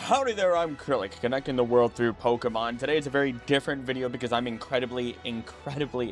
Howdy there, I'm Krillic, connecting the world through Pokemon. Today is a very different video because I'm incredibly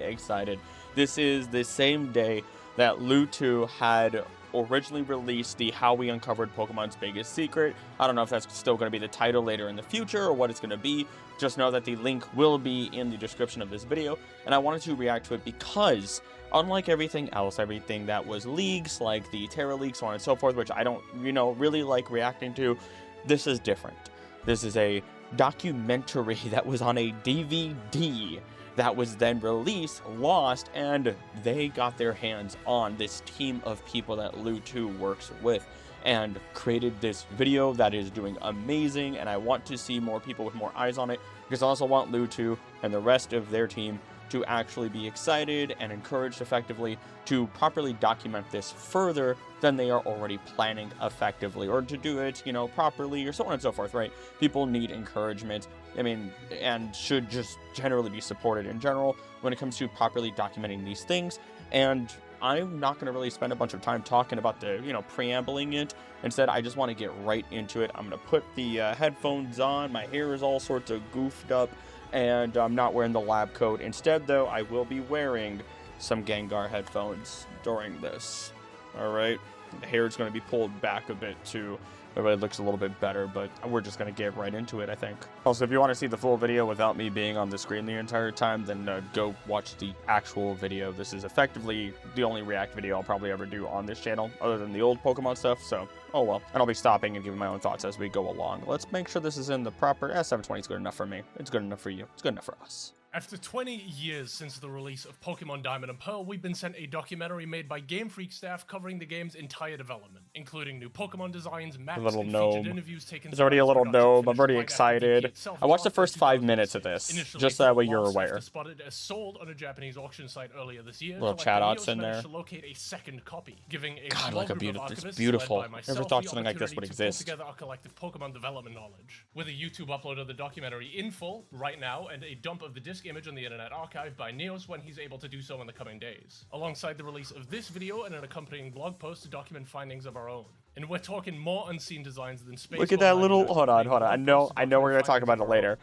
excited. This is the same day that Lewtwo had originally released the How We Uncovered Pokemon's Biggest Secret. I don't know if that's still going to be the title later in the future or what it's going to be. Just know that the link will be in the description of this video, and I wanted to react to it because unlike everything else, everything that was leaks, like the Terra leaks, so on and so forth, which I don't, really like reacting to, this is different. This is a documentary that was on a DVD that was then released, lost, and they got their hands on this team of people that Lewtwo works with and created this video that is doing amazing, and I want to see more people with more eyes on it because I also want Lewtwo and the rest of their team to actually be excited and encouraged effectively to properly document this further than they are already planning effectively, or to do it, properly, or so on and so forth, right? People need encouragement, and should just generally be supported in general when it comes to properly documenting these things. And I'm not going to really spend a bunch of time talking about the, preambling it. Instead, I just want to get right into it. I'm going to put the headphones on. My hair is all sorts of goofed up, and I'm not wearing the lab coat. Instead, though, I will be wearing some Gengar headphones during this. Alright, the hair is going to be pulled back a bit too. Everybody looks a little bit better, but we're just going to get right into it, I think. Also, if you want to see the full video without me being on the screen the entire time, then go watch the actual video. This is effectively the only React video I'll probably ever do on this channel, other than the old Pokemon stuff, so oh well. And I'll be stopping and giving my own thoughts as we go along. Let's make sure this is in the proper... 720 is good enough for me. It's good enough for you. It's good enough for us. After 20 years since the release of Pokemon Diamond and Pearl, we've been sent a documentary made by Game Freak staff covering the game's entire development, including new Pokemon designs, maps, and featured interviews taken. There's already a little gnome. I'm already excited. I watched the first 5 minutes of this, just that way you're aware. Spotted as sold on a Japanese auction site earlier this year. Little chat outs in there. To locate a second copy, giving a God, like it's beautiful. Never thought something like this would exist. Together our collective Pokemon development knowledge, with a YouTube upload of the documentary in full right now, and a dump of the disc image on the Internet Archive by Neos when he's able to do so in the coming days, alongside the release of this video and an accompanying blog post to document findings of our own. And we're talking more unseen designs than space. Look at that little... Hold on. I know we're going to talk about it later.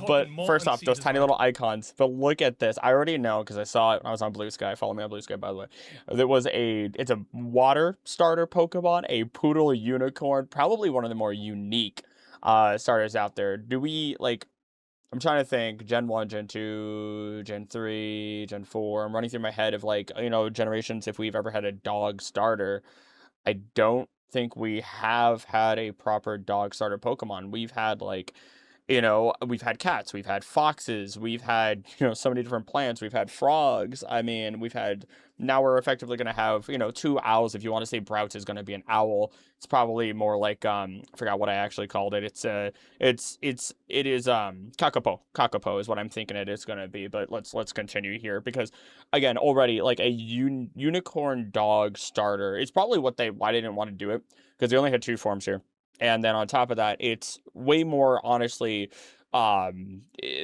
But first off, those tiny little icons. But look at this. I already know because I saw it when I was on Blue Sky. Follow me on Blue Sky, by the way. It's a water starter Pokemon, a poodle unicorn, probably one of the more unique starters out there. Do we, I'm trying to think, Gen 1, Gen 2, Gen 3, Gen 4. I'm running through my head of, generations if we've ever had a dog starter. I don't think we have had a proper dog starter Pokemon. We've had, we've had cats, we've had foxes, we've had, so many different plants, we've had frogs. Now we're effectively going to have, 2 owls. If you want to say Brouts is going to be an owl, it's probably more like, I forgot what I actually called it. It is Kakapo. Kakapo is what I'm thinking it is going to be, but let's continue here because, again, already, a unicorn dog starter, it's probably why they didn't want to do it, because they only had 2 forms here. And then on top of that, it's way more, honestly,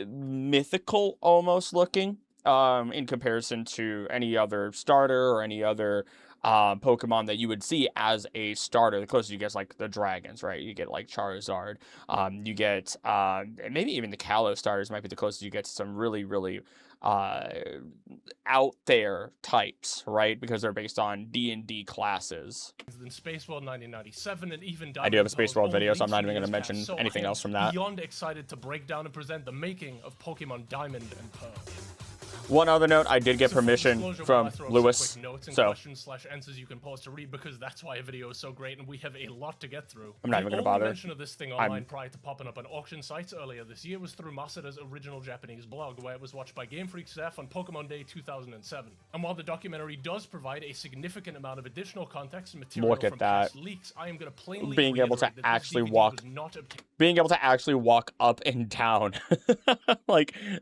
mythical almost looking in comparison to any other starter or any other Pokemon that you would see as a starter. The closest you get is the dragons, right? You get Charizard. You get maybe even the Kalos starters might be the closest you get to some really out there types, right? Because they're based on D&D classes. In Space World 1997 and even I do have a Space World video, so I'm not even going to mention anything else from that. Beyond excited to break down and present the making of Pokemon Diamond and Pearl. One other note, I did get permission from Lewis, so questions/answers you can pause to read, because that's why a video is so great and we have a lot to get through. I'm not even gonna bother. The mention of this thing online prior to popping up on auction sites earlier this year was through Masuda's original Japanese blog, where it was watched by Game Freak staff on Pokemon Day 2007. And while the documentary does provide a significant amount of additional context and material from past leaks, I am going to plainly being able to actually walk up and down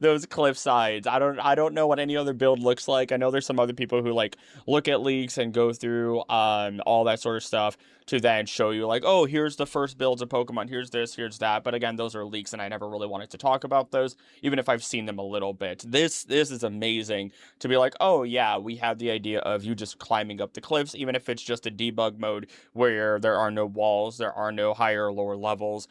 those cliff sides. I don't know what any other build looks like. I know there's some other people who look at leaks and go through all that sort of stuff to then show you like, oh, here's the first builds of Pokemon, here's this, here's that. But again, those are leaks, and I never really wanted to talk about those, even if I've seen them a little bit. This is amazing to be like, oh yeah, we have the idea of you just climbing up the cliffs, even if it's just a debug mode where there are no walls, there are no higher or lower levels.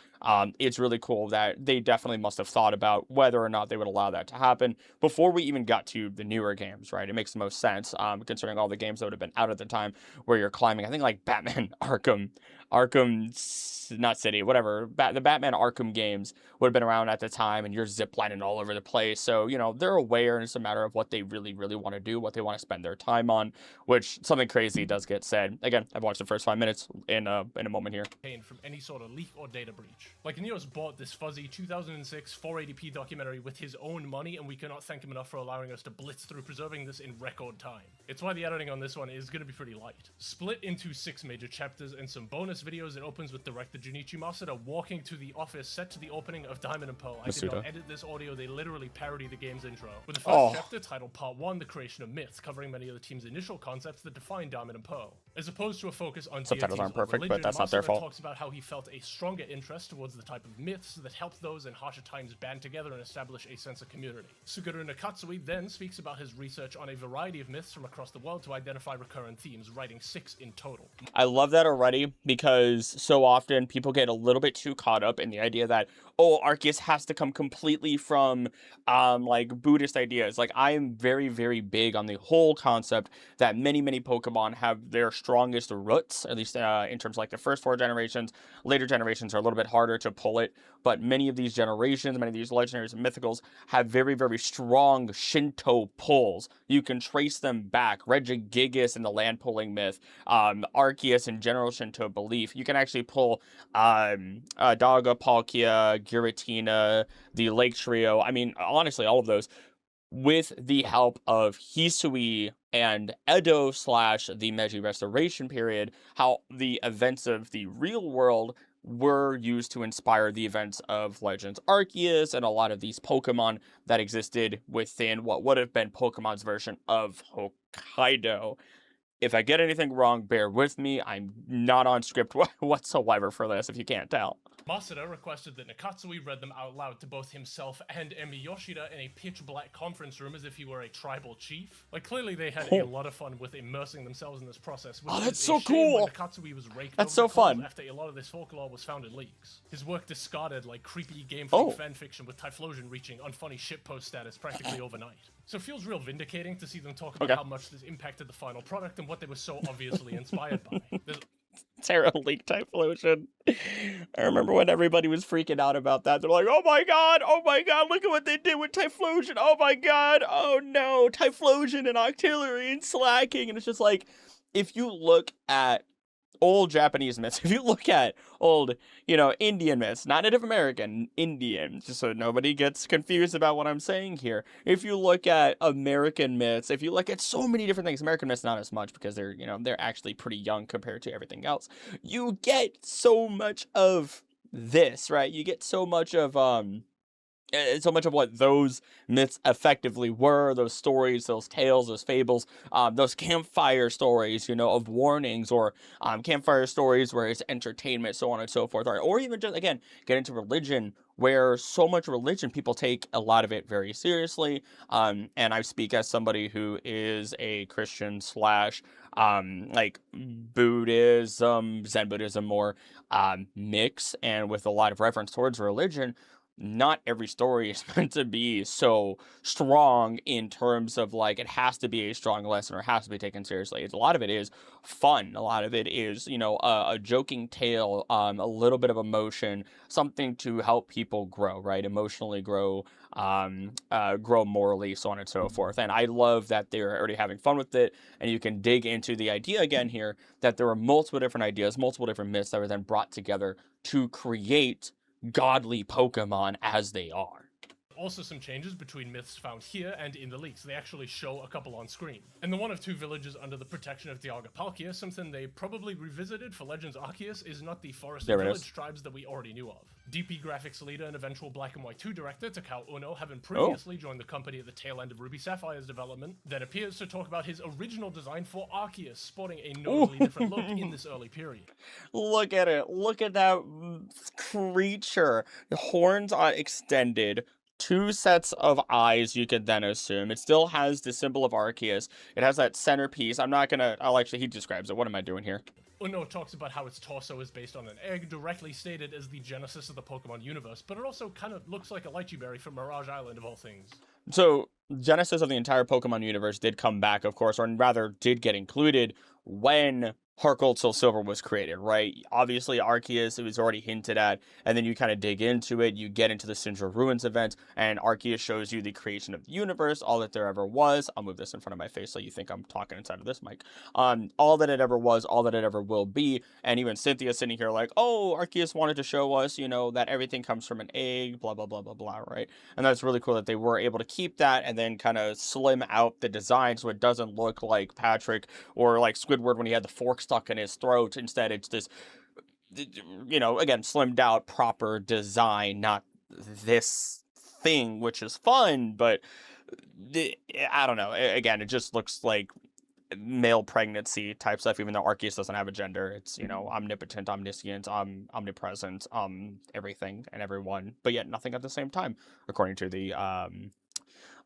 It's really cool that they definitely must have thought about whether or not they would allow that to happen before we even got to the newer games, right? It makes the most sense, considering all the games that would have been out at the time where you're climbing. I think like Batman not City, whatever, the Batman Arkham games would have been around at the time, and you're ziplining all over the place. So, you know, they're aware, and it's a matter of what they really, really want to do, what they want to spend their time on, which something crazy does get said. Again, I've watched the first 5 minutes in a moment here. From any sort of leak or data breach. Like, Neos bought this fuzzy 2006 480p documentary with his own money, and we cannot thank him enough for allowing us to blitz through preserving this in record time. It's why the editing on this one is going to be pretty light. Split into 6 major chapters and some bonus videos, it opens with director Junichi Masuda walking to the office set to the opening of Diamond and Pearl. I did not edit this audio, they literally parody the game's intro. With the first chapter titled Part 1, The Creation of Myths, covering many of the team's initial concepts that define Diamond and Pearl. As opposed to a focus on subtitles aren't perfect, religion, but that's not their fault. Talks about how he felt a stronger interest towards the type of myths that helped those in harsher times band together and establish a sense of community. Suguru Nakatsui then speaks about his research on a variety of myths from across the world to identify recurrent themes, writing 6 in total. I love that already, because so often people get a little bit too caught up in the idea that, oh, Arceus has to come completely from like Buddhist ideas. Like, I am very, very big on the whole concept that many Pokemon have their strongest roots, at least in terms of like the first 4 generations. Later generations are a little bit harder to pull it, but many of these generations, many of these legendaries and mythicals have very, very strong Shinto pulls. You can trace them back. Regigigas in the land pulling myth, Arceus in general Shinto belief. You can actually pull Daga, Palkia, Giratina, the Lake Trio. I mean, honestly, all of those with the help of Hisui and Edo / the Meiji Restoration period, how the events of the real world were used to inspire the events of Legends Arceus and a lot of these Pokemon that existed within what would have been Pokemon's version of Hokkaido. If I get anything wrong, bear with me. I'm not on script whatsoever for this, if you can't tell. Masuda requested that Nakatsui read them out loud to both himself and Emi Yoshida in a pitch-black conference room as if he were a tribal chief. Like, clearly they had a lot of fun with immersing themselves in this process. Which that's so cool! Nakatsui was raked that's so fun. After a lot of this folklore was found in leaks. His work discarded like creepy Game Freak fanfiction, with Typhlosion reaching unfunny shitpost status practically overnight. So it feels real vindicating to see them talk about how much this impacted the final product and what they were so obviously inspired by. Terra leaked Typhlosion. I remember when everybody was freaking out about that. They're like, oh my god, look at what they did with Typhlosion. Oh my god, oh no, Typhlosion and Octillery and Slacking. And it's just like, if you look at old Japanese myths, if you look at old, Indian myths, not Native American, Indian, just so nobody gets confused about what I'm saying here. If you look at American myths, if you look at so many different things, American myths not as much because they're, they're actually pretty young compared to everything else. You get so much of this, right? You get so much of what those myths effectively were, those stories, those tales, those fables, those campfire stories, of warnings, or campfire stories where it's entertainment, so on and so forth, or even just, again, get into religion, where so much religion, people take a lot of it very seriously, and I speak as somebody who is a Christian / like Buddhism, Zen Buddhism, or mix, and with a lot of reference towards religion. Not every story is meant to be so strong in terms of like it has to be a strong lesson or has to be taken seriously. A lot of it is fun. A lot of it is, a joking tale, a little bit of emotion, something to help people grow, right? Emotionally grow, grow morally, so on and so forth. And I love that they're already having fun with it, and you can dig into the idea again here that there are multiple different ideas, multiple different myths that are then brought together to create godly Pokemon as they are. Also some changes between myths found here and in the leaks. They actually show a couple on screen. And the one of 2 villages under the protection of Dialga Palkia, something they probably revisited for Legends Arceus, is not the forested village tribes that we already knew of. DP graphics leader and eventual Black and White 2 director Takao Ono, having previously joined the company at the tail end of Ruby Sapphire's development, then appears to talk about his original design for Arceus, sporting a notably different look in this early period. Look at it. Look at that creature. The horns are extended. 2 sets of eyes, you could then assume. It still has the symbol of Arceus. It has that centerpiece. He describes it. What am I doing here? Uno talks about how its torso is based on an egg, directly stated as the genesis of the Pokemon universe, but it also kind of looks like a lychee berry from Mirage Island, of all things. So, genesis of the entire Pokemon universe did come back, of course, or rather did get included when Heart Gold Soul Silver was created, right? Obviously, Arceus, it was already hinted at, and then you kind of dig into it, you get into the Syndra Ruins event, and Arceus shows you the creation of the universe, all that there ever was. I'll move this in front of my face so you think I'm talking inside of this mic. All that it ever was, all that it ever will be, and even Cynthia sitting here like, oh, Arceus wanted to show us, that everything comes from an egg, blah, blah, blah, blah, blah, right? And that's really cool that they were able to keep that and then kind of slim out the design so it doesn't look like Patrick or like Squidward when he had the fork stuck in his throat. Instead, it's this, again, slimmed out, proper design, not this thing, which is fun, but I don't know. Again, it just looks like male pregnancy type stuff, even though Arceus doesn't have a gender. It's, omnipotent, omniscient, omnipresent, everything and everyone, but yet nothing at the same time, according to the,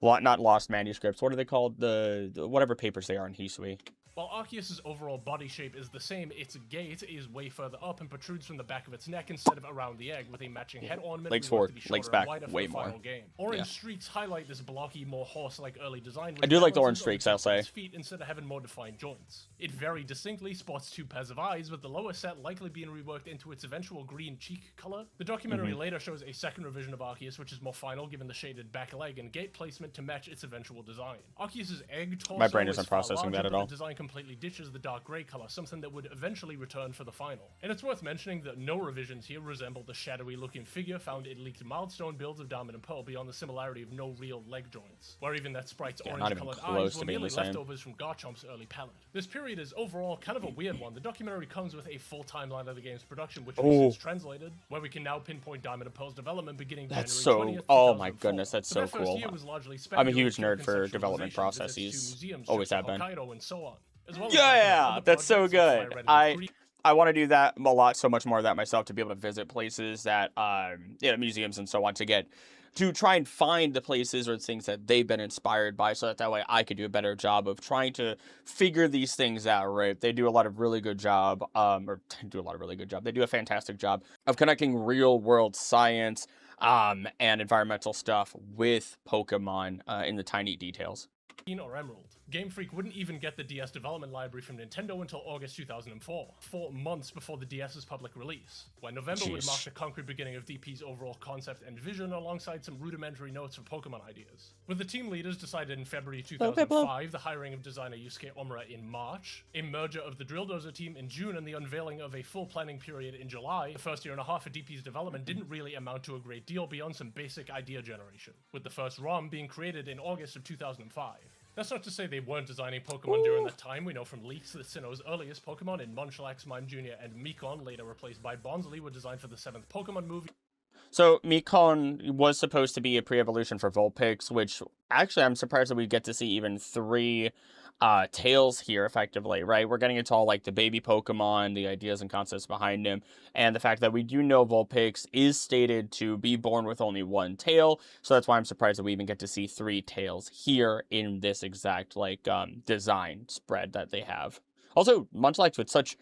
not lost manuscripts. What are they called? The whatever papers they are in Hisui. While Arceus' overall body shape is the same, its gait is way further up and protrudes from the back of its neck instead of around the egg, with a matching head ornament. Legs forward, legs back, way more. Orange streaks highlight this blocky, more horse-like early design. I do like the orange streaks, I'll say. Feet instead of having more defined joints. It very distinctly sports 2 pairs of eyes, with the lower set likely being reworked into its eventual green cheek color. The documentary later shows a second revision of Arceus, which is more final, given the shaded back leg and gate placement to match its eventual design. Arceus' egg torso My brain isn't processing that at all. The design completely ditches the dark gray color, something that would eventually return for the final. And it's worth mentioning that no revisions here resemble the shadowy looking figure found in leaked Milestone builds of Diamond and Pearl, beyond the similarity of no real leg joints, where even that sprite's orange colored eyes were merely leftovers from Garchomp's early palette. This period is overall kind of a weird one. The documentary comes with a full timeline of the game's production, which is translated, where we can now pinpoint Diamond and Pearl's development beginning January 20th, oh my goodness, that's so cool. I'm a huge nerd for development processes, always have been. And so on. That's so good. I want to do that a lot, so much more of that myself, to be able to visit places that, museums and so on, to try and find the places or things that they've been inspired by, so that way I could do a better job of trying to figure these things out, right? They do a really good job, they do a fantastic job of connecting real world science, and environmental stuff with Pokemon, in the tiny details. Or Emerald. Game Freak wouldn't even get the DS development library from Nintendo until August 2004, 4 months before the DS's public release, where November would mark the concrete beginning of DP's overall concept and vision, alongside some rudimentary notes for Pokemon ideas. With the team leaders decided in February 2005, the hiring of designer Yusuke Omura in March, a merger of the Drill Dozer team in June, and the unveiling of a full planning period in July, the first year and a half of DP's development didn't really amount to a great deal beyond some basic idea generation, with the first ROM being created in August of 2005. That's not to say they weren't designing Pokemon during that time. We know from leaks that Sinnoh's earliest Pokemon in Munchlax, Mime Jr., and Mekon, later replaced by Bonsly, were designed for the 7th Pokemon movie. So Mekon was supposed to be a pre-evolution for Vulpix, which actually I'm surprised that we get to see even 3 tails here, effectively, right? We're getting into all like the baby Pokemon, the ideas and concepts behind him, and the fact that we do know Vulpix is stated to be born with only 1 tail, so that's why I'm surprised that we even get to see 3 tails here in this exact design spread that they have. Also, Munchlax with such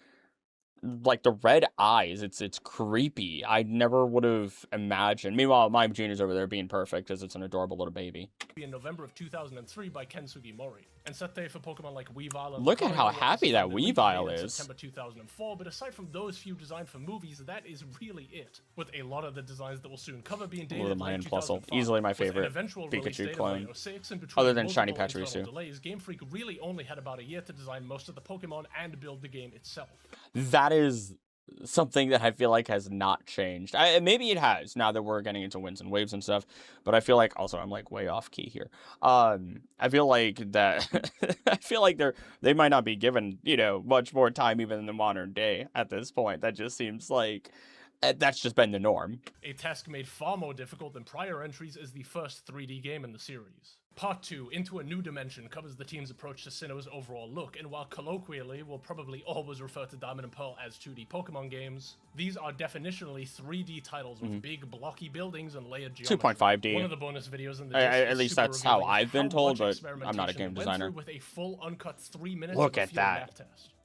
the red eyes, it's creepy. I never would have imagined. Meanwhile, Mime Jr. is over there being perfect because it's an adorable little baby. In November of 2003 by Ken Sugimori, and set there for Pokemon like Weavile. And look at how happy that Weavile is. September 2004, but aside from those few designed for movies, that is really it. With a lot of the designs that we'll soon cover being dated in 2005, easily my favorite Pikachu clone, other than Shiny Pachirisu. Delays, Game Freak really only had about a year to design most of the Pokemon and build the game itself. That is something that I feel like has not changed. Maybe it has now that we're getting into winds and waves and stuff, but I feel like also I'm way off key here. I feel like that they might not be given much more time even in the modern day at this point. That just seems like That's just been the norm. A task made far more difficult than prior entries as the first 3D game in the series. Part 2, Into a New Dimension, covers the team's approach to Sinnoh's overall look, and while colloquially we'll probably always refer to Diamond and Pearl as 2D Pokemon games, these are definitionally 3D titles with big blocky buildings and layered geometry. 2.5D. One of the bonus videos in the At least that's how I've been told, but I'm not a game designer. With a full uncut 3 minutes Look at that.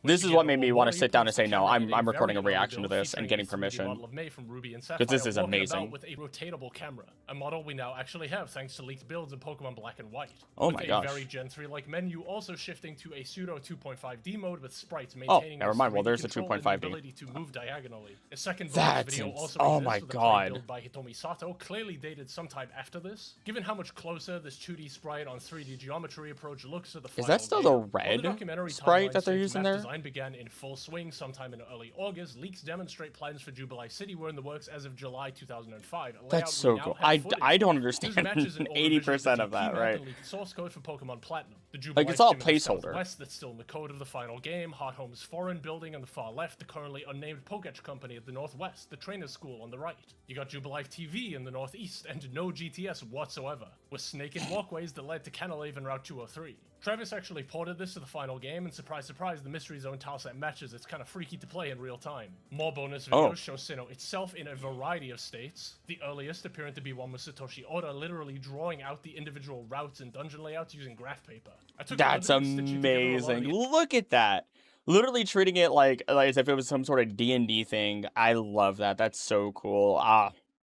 This is what made me want to sit down and say, no, I'm recording a reaction to this and getting permission. Because this is amazing. With a rotatable camera, a model we now actually have thanks to leaked builds of Pokemon Black and White. Oh my gosh. With a very Gen 3-like menu, also shifting to a pseudo 2.5D mode with sprites maintaining never mind. Well, there's a control and 2.5D. the ability to move diagonally. A second That's video also oh exists my with god. a build by Hitomi Sato, clearly dated sometime after this. Given how much closer this 2D sprite on 3D geometry approach looks to the final Is that still game, the red sprite that they're using there? Design began in full swing sometime in early August. Leaks demonstrate plans for Jubilife City were in the works as of July 2005. That's so cool. I don't understand 80% of that, right? Source code for Pokemon Platinum. The Like, it's all placeholder. West that's still in the code of the final game. Hot Home's foreign building on the far left. The currently unnamed Pokedex company at the northwest. The trainer school on the right. You got Jubilife TV in the northeast, and no GTS whatsoever, with snake-in walkways that led to Canalave and Route 203. Travis actually ported this to the final game, and surprise, surprise, the Mystery Zone tileset matches. It's kind of freaky to play in real time. More bonus videos show Sinnoh itself in a variety of states. The earliest appearing to be one with Satoshi Oda literally drawing out the individual routes and dungeon layouts using graph paper. That's amazing. Look at that. Literally treating it like as if it was some sort of D&D thing. I love that. That's so cool.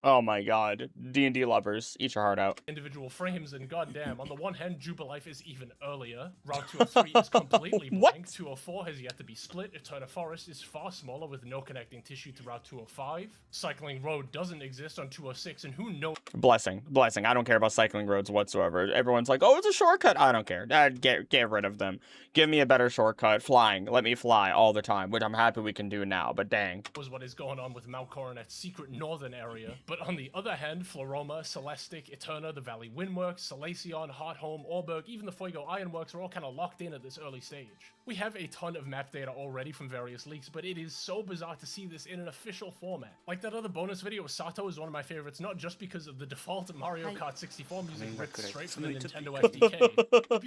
Oh my god. D&D lovers, eat your heart out. Individual frames, and goddamn, on the one hand, Jubilife is even earlier. Route 203 is completely blank. 204 has yet to be split. Eterna Forest is far smaller with no connecting tissue to Route 205. Cycling Road doesn't exist on 206, and who knows? Blessing. I don't care about cycling roads whatsoever. Everyone's like, oh, it's a shortcut. I don't care. Get rid of them. Give me a better shortcut. Flying. Let me fly all the time, which I'm happy we can do now, but dang. Was what is going on with Mount Coronet's secret northern area. But on the other hand, Floroma, Celestic, Eterna, the Valley Windworks, Salacion, Hot Home, Orberg, even the Fuego Ironworks are all kind of locked in at this early stage. We have a ton of map data already from various leaks, but it is so bizarre to see this in an official format. Like that other bonus video with Sato is one of my favorites, not just because of the default Mario Kart 64 music ripped straight from the Nintendo SDK, but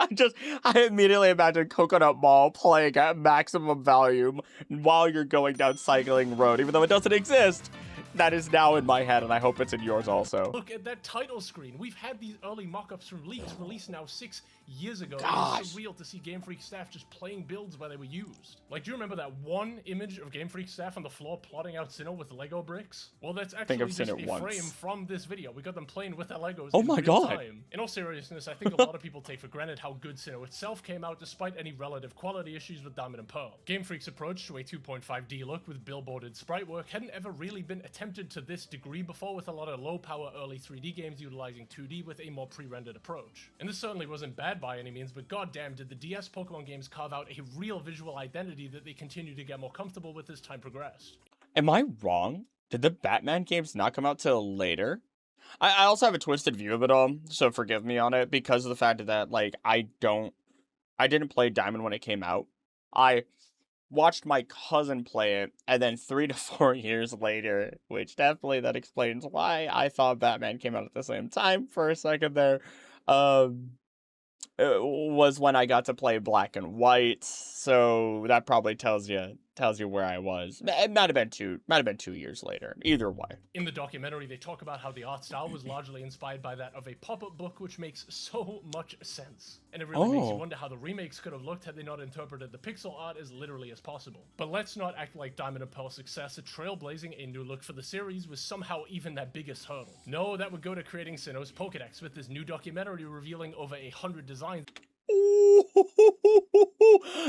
because I immediately imagine Coconut Mall playing at maximum volume while you're going down Cycling Road, even though it doesn't exist. That is now in my head, and I hope it's in yours also. Look at that title screen. We've had these early mock-ups from leaks released now 6 years ago. Gosh. It's surreal to see Game Freak staff just playing builds where they were used. Like, do you remember that one image of Game Freak staff on the floor plotting out Sinnoh with Lego bricks? Well, that's actually just a frame from this video. We got them playing with their Legos in real time. In all seriousness, I think a lot of people take for granted how good Sinnoh itself came out despite any relative quality issues with Diamond and Pearl. Game Freak's approach to a 2.5D look with billboarded sprite work hadn't ever really been attempted to this degree before, with a lot of low-power early 3D games utilizing 2D with a more pre-rendered approach. And this certainly wasn't bad by any means, but goddamn did the DS Pokemon games carve out a real visual identity that they continue to get more comfortable with as time progressed. Am I wrong? Did the Batman games not come out till later? I also have a twisted view of it all, so forgive me on it, because of the fact that, like, I didn't play Diamond when it came out. I watched my cousin play it, and then 3 to 4 years later, which definitely that explains why I thought Batman came out at the same time for a second there, was when I got to play Black and White, so that probably tells you where I was. It might have been 2 years later. Either way. In the documentary, they talk about how the art style was largely inspired by that of a pop-up book, which makes so much sense. And it really makes you wonder how the remakes could have looked had they not interpreted the pixel art as literally as possible. But let's not act like Diamond and Pearl's success at trailblazing a new look for the series was somehow even that biggest hurdle. No, that would go to creating Sinnoh's Pokedex, with this new documentary revealing over 100 designs.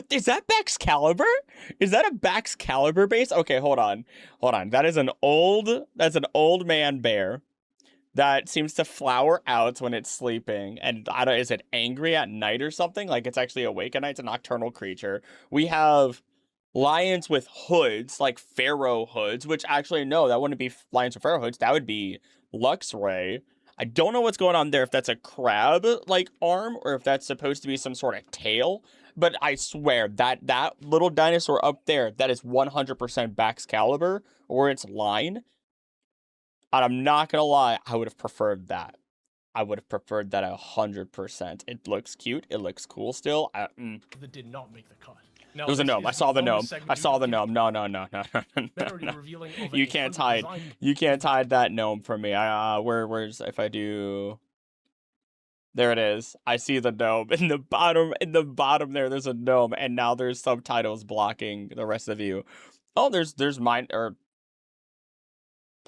Is that Baxcalibur? Is that a Baxcalibur base? Okay, hold on. That is an old man bear that seems to flower out when it's sleeping. And is it angry at night or something? Like it's actually awake at night. It's a nocturnal creature. We have lions with hoods, like pharaoh hoods, which actually, no, that wouldn't be lions with pharaoh hoods. That would be Luxray. I don't know what's going on there, if that's a crab-like arm or if that's supposed to be some sort of tail, but I swear that little dinosaur up there, that is 100% Baxcalibur or its line. And I'm not gonna lie, I would have preferred that. I would have preferred that 100%. It looks cute. It looks cool still. That did not make the cut. Now, It was a gnome. I saw the gnome. I saw the gnome. No. You can't hide. You can't hide that gnome from me. Where's if I do? There it is. I see the gnome in the bottom. In the bottom there's a gnome, and now there's subtitles blocking the rest of you. Oh, there's mine or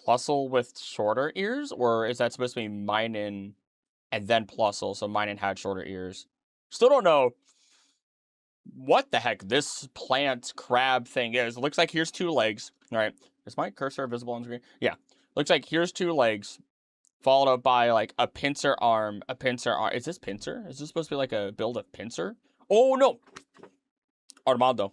Plusle with shorter ears, or is that supposed to be Minen and then Plusle? So Minen had shorter ears. Still don't know what the heck this plant crab thing is. It looks like here's 2 legs. All right, is my cursor visible on screen? Yeah, looks like here's 2 legs, followed up by like a pincer arm. A pincer arm. Is this pincer? Is this supposed to be like a build of pincer? Oh no, Armando.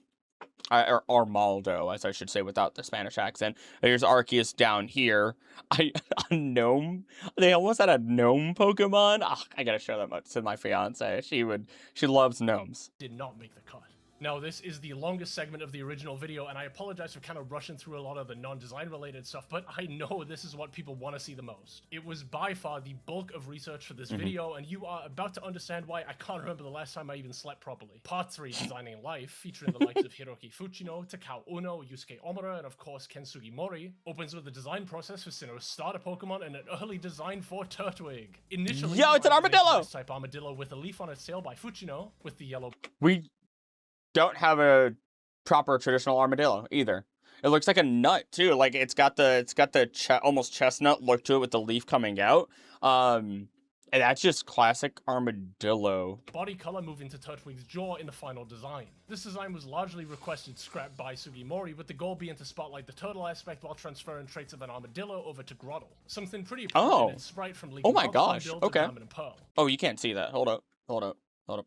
Or Armaldo, as I should say, without the Spanish accent. Here's Arceus down here. A gnome. They almost had a gnome Pokemon. Oh, I gotta show that much to my fiance. She loves gnomes. Did not make the cut. Now, this is the longest segment of the original video, and I apologize for kind of rushing through a lot of the non-design related stuff, but I know this is what people want to see the most. It was by far the bulk of research for this video, and you are about to understand why I can't remember the last time I even slept properly. Part 3, Designing Life, featuring the likes of Hiroki Fujino, Takao Uno, Yusuke Omura, and of course Ken Sugimori, opens with the design process for Sinnoh's starter Pokemon and an early design for Turtwig. Initially, yo, it's an armadillo! Type armadillo with a leaf on its tail by Fujino, with the yellow... We don't have a proper traditional armadillo either. It looks like a nut too. Like it's got the almost chestnut look to it with the leaf coming out. And that's just classic armadillo. Body color moved into Turtwig's jaw in the final design. This design was largely requested scrapped by Sugimori, with the goal being to spotlight the turtle aspect while transferring traits of an armadillo over to Grottle. Something pretty appropriate in its sprite from League oh my gosh, okay. Diamond and Pearl. Oh, you can't see that. Hold up.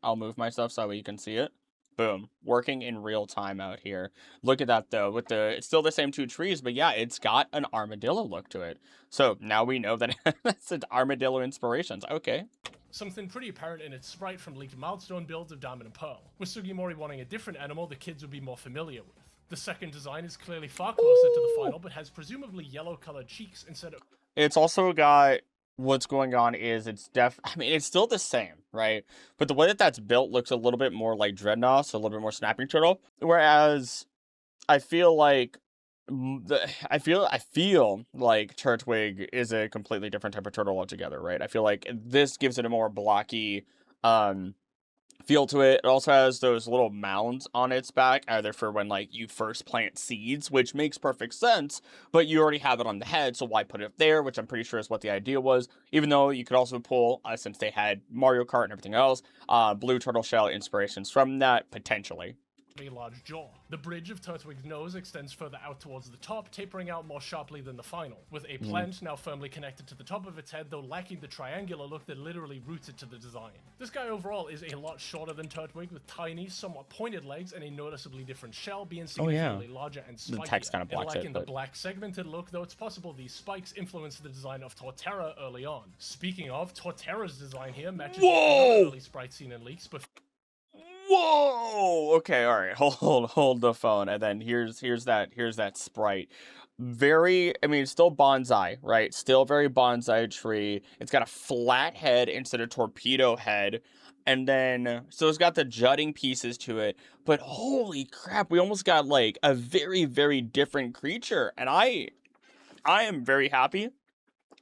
I'll move my stuff so you can see it. Boom. Working in real time out here. Look at that though. It's still the same 2 trees, but yeah, it's got an armadillo look to it. So now we know that that's an armadillo inspirations. Okay. Something pretty apparent in its sprite from leaked milestone builds of Diamond and Pearl. With Sugimori wanting a different animal the kids would be more familiar with. The second design is clearly far closer to the final, but has presumably yellow colored cheeks instead of... It's also got... What's going on is it's it's still the same, right? But the way that that's built looks a little bit more like Dreadnought, so a little bit more Snapping Turtle. Whereas I feel like like Turtwig is a completely different type of turtle altogether, right? I feel like this gives it a more blocky feel to it. It also has those little mounds on its back, either for when like you first plant seeds, which makes perfect sense, but you already have it on the head, so why put it there, which I'm pretty sure is what the idea was, even though you could also pull, since they had Mario Kart and everything else, blue turtle shell inspirations from that, potentially. A large jaw. The bridge of Turtwig's nose extends further out towards the top, tapering out more sharply than the final, with a plant now firmly connected to the top of its head, though lacking the triangular look that literally roots it to the design. This guy overall is a lot shorter than Turtwig, with tiny, somewhat pointed legs and a noticeably different shell, being significantly larger and spikier. The text kind of blocks lacking it, the black segmented look, though it's possible these spikes influenced the design of Torterra early on. Speaking of, Torterra's design here matches the early sprite seen in leaks, but... Whoa! Okay, all right. Hold the phone, and then here's that sprite. Still bonsai, right? Still very bonsai tree. It's got a flat head instead of torpedo head, and then so it's got the jutting pieces to it. But holy crap, we almost got like a very, very different creature, and I am very happy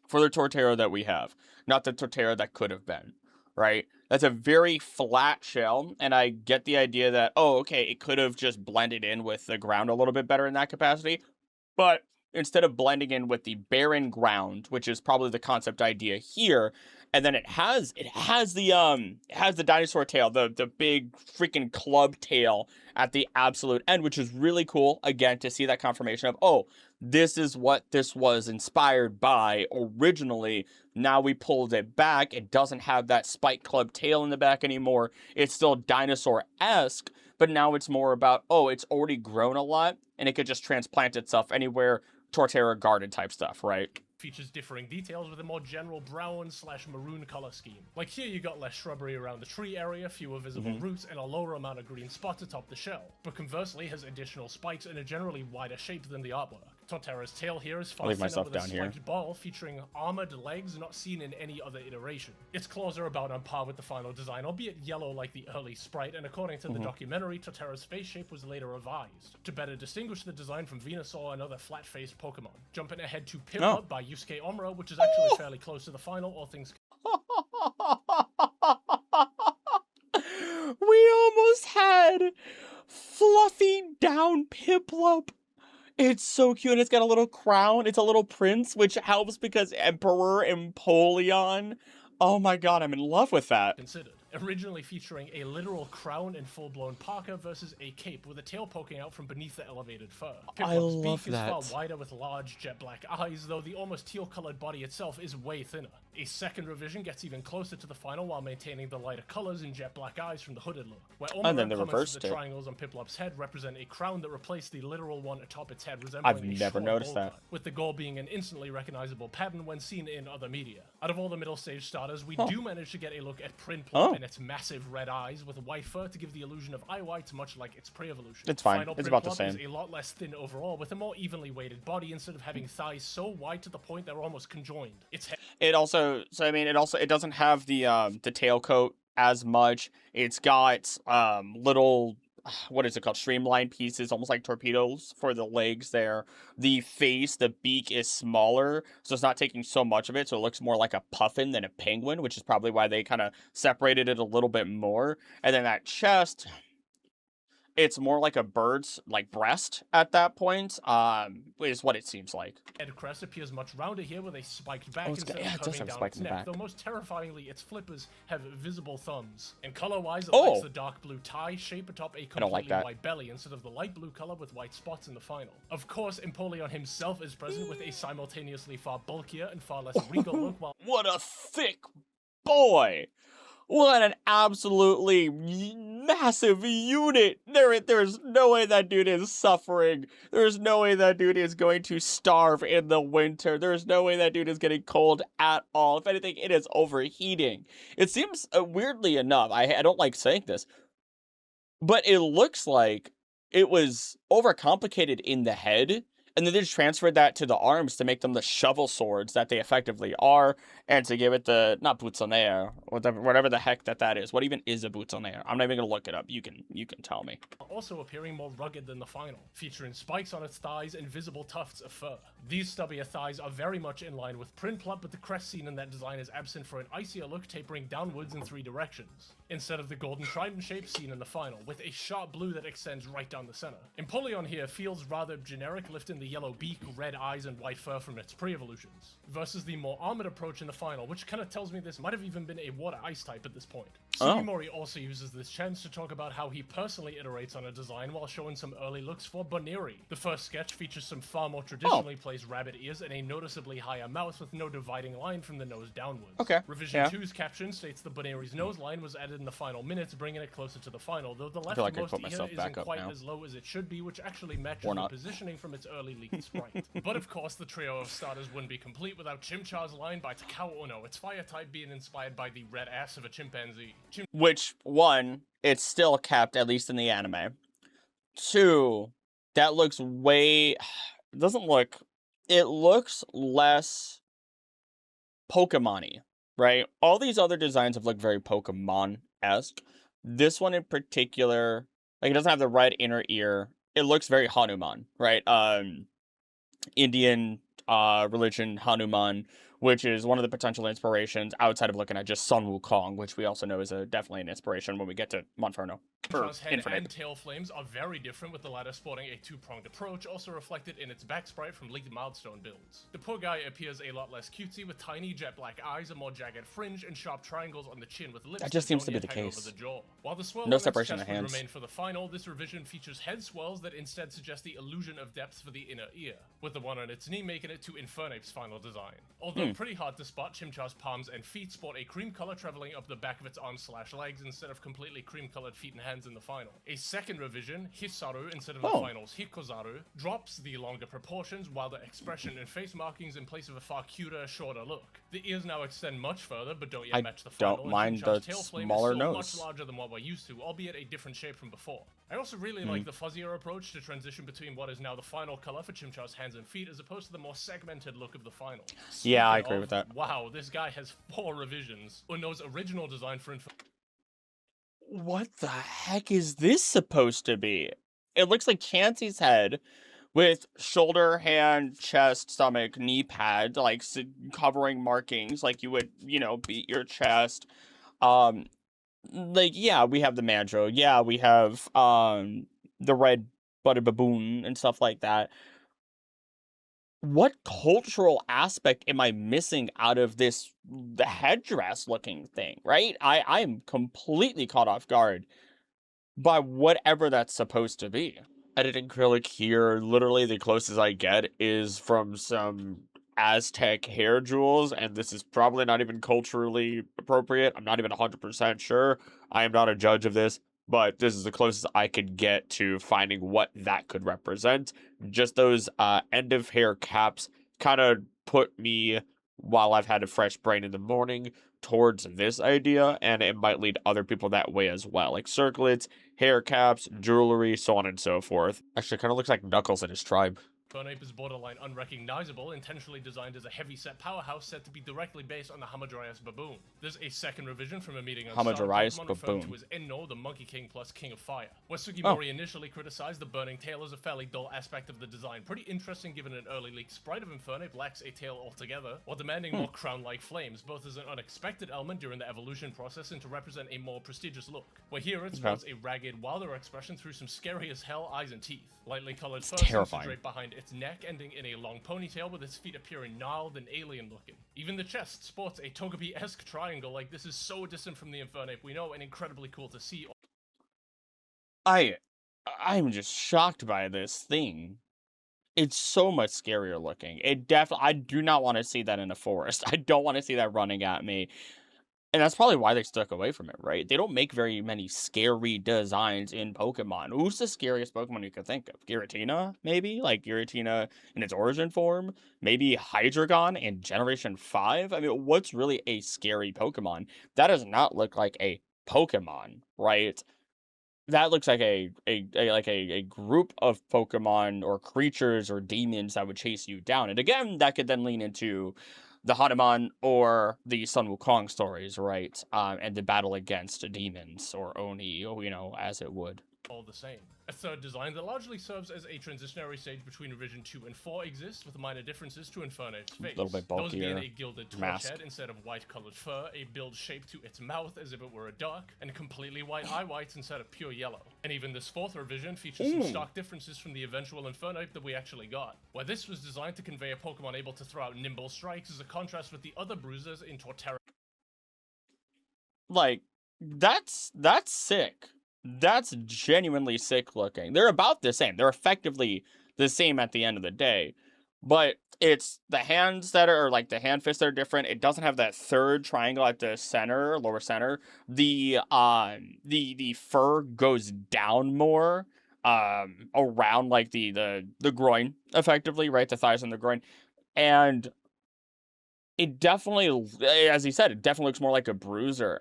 for the Torterra that we have, not the Torterra that could have been, right? That's a very flat shell, and I get the idea that, oh, okay, it could have just blended in with the ground a little bit better in that capacity, but instead of blending in with the barren ground, which is probably the concept idea here, and then it has the dinosaur tail, the big freaking club tail at the absolute end, which is really cool, again, to see that confirmation of, oh, this is what this was inspired by originally. Now we pulled it back. It doesn't have that spike club tail in the back anymore. It's still dinosaur-esque, but now it's more about, oh, it's already grown a lot, and it could just transplant itself anywhere, Torterra garden type stuff, right? features differing details with a more general brown/maroon color scheme. Like here you got less shrubbery around the tree area, fewer visible roots, and a lower amount of green spots atop the shell, but conversely has additional spikes and a generally wider shape than the artwork. Torterra's tail here is far thinner with a spiked ball featuring armored legs not seen in any other iteration. Its claws are about on par with the final design, albeit yellow like the early sprite, and according to the documentary, Torterra's face shape was later revised to better distinguish the design from Venusaur and other flat-faced Pokemon. Jumping ahead to Piplup by Yusuke Omura, which is actually fairly close to the final, all things We almost had fluffy down Piplup. It's so cute, and it's got a little crown. It's a little prince, which helps because Emperor Empoleon. Oh my god, I'm in love with that. considered. Originally featuring a literal crown and full-blown parka versus a cape with a tail poking out from beneath the elevated fur. I love beak that. is far wider with large jet black eyes, though the almost teal-colored body itself is way thinner. A second revision gets even closer to the final while maintaining the lighter colors and jet black eyes from the hooded look, where And then Omura they comments reversed that the it. triangles on Piplup's head represent a crown that replaced the literal one atop its head, resembling I've a never short noticed bowl that. cut, with the goal being an instantly recognizable pattern when seen in other media. Out of all the middle stage starters, we do manage to get a look at Prinplup and its massive red eyes with white fur to give the illusion of eye whites, much like its pre-evolution. It's fine. Final It's about the Prinplup same. is a lot less thin overall, with a more evenly weighted body instead of having thighs so wide to the point they're almost conjoined. Its head It also, it doesn't have the tail coat as much. It's got little, what is it called, streamlined pieces, almost like torpedoes for the legs there. The face, the beak is smaller, so it's not taking so much of it, so it looks more like a puffin than a penguin, which is probably why they kind of separated it a little bit more. And then that chest, it's more like a bird's breast at that point, is what it seems like. head crest appears much rounder here with a spiked back Oh, it's instead got- yeah, of it does curving have a down spike its in the neck, back. though most terrifyingly its flippers have visible thumbs. And color-wise, it Oh! likes the dark blue tie shape atop a don't like completely that. white belly instead of the light blue color with white spots in the final. Of course, Empoleon himself is present with a simultaneously far bulkier and far less regal look, while What a thick boy! What an absolutely massive unit! There's no way that dude is suffering. There's no way that dude is going to starve in the winter. There's no way that dude is getting cold at all. If anything, it is overheating. It seems, weirdly enough, I don't like saying this, but it looks like it was overcomplicated in the head, and then they just transferred that to the arms to make them the shovel swords that they effectively are, and to give it the, not boutonniere, whatever the heck that is. What even is a boutonniere? I'm not even gonna look it up. You can tell me. also appearing more rugged than the final, featuring spikes on its thighs and visible tufts of fur. These stubbier thighs are very much in line with Prinplup, but the crest seen in that design is absent for an icier look tapering downwards in 3 directions, instead of the golden trident shape seen in the final, with a sharp blue that extends right down the center. Empoleon here feels rather generic, lifting the yellow beak, red eyes, and white fur from its pre-evolutions, versus the more armored approach in the final, which kind of tells me this might have even been a water-ice type at this point. Sugimori also uses this chance to talk about how he personally iterates on a design while showing some early looks for Boniri. The first sketch features some far more traditionally placed rabbit ears and a noticeably higher mouth with no dividing line from the nose downwards. Okay, Revision yeah. 2's caption states the Boniri's nose line was added in the final minutes, bringing it closer to the final, though the feel like I leftmost put ear myself back isn't up quite now. as low as it should be, which actually matches Or the not. positioning from its early leaked sprite. But of course, the trio of starters wouldn't be complete without Chimchar's line by Takao Ono, its fire type being inspired by the red ass of a chimpanzee. Which, one, it's still kept, at least in the anime. 2, that looks way... It looks less Pokemon-y, right? All these other designs have looked very Pokemon-esque. This one in particular, it doesn't have the red inner ear. It looks very Hanuman, right? Indian religion Hanuman, which is one of the potential inspirations outside of looking at just Sun Wukong, which we also know is definitely an inspiration when we get to Monferno. Chimchar's head and tail flames are very different, with the latter sporting a 2-pronged approach, also reflected in its back sprite from leaked milestone builds. The poor guy appears a lot less cutesy, with tiny jet black eyes, a more jagged fringe, and sharp triangles on the chin with lips That just seems to be don't the yet hang case. over the jaw. While the swirl No on its separation chest of would hands. remain for the final, this revision features head swirls that instead suggest the illusion of depth for the inner ear, with the one on its knee making it to Infernape's final design. Although pretty hard to spot, Chimchar's palms and feet sport a cream color traveling up the back of its arms/legs instead of completely cream-colored feet and hands in the final. A second revision, Hisaru instead of the final's Hikozaru, drops the longer proportions, wilder expression and face markings in place of a far cuter, shorter look. The ears now extend much further, but don't yet match the final. Don't mind the tail flame smaller is still nose. much larger than what we're used to, albeit a different shape from before. I also really like the fuzzier approach to transition between what is now the final color for Chimchar's hands and feet as opposed to the more segmented look of the final. Yeah, I agree with that. Wow, this guy has 4 revisions. Uno's original design for What the heck is this supposed to be? It looks like Chansey's head with shoulder, hand, chest, stomach, knee pad, like covering markings like you would, beat your chest. Like, yeah, we have the Mandro. Yeah, we have the red-butted baboon and stuff like that. What cultural aspect am I missing out of the headdress looking thing, right? I am completely caught off guard by whatever that's supposed to be. Edited acrylic here, literally the closest I get is from some Aztec hair jewels, and this is probably not even culturally appropriate. I'm not even 100% sure. I am not a judge of this, but this is the closest I could get to finding what that could represent. Just those end of hair caps kind of put me, while I've had a fresh brain in the morning, towards this idea, and it might lead other people that way as well. Like circlets, hair caps, jewelry, so on and so forth. Actually, it kind of looks like Knuckles and his tribe. Infernape is borderline unrecognizable, intentionally designed as a heavy-set powerhouse said to be directly based on the Hamadryas baboon. There's a second revision from a meeting on Hamadryas Pokemon referring baboon. to as Enno, the Monkey King plus King of Fire. Where Sugimori initially criticized the burning tail as a fairly dull aspect of the design, pretty interesting given an early leaked sprite of Infernape lacks a tail altogether, while demanding more crown-like flames, both as an unexpected element during the evolution process and to represent a more prestigious look. Where here it sports a ragged, wilder expression through some scary as hell eyes and teeth. Lightly colored fur seems to drape behind its neck, ending in a long ponytail with its feet appearing gnarled and alien-looking. Even the chest sports a Togepi-esque triangle. Like, this is so distant from the Infernape we know and incredibly cool to see. I'm just shocked by this thing. It's so much scarier looking. I do not want to see that in a forest. I don't want to see that running at me. And that's probably why they stuck away from it, right? They don't make very many scary designs in Pokemon. Who's the scariest Pokemon you could think of? Giratina, maybe? Like Giratina in its origin form? Maybe Hydreigon in Generation 5? I mean, what's really a scary Pokemon? That does not look like a Pokemon, right? That looks like a group of Pokemon or creatures or demons that would chase you down. And again, that could then lean into the Hanuman or the Sun Wukong stories, right? And the battle against demons or Oni, as it would. All the same. A third design that largely serves as a transitionary stage between Revision 2 and 4 exists, with minor differences to Infernape's face. A little bit bulkier. Those being a gilded torch head instead of white-colored fur, a build shape to its mouth as if it were a duck, and completely white eye whites instead of pure yellow. And even this fourth revision features some stark differences from the eventual Infernape that we actually got. Where this was designed to convey a Pokemon able to throw out nimble strikes as a contrast with the other bruisers in Torterra. Like, that's sick. That's genuinely sick looking. They're about the same. They're effectively the same at the end of the day. But it's the hands that are, like, the hand fists that are different. It doesn't have that third triangle at the center, lower center. The fur goes down more, around, like, the groin, effectively, right? The thighs and the groin. And it definitely, as he said, it definitely looks more like a bruiser.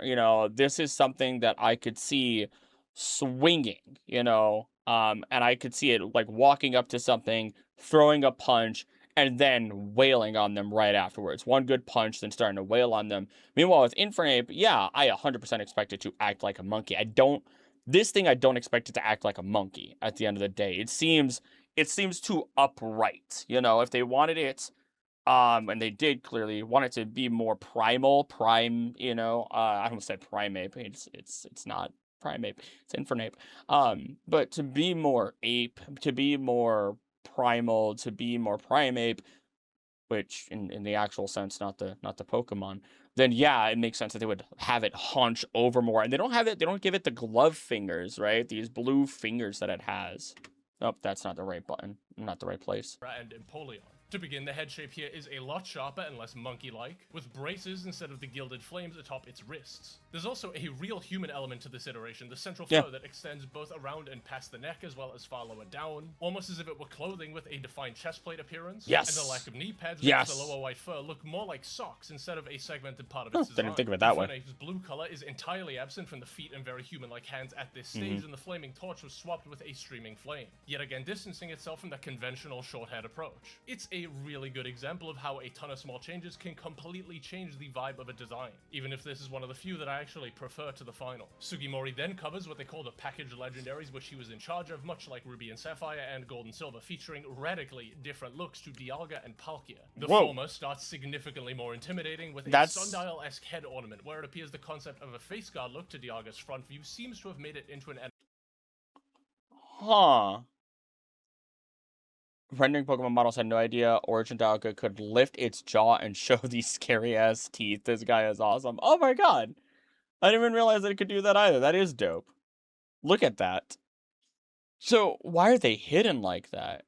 This is something that I could see swinging, and I could see it like walking up to something, throwing a punch, and then wailing on them right afterwards. One good punch, then starting to wail on them. Meanwhile, with Infernape, yeah, I 100% expect it to act like a monkey. I don't expect it to act like a monkey at the end of the day. It seems too upright, if they wanted it, and they did clearly want it to be more I almost said primate, but it's not Primeape, it's Infernape. But to be more ape, to be more primal, to be more Primeape, which in the actual sense, not the Pokemon, then yeah, it makes sense that they would have it hunch over more. And they don't give it the glove fingers, right? These blue fingers that it has. Nope, that's not the right button. Not the right place. And Empoleon. To begin, the head shape here is a lot sharper and less monkey-like, with braces instead of the gilded flames atop its wrists. There's also a real human element to this iteration, the central fur that extends both around and past the neck as well as far lower down, almost as if it were clothing with a defined chestplate appearance. Yes. And the lack of knee pads makes the lower white fur look more like socks instead of a segmented part of its design. Didn't think of it that way. The blue color is entirely absent from the feet and very human-like hands at this stage, and the flaming torch was swapped with a streaming flame, yet again distancing itself from the conventional short-haired approach. It's a really good example of how a ton of small changes can completely change the vibe of a design, even if this is one of the few that I actually prefer to the final. Sugimori then covers what they call the package legendaries, which he was in charge of, much like Ruby and Sapphire and Gold and Silver, featuring radically different looks to Dialga and Palkia. The former starts significantly more intimidating with a sundial-esque head ornament, where it appears the concept of a face guard look to Dialga's front view seems to have made it into an Rendering Pokemon models had no idea Origin Dialga could lift its jaw and show these scary-ass teeth. This guy is awesome. Oh my god! I didn't even realize that it could do that either. That is dope. Look at that. So, why are they hidden like that?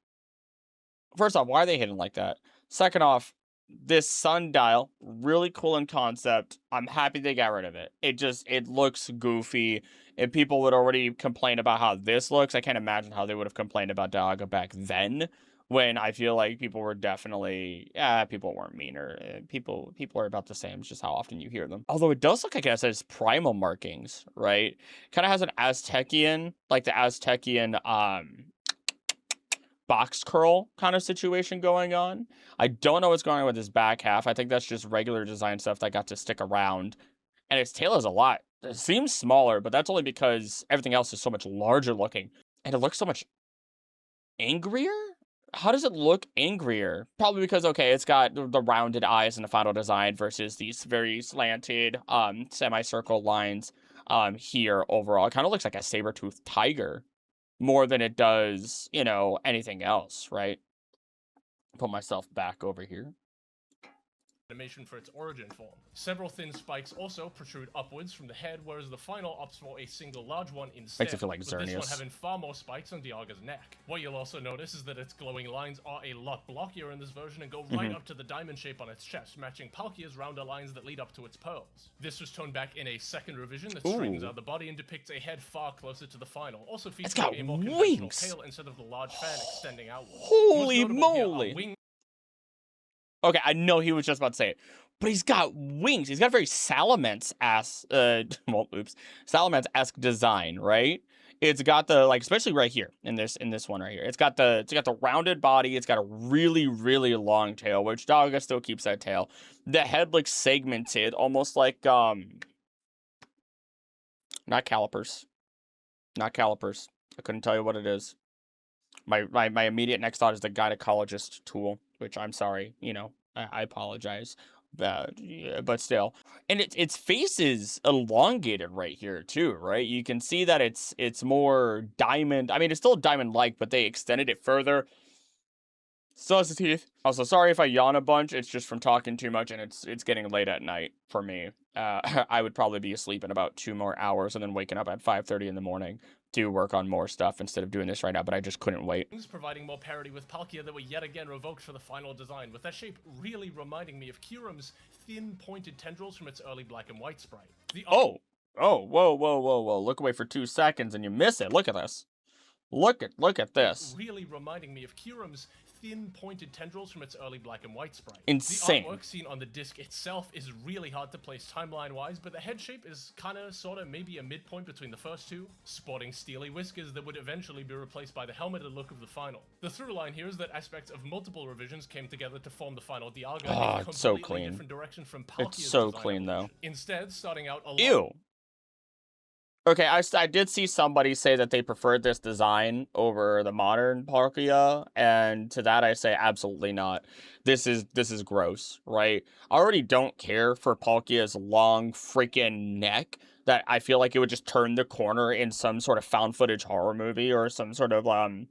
First off, why are they hidden like that? Second off, this sundial, really cool in concept. I'm happy they got rid of it. It looks goofy. If people would already complain about how this looks, I can't imagine how they would have complained about Dialga back then, when I feel like people were definitely, people weren't meaner. People are about the same, it's just how often you hear them. Although it does look like it has primal markings, right? Kind of has an Aztecian, like the Aztecian, box curl kind of situation going on. I don't know what's going on with his back half. I think that's just regular design stuff that got to stick around. And its tail is a lot. It seems smaller, but that's only because everything else is so much larger looking. And it looks so much angrier? How does it look angrier? Probably because, okay, it's got the rounded eyes in the final design versus these very slanted, semicircle lines here overall. It kind of looks like a saber-toothed tiger more than it does, you know, anything else, right? Put myself back over here. Animation for its origin form. Several thin spikes also protrude upwards from the head, whereas the final opts for a single large one instead. Makes it feel like Xerneas. With this one having far more spikes on Dialga's neck. What you'll also notice is that its glowing lines are a lot blockier in this version and go right up to the diamond shape on its chest, matching Palkia's rounder lines that lead up to its pearls. This was toned back in a second revision that straightens out the body and depicts a head far closer to the final, also featuring a more conventional tail instead of the large fan extending outward. Holy moly! Okay, I know he was just about to say it, but he's got wings. He's got a very Salamence-esque, Salamence-esque design, right? It's got the, like, especially right here in this one right here. It's got the rounded body. It's got a really, really long tail, which Dialga still keeps that tail. The head looks segmented, almost like not calipers. Not calipers. I couldn't tell you what it is. My immediate next thought is the gynecologist tool, which I'm sorry, you know, I apologize, but still. And its face is elongated right here too, right? You can see that it's more diamond. I mean, it's still diamond-like, but they extended it further. Still has the teeth. Also, sorry if I yawn a bunch. It's just from talking too much, and it's getting late at night for me. I would probably be asleep in about 2 more hours and then waking up at 5:30 in the morning to work on more stuff instead of doing this right now, but I just couldn't wait. Providing more parity with Palkia that were yet again revoked for the final design, with that shape really reminding me of Kyurem's thin, pointed tendrils from its early black and white sprite. Whoa, look away for 2 seconds and you miss it. Look at this. Look at this. Really reminding me of Kyurem's thin, pointed tendrils from its early black and white sprite. Insane. The artwork seen on the disc itself is really hard to place timeline-wise, but the head shape is kinda, sorta, maybe a midpoint between the first two, sporting steely whiskers that would eventually be replaced by the helmeted look of the final. The through line here is that aspects of multiple revisions came together to form the final Dialga in a completely so clean. different direction from Palkia's It's so design clean, evolution. though. Instead, starting out alone. Ew. Okay, I did see somebody say that they preferred this design over the modern Palkia, and to that I say absolutely not. This is gross, right? I already don't care for Palkia's long freaking neck that I feel like it would just turn the corner in some sort of found footage horror movie or some sort of what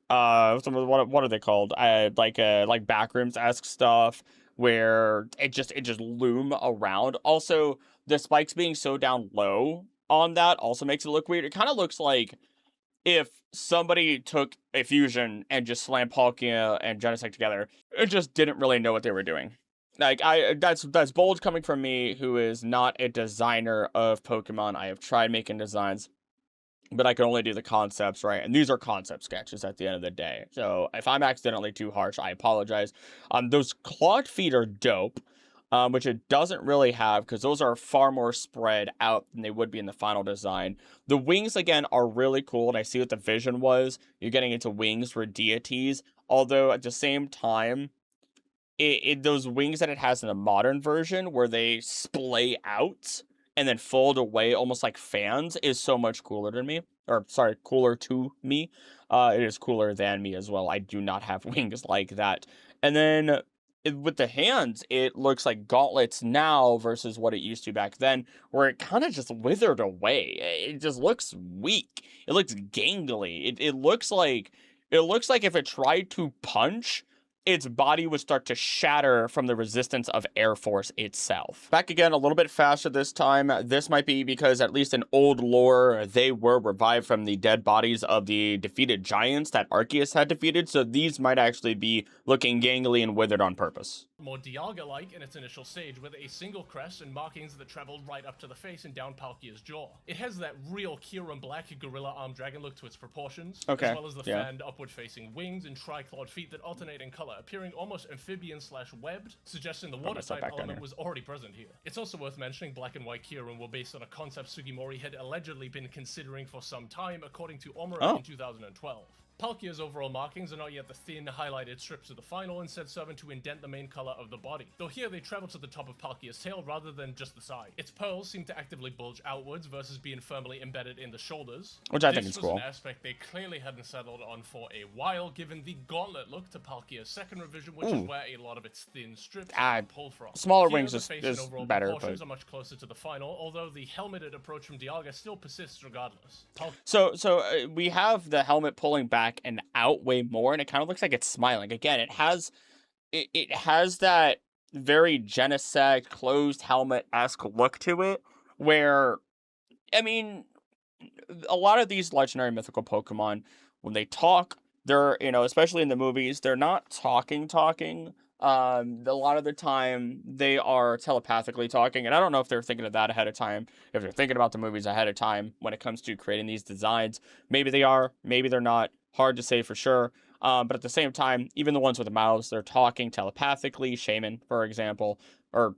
are they called? Like Backrooms-esque stuff where it just loom around. Also, the spikes being so down low on that also makes it look weird. It kind of looks like if somebody took a fusion and just slammed Palkia and Genesect together, it just didn't really know what they were doing. Like, that's bold coming from me, who is not a designer of Pokemon. I have tried making designs, but I can only do the concepts, right? And these are concept sketches at the end of the day. So if I'm accidentally too harsh, I apologize. Those clawed feet are dope, which it doesn't really have, because those are far more spread out than they would be in the final design. The wings, again, are really cool, and I see what the vision was. You're getting into wings for deities, although at the same time, those wings that it has in the modern version, where they splay out and then fold away almost like fans, is so much cooler to me. Or, sorry, cooler to me. It is cooler than me as well. I do not have wings like that. And then with the hands, it looks like gauntlets now versus what it used to back then, where it kind of just withered away. It just looks weak. It looks gangly. It looks like if it tried to punch, its body would start to shatter from the resistance of Air Force itself. Back again a little bit faster this time. This might be because, at least in old lore, they were revived from the dead bodies of the defeated giants that Arceus had defeated, so these might actually be looking gangly and withered on purpose. More Dialga-like in its initial stage, with a single crest and markings that traveled right up to the face and down Palkia's jaw. It has that real Kyurem black gorilla arm dragon look to its proportions, as well as the fanned upward-facing wings and tri-clawed feet that alternate in color, appearing almost amphibian/webbed, suggesting the water-type element was already present here. It's also worth mentioning black and white Kyurem were based on a concept Sugimori had allegedly been considering for some time, according to Omura in 2012. Palkia's overall markings are not yet the thin, highlighted strips of the final, instead serving to indent the main color of the body, though here they travel to the top of Palkia's tail rather than just the side. Its pearls seem to actively bulge outwards versus being firmly embedded in the shoulders, which I think is cool. This was an aspect they clearly hadn't settled on for a while, given the gauntlet look to Palkia's second revision, which is where a lot of its thin strips are pulled from. Smaller here, wings is better, but are much closer to the final, although the helmeted approach from Dialga still persists regardless. So we have the helmet pulling back and out way more, and it kind of looks like it's smiling. Again, it has that very Genesect closed helmet-esque look to it, where, I mean, a lot of these legendary mythical Pokemon, when they talk, they're, especially in the movies, they're not talking. A lot of the time, they are telepathically talking, and I don't know if they're thinking of that ahead of time, if they're thinking about the movies ahead of time when it comes to creating these designs. Maybe they are, maybe they're not. Hard to say for sure. But at the same time, even the ones with the mouths, they're talking telepathically. Shaman, for example. Or,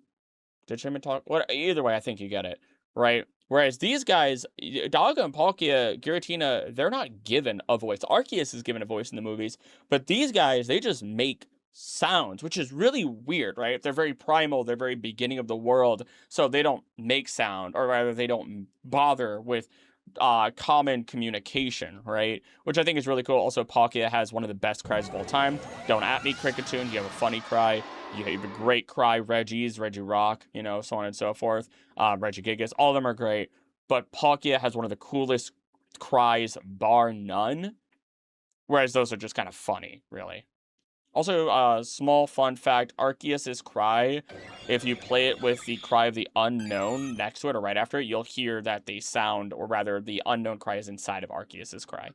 did Shaman talk? Either way, I think you get it, right? Whereas these guys, Dialga and Palkia, Giratina, they're not given a voice. Arceus is given a voice in the movies, but these guys, they just make sounds, which is really weird, right? They're very primal, they're very beginning of the world, so they don't make sound, or rather, they don't bother with common communication, right? Which I think is really cool. Also, Palkia has one of the best cries of all time. Don't at me, Cricketune. You have a funny cry. You have a great cry, Regirock, so on and so forth. Regigigas, all of them are great. But Palkia has one of the coolest cries, bar none. Whereas those are just kind of funny, really. Also, small fun fact, Arceus' cry, if you play it with the cry of the unknown next to it or right after it, you'll hear that they sound, or rather, the unknown cry is inside of Arceus' cry.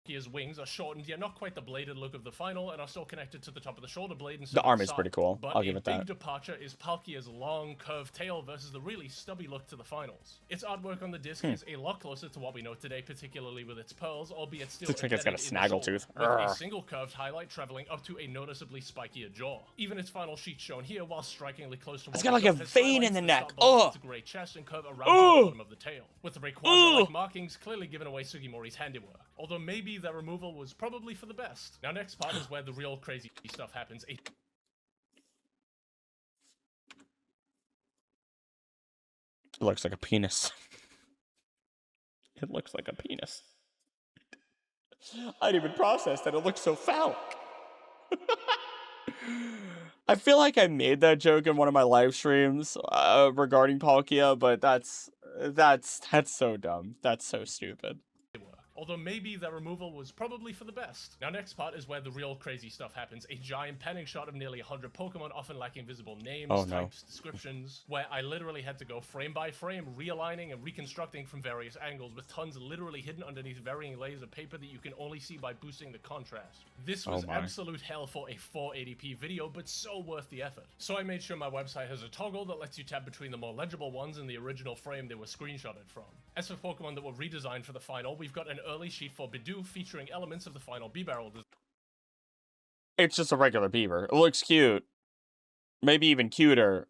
Palkia's wings are shortened, yet not quite the bladed look of the final, and are still connected to the top of the shoulder blade. The arm is pretty cool. I'll give it that. But a big departure is Palkia's long, curved tail versus the really stubby look to the finals. Its artwork on the disc is a lot closer to what we know today, particularly with its pearls, albeit still looks like it's got a snaggletooth. With a single curved highlight traveling up to a noticeably spikier jaw. Even its final sheet shown here, while strikingly close to what it's got like a vein in the neck. Its gray chest and curve around the bottom of the tail, with the Rayquaza-like markings clearly giving away Sugimori's handiwork. Although maybe their removal was probably for the best. Now, next part is where the real crazy stuff happens. It looks like a penis. It looks like a penis. I didn't even process that it looks so phallic. I feel like I made that joke in one of my live streams regarding Palkia, but that's so dumb. That's so stupid. although maybe their removal was probably for the best. Now next part is where the real crazy stuff happens, a giant panning shot of nearly 100 Pokemon, often lacking visible names, types, descriptions, where I literally had to go frame by frame, realigning and reconstructing from various angles, with tons literally hidden underneath varying layers of paper that you can only see by boosting the contrast. This was absolute hell for a 480p video, but so worth the effort. So I made sure my website has a toggle that lets you tab between the more legible ones and the original frame they were screenshotted from. As for Pokemon that were redesigned for the final, we've got an early sheet for Bidoof featuring elements of the final B-Barrel design. It's just a regular beaver. It looks cute. Maybe even cuter.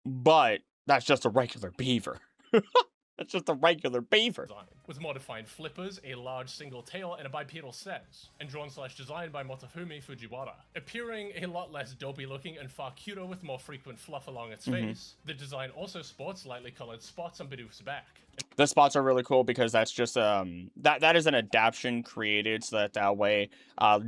But that's just a regular beaver. That's just a regular beaver. With more defined flippers, a large single tail, and a bipedal stance, and drawn/designed by Motofumi Fujiwara. Appearing a lot less dopey looking and far cuter with more frequent fluff along its face, the design also sports lightly colored spots on Bidoof's back. The spots are really cool because that's just that is an adaptation created so that way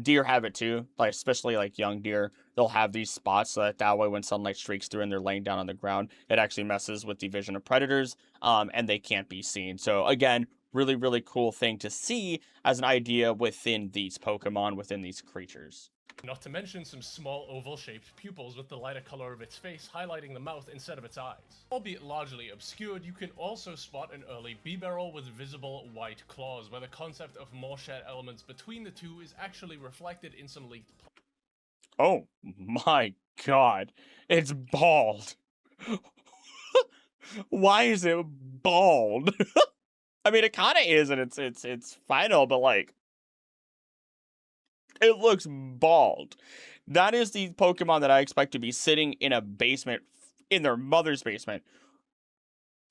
deer have it too, like especially like young deer, they'll have these spots so that way when sunlight streaks through and they're laying down on the ground, it actually messes with the vision of predators and they can't be seen. So again, really cool thing to see as an idea within these Pokemon, within these creatures. Not to mention some small oval-shaped pupils with the lighter color of its face highlighting the mouth instead of its eyes. Albeit largely obscured, you can also spot an early B-Barrel with visible white claws, where the concept of more shared elements between the two is actually reflected in some leaked... Oh my god, it's bald. Why is it bald? I mean, it kind of is, and it's final, but like, it looks bald. That is the Pokemon that I expect to be sitting in a basement, in their mother's basement,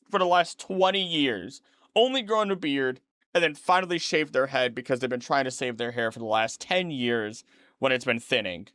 for the last 20 years, only growing a beard, and then finally shaved their head because they've been trying to save their hair for the last 10 years when it's been thinning.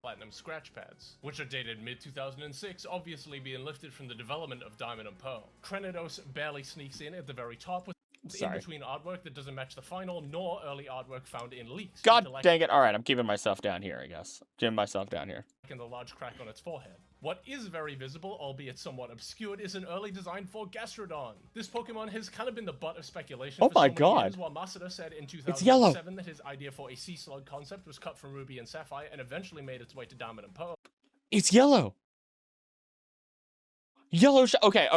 Platinum scratch pads, which are dated mid-2006, obviously being lifted from the development of Diamond and Pearl. Crenidos barely sneaks in at the very top with in-between artwork that doesn't match the final, nor early artwork found in leaks. God dang it. Alright, I'm keeping myself down here, I guess. Keeping myself down here. And the large crack on its forehead. What is very visible, albeit somewhat obscured, is an early design for Gastrodon. This Pokemon has kind of been the butt of speculation for so many years, while Masuda said in 2007 that his idea for a sea slug concept was cut from Ruby and Sapphire and eventually made its way to Diamond and Pearl. It's yellow. Okay.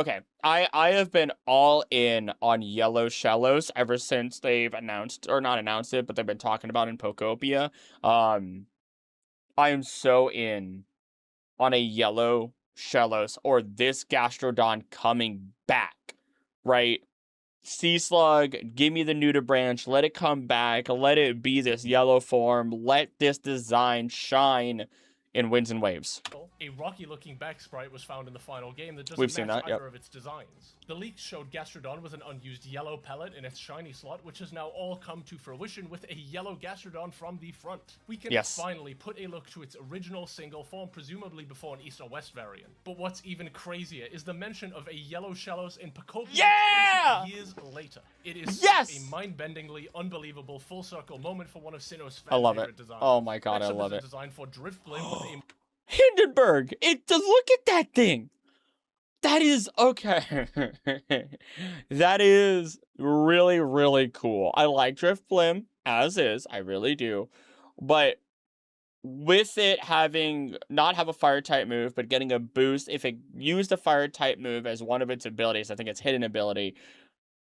I have been all in on yellow shallows ever since they've announced, or not announced it, but they've been talking about in Pokopia. I am so in on a yellow shallows or this Gastrodon coming back, right? Sea Slug, give me the Nudibranch, let it come back, let it be this yellow form, let this design shine in winds and waves. A rocky-looking back sprite was found in the final game that doesn't match either of its designs. The leaks showed Gastrodon with an unused yellow pellet in its shiny slot, which has now all come to fruition with a yellow Gastrodon from the front. We can finally put a look to its original single form, presumably before an East or West variant. But what's even crazier is the mention of a yellow Shellos in Pokopia 20 years later. It is a mind-bendingly unbelievable full-circle moment for one of Sinnoh's favorite designs. Oh my god, I love it. Design for Drifblim with a Hindenburg! Look at that thing! That is, okay. That is really cool. I like Drifblim, as is, I really do. But with it having, not have a fire-type move, but getting a boost, if it used a fire-type move as one of its abilities, I think its hidden ability,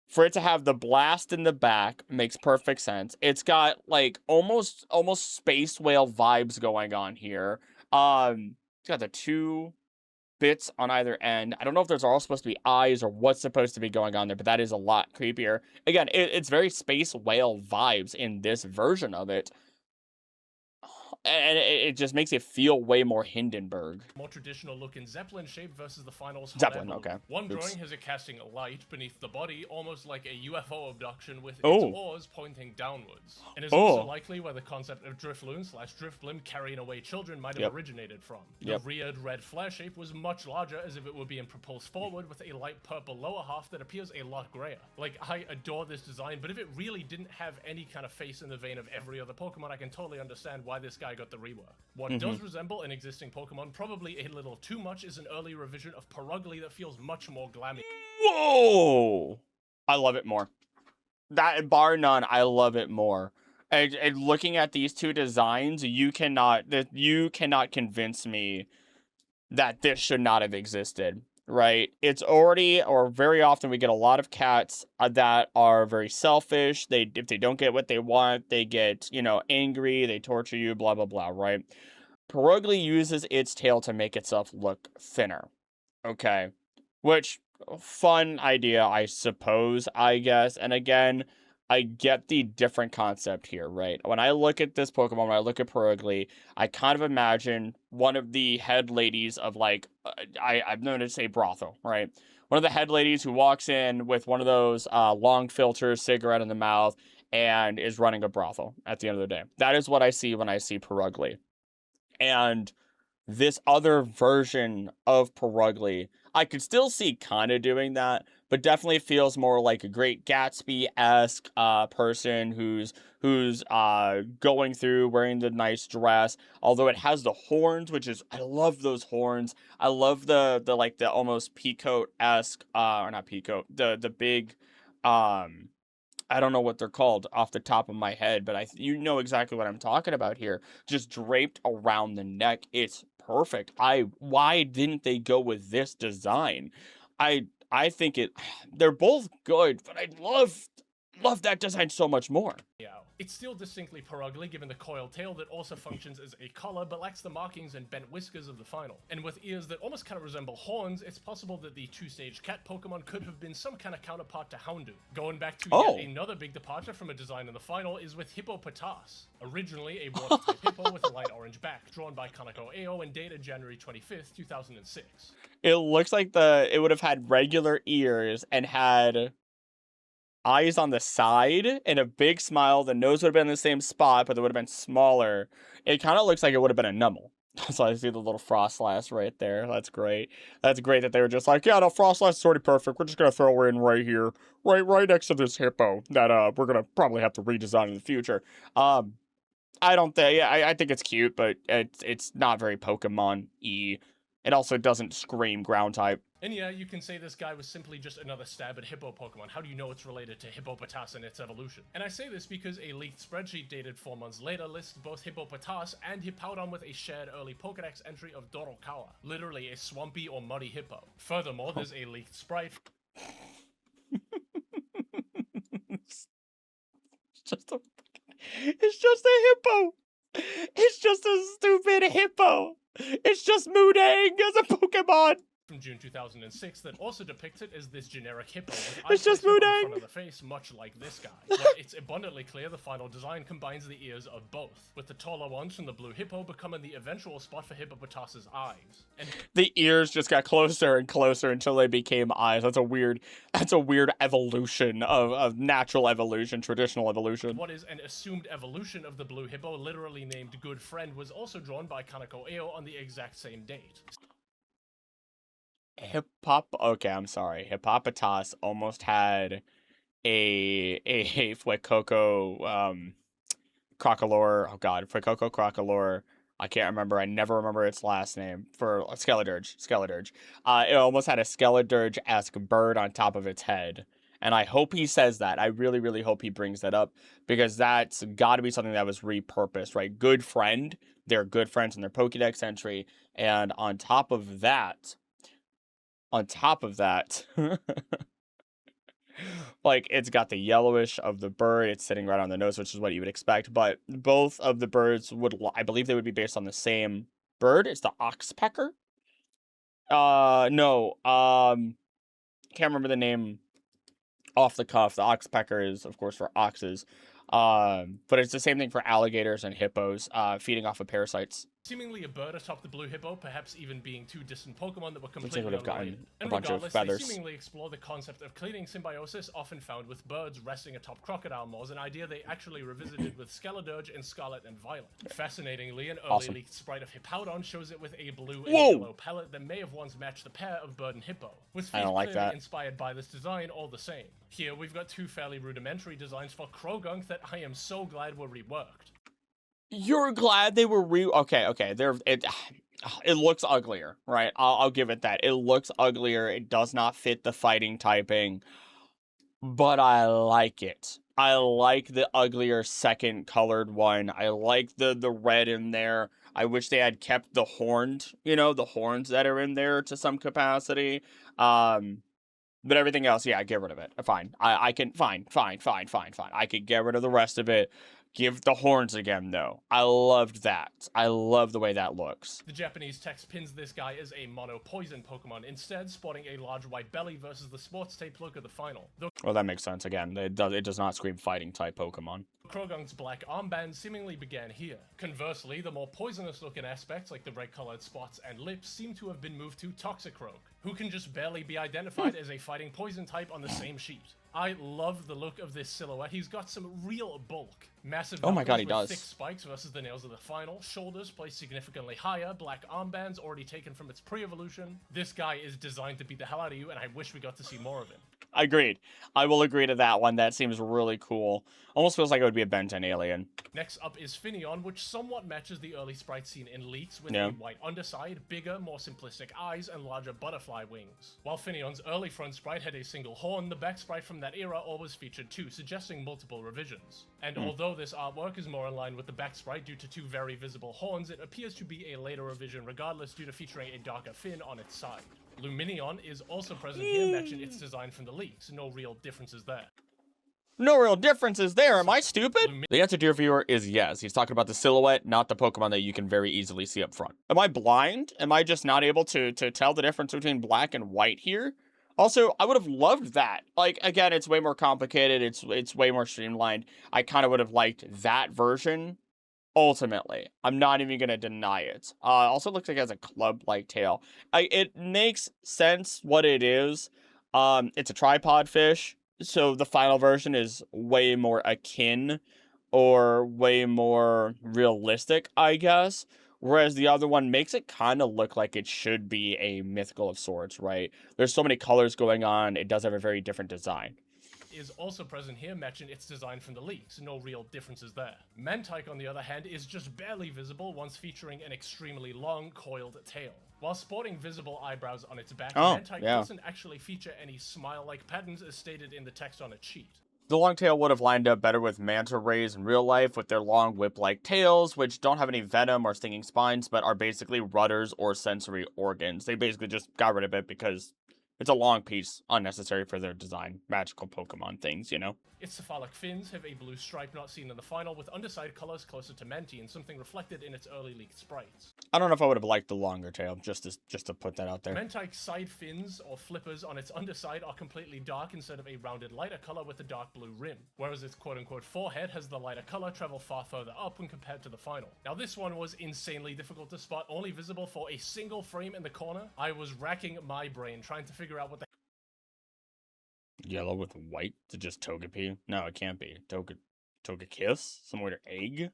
for it to have the blast in the back makes perfect sense. It's got, like, almost Space Whale vibes going on here. It's got the two bits on either end. I don't know if there's all supposed to be eyes or what's supposed to be going on there, but that is a lot creepier. Again, it's very Space Whale vibes in this version of it. And it just makes it feel way more Hindenburg. More traditional looking Zeppelin shape versus the finals. Zeppelin, okay. One drawing has it casting light beneath the body, almost like a UFO abduction with its oars pointing downwards. And is also likely where the concept of Drifloon/Drifblim carrying away children might have originated from. The reared red flare shape was much larger, as if it were being propulsed forward with a light purple lower half that appears a lot grayer. Like, I adore this design, but if it really didn't have any kind of face in the vein of every other Pokemon, I can totally understand why this guy got the rework. What does resemble an existing Pokemon, probably a little too much, is an early revision of Perugly that feels much more glammy. Whoa! I love it more. That, bar none, I love it more. And looking at these two designs, you cannot convince me that this should not have existed, right? It's already, or very often we get a lot of cats that are very selfish. If they don't get what they want, they get, angry, they torture you, blah, blah, blah, right? Perugly uses its tail to make itself look thinner. Okay. Which, fun idea, I suppose, I guess. And again, I get the different concept here, right? When I look at this Pokemon, when I look at Perugly, I kind of imagine one of the head ladies of, like, I'm known to say brothel, right? One of the head ladies who walks in with one of those long filters, cigarette in the mouth, and is running a brothel at the end of the day. That is what I see when I see Perugly. And this other version of Perugly, I could still see kind of doing that, but definitely feels more like a Great Gatsby-esque person who's going through wearing the nice dress. Although it has the horns, which is, I love those horns. I love the like the almost peacoat-esque or not peacoat, the big I don't know what they're called off the top of my head, but you know exactly what I'm talking about here. Just draped around the neck. It's perfect. Why didn't they go with this design? I think they're both good, but I love that design so much more. Yeah. It's still distinctly Perugly given the coiled tail that also functions as a collar but lacks the markings and bent whiskers of the final. And with ears that almost kind of resemble horns, it's possible that the two-stage cat Pokemon could have been some kind of counterpart to Houndoom. Going back to yet another big departure from a design in the final is with Hippopotas. Originally a water-type hippo with a light orange back, drawn by Kaneko Ao and dated January 25th, 2006. It looks like it would have had regular ears and had eyes on the side and a big smile. The nose would have been in the same spot, but it would have been smaller. It kind of looks like it would have been a Numel. So I see the little Frostlass right there. That's great. That's great that they were just like, yeah, no, Frostlass is already perfect. We're just gonna throw her in right here, right next to this hippo that we're gonna probably have to redesign in the future. I don't think. Yeah, I think it's cute, but it's not very Pokemon-y. It also doesn't scream ground type. And yeah, you can say this guy was simply just another stab at Hippo Pokemon. How do you know it's related to Hippopotas and its evolution? And I say this because a leaked spreadsheet dated 4 months later lists both Hippopotas and Hippowdon with a shared early Pokedex entry of Dorokawa, literally a swampy or muddy hippo. Furthermore, there's a leaked sprite. It's just a hippo. It's just a stupid hippo. It's just Moodang as a Pokemon. From June 2006 that also depicts it as this generic hippo with it's just on the Moodang front of the face, much like this guy. But it's abundantly clear the final design combines the ears of both, with the taller ones from the blue hippo becoming the eventual spot for Hippopotas's eyes. And the ears just got closer and closer until they became eyes. That's a weird evolution of natural evolution, traditional evolution. What is an assumed evolution of the blue hippo, literally named Good Friend, was also drawn by Kaneko Ao on the exact same date. Okay, I'm sorry. Hippopotas almost had a Fuecoco Crocolore. Oh god, Fuecoco Crocolore. I can't remember. I never remember its last name. For Skeledirge. It almost had a Skeledirge-esque bird on top of its head. And I hope he says that. I really, really hope he brings that up. Because that's got to be something that was repurposed, right? Good Friend. They're good friends in their Pokedex entry. And on top of that, like, it's got the yellowish of the bird. It's sitting right on the nose, which is what you would expect. But both of the birds I believe they would be based on the same bird. It's the oxpecker. No. Can't remember the name off the cuff. The oxpecker is, of course, for oxes. But it's the same thing for alligators and hippos, feeding off of parasites. Seemingly a bird atop the blue hippo, perhaps even being two distant Pokemon that were completely would have gotten unrelated. a And bunch of regardless, feathers. they seemingly explore the concept of cleaning symbiosis often found with birds resting atop crocodile maws, an idea they actually revisited with Skeledirge in Scarlet and Violet. Fascinatingly, an early leaked sprite of Hippowdon shows it with a blue and yellow palette that may have once matched the pair of bird and hippo, with feet clearly inspired by this design all the same. Here we've got two fairly rudimentary designs for Krogunk that I am so glad were reworked. You're glad they were okay. It looks uglier, right? I'll give it that. It looks uglier. It does not fit the fighting typing. but I like it. I like the uglier second colored one. I like the red in there. I wish they had kept the horned, the horns that are in there to some capacity. But everything else, yeah, get rid of it. Fine. I can, fine. I could get rid of the rest of it. Give the horns again, though. I loved that. I love the way that looks. The Japanese text pins this guy as a mono poison Pokemon, instead sporting a large white belly versus the sports tape look of the final. Though Well, that makes sense. Again, it does not scream fighting type Pokemon. Krogong's black armband seemingly began here. Conversely, the more poisonous looking aspects like the red colored spots and lips seem to have been moved to Toxicroak, who can just barely be identified as a fighting poison type on the same sheet. I love the look of this silhouette. He's got some real bulk. Massive Oh my god, he with does. thick spikes versus the nails of the final. Shoulders placed significantly higher. Black armbands already taken from its pre-evolution. This guy is designed to beat the hell out of you, and I wish we got to see more of him. Agreed. I will agree to that one. That seems really cool. Almost feels like it would be a Ben 10 alien. Next up is Finneon, which somewhat matches the early sprite seen in leaks with a white underside, bigger, more simplistic eyes, and larger butterfly wings. While Finneon's early front sprite had a single horn, the back sprite from that era always featured two, suggesting multiple revisions. And although this artwork is more in line with the back sprite due to two very visible horns, it appears to be a later revision regardless due to featuring a darker fin on its side. Lumineon is also present here, matching its design from the leaks. No real differences there. No real differences there. Am I stupid? The answer, dear viewer, is yes. He's talking about the silhouette, not the Pokemon that you can very easily see up front. Am I blind? Am I just not able to tell the difference between black and white here? Also, I would have loved that. Like, again, it's way more complicated. It's way more streamlined. I kind of would have liked that version. Ultimately, I'm not even gonna deny it. Also looks like it has a club-like tail. It makes sense what it is. It's a tripod fish, so the final version is way more akin or way more realistic, I guess. Whereas the other one makes it kind of look like it should be a mythical of sorts, right? There's so many colors going on. It does have a very different design. Is also present here, matching its design from the leaks. No real differences there. Mantike, on the other hand, is just barely visible once featuring an extremely long, coiled tail. While sporting visible eyebrows on its back, Mantike doesn't actually feature any smile-like patterns as stated in the text on its sheet. The long tail would have lined up better with manta rays in real life with their long whip-like tails, which don't have any venom or stinging spines, but are basically rudders or sensory organs. They basically just got rid of it because it's a long piece, unnecessary for their design. Magical Pokemon things, you know? Its cephalic fins have a blue stripe not seen in the final, with underside colors closer to Mantine, something reflected in its early leaked sprites. I don't know if I would have liked the longer tail, just to put that out there. Mantike's side fins, or flippers, on its underside are completely dark instead of a rounded lighter color with a dark blue rim, whereas its quote-unquote forehead has the lighter color travel far further up when compared to the final. Now this one was insanely difficult to spot, only visible for a single frame in the corner. I was racking my brain trying to figure out what the Yellow with white to just Togepi? No, it can't be. Togekiss? Some weird egg?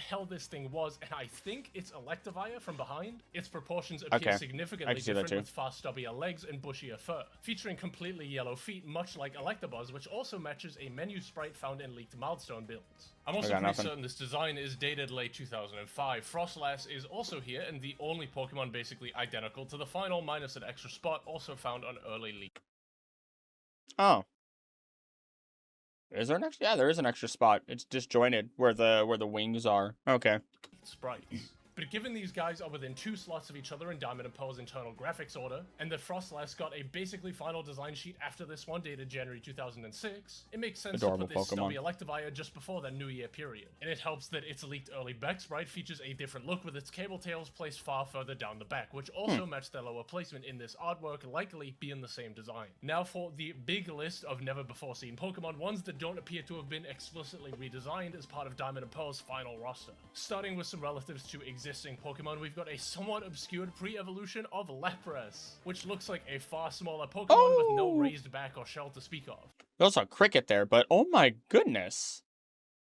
hell this thing was, and I think it's Electivire from behind. Its proportions appear significantly different with far stubbier legs and bushier fur, featuring completely yellow feet, much like Electabuzz, which also matches a menu sprite found in leaked Milestone builds. I'm also pretty certain this design is dated late 2005. Frostlass is also here, and the only Pokemon basically identical to the final, minus an extra spot, also found on early leak. Oh. Is there an extra? Yeah, there is an extra spot. It's disjointed where the wings are. Okay. Sprites. But given these guys are within 2 slots of each other in Diamond and Pearl's internal graphics order, and that Frostlass got a basically final design sheet after this one dated January 2006, it makes sense to put this stubby Electivire just before that New Year period. And it helps that its leaked early back sprite features a different look with its cable tails placed far further down the back, which also match their lower placement in this artwork, likely being the same design. Now for the big list of never before seen Pokemon, ones that don't appear to have been explicitly redesigned as part of Diamond and Pearl's final roster. Starting with some relatives to existing Pokemon, we've got a somewhat obscured pre-evolution of Lapras, which looks like a far smaller Pokemon with no raised back or shell to speak of. There's a cricket there, but oh my goodness.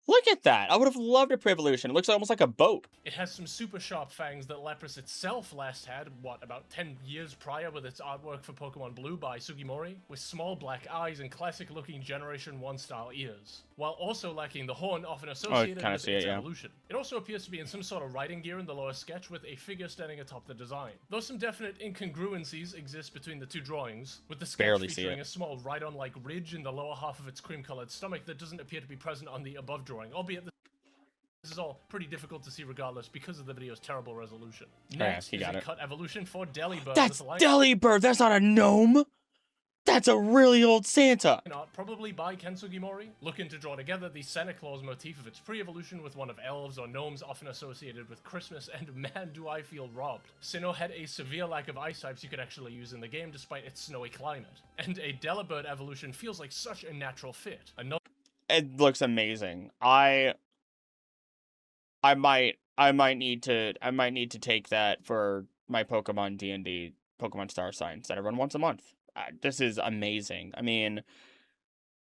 Look at that! I would have loved a pre-evolution. It looks almost like a boat. It has some super sharp fangs that Lapras itself last had, what, about 10 years prior with its artwork for Pokemon Blue by Sugimori, with small black eyes and classic-looking Generation 1 style ears. while also lacking the horn often associated kinda with see its it, yeah. evolution. It also appears to be in some sort of riding gear in the lower sketch with a figure standing atop the design. Though some definite incongruencies exist between the two drawings, with the sketch Barely see featuring it. a small ride-on-like ridge in the lower half of its cream-colored stomach that doesn't appear to be present on the above drawing, albeit this is all pretty difficult to see regardless because of the video's terrible resolution. Next he is got a it. cut evolution for Delibird. That's Delibird! That's not a gnome! That's a really old Santa! Art probably by Ken Sugimori, looking to draw together the Santa Claus motif of its pre-evolution with one of elves or gnomes often associated with Christmas, and man do I feel robbed. Sinnoh had a severe lack of ice types you could actually use in the game despite its snowy climate, and a Delibird evolution feels like such a natural fit. It looks amazing. I might need to take that for my Pokemon D&D Pokemon Star Signs that I run once a month. This is amazing. I mean,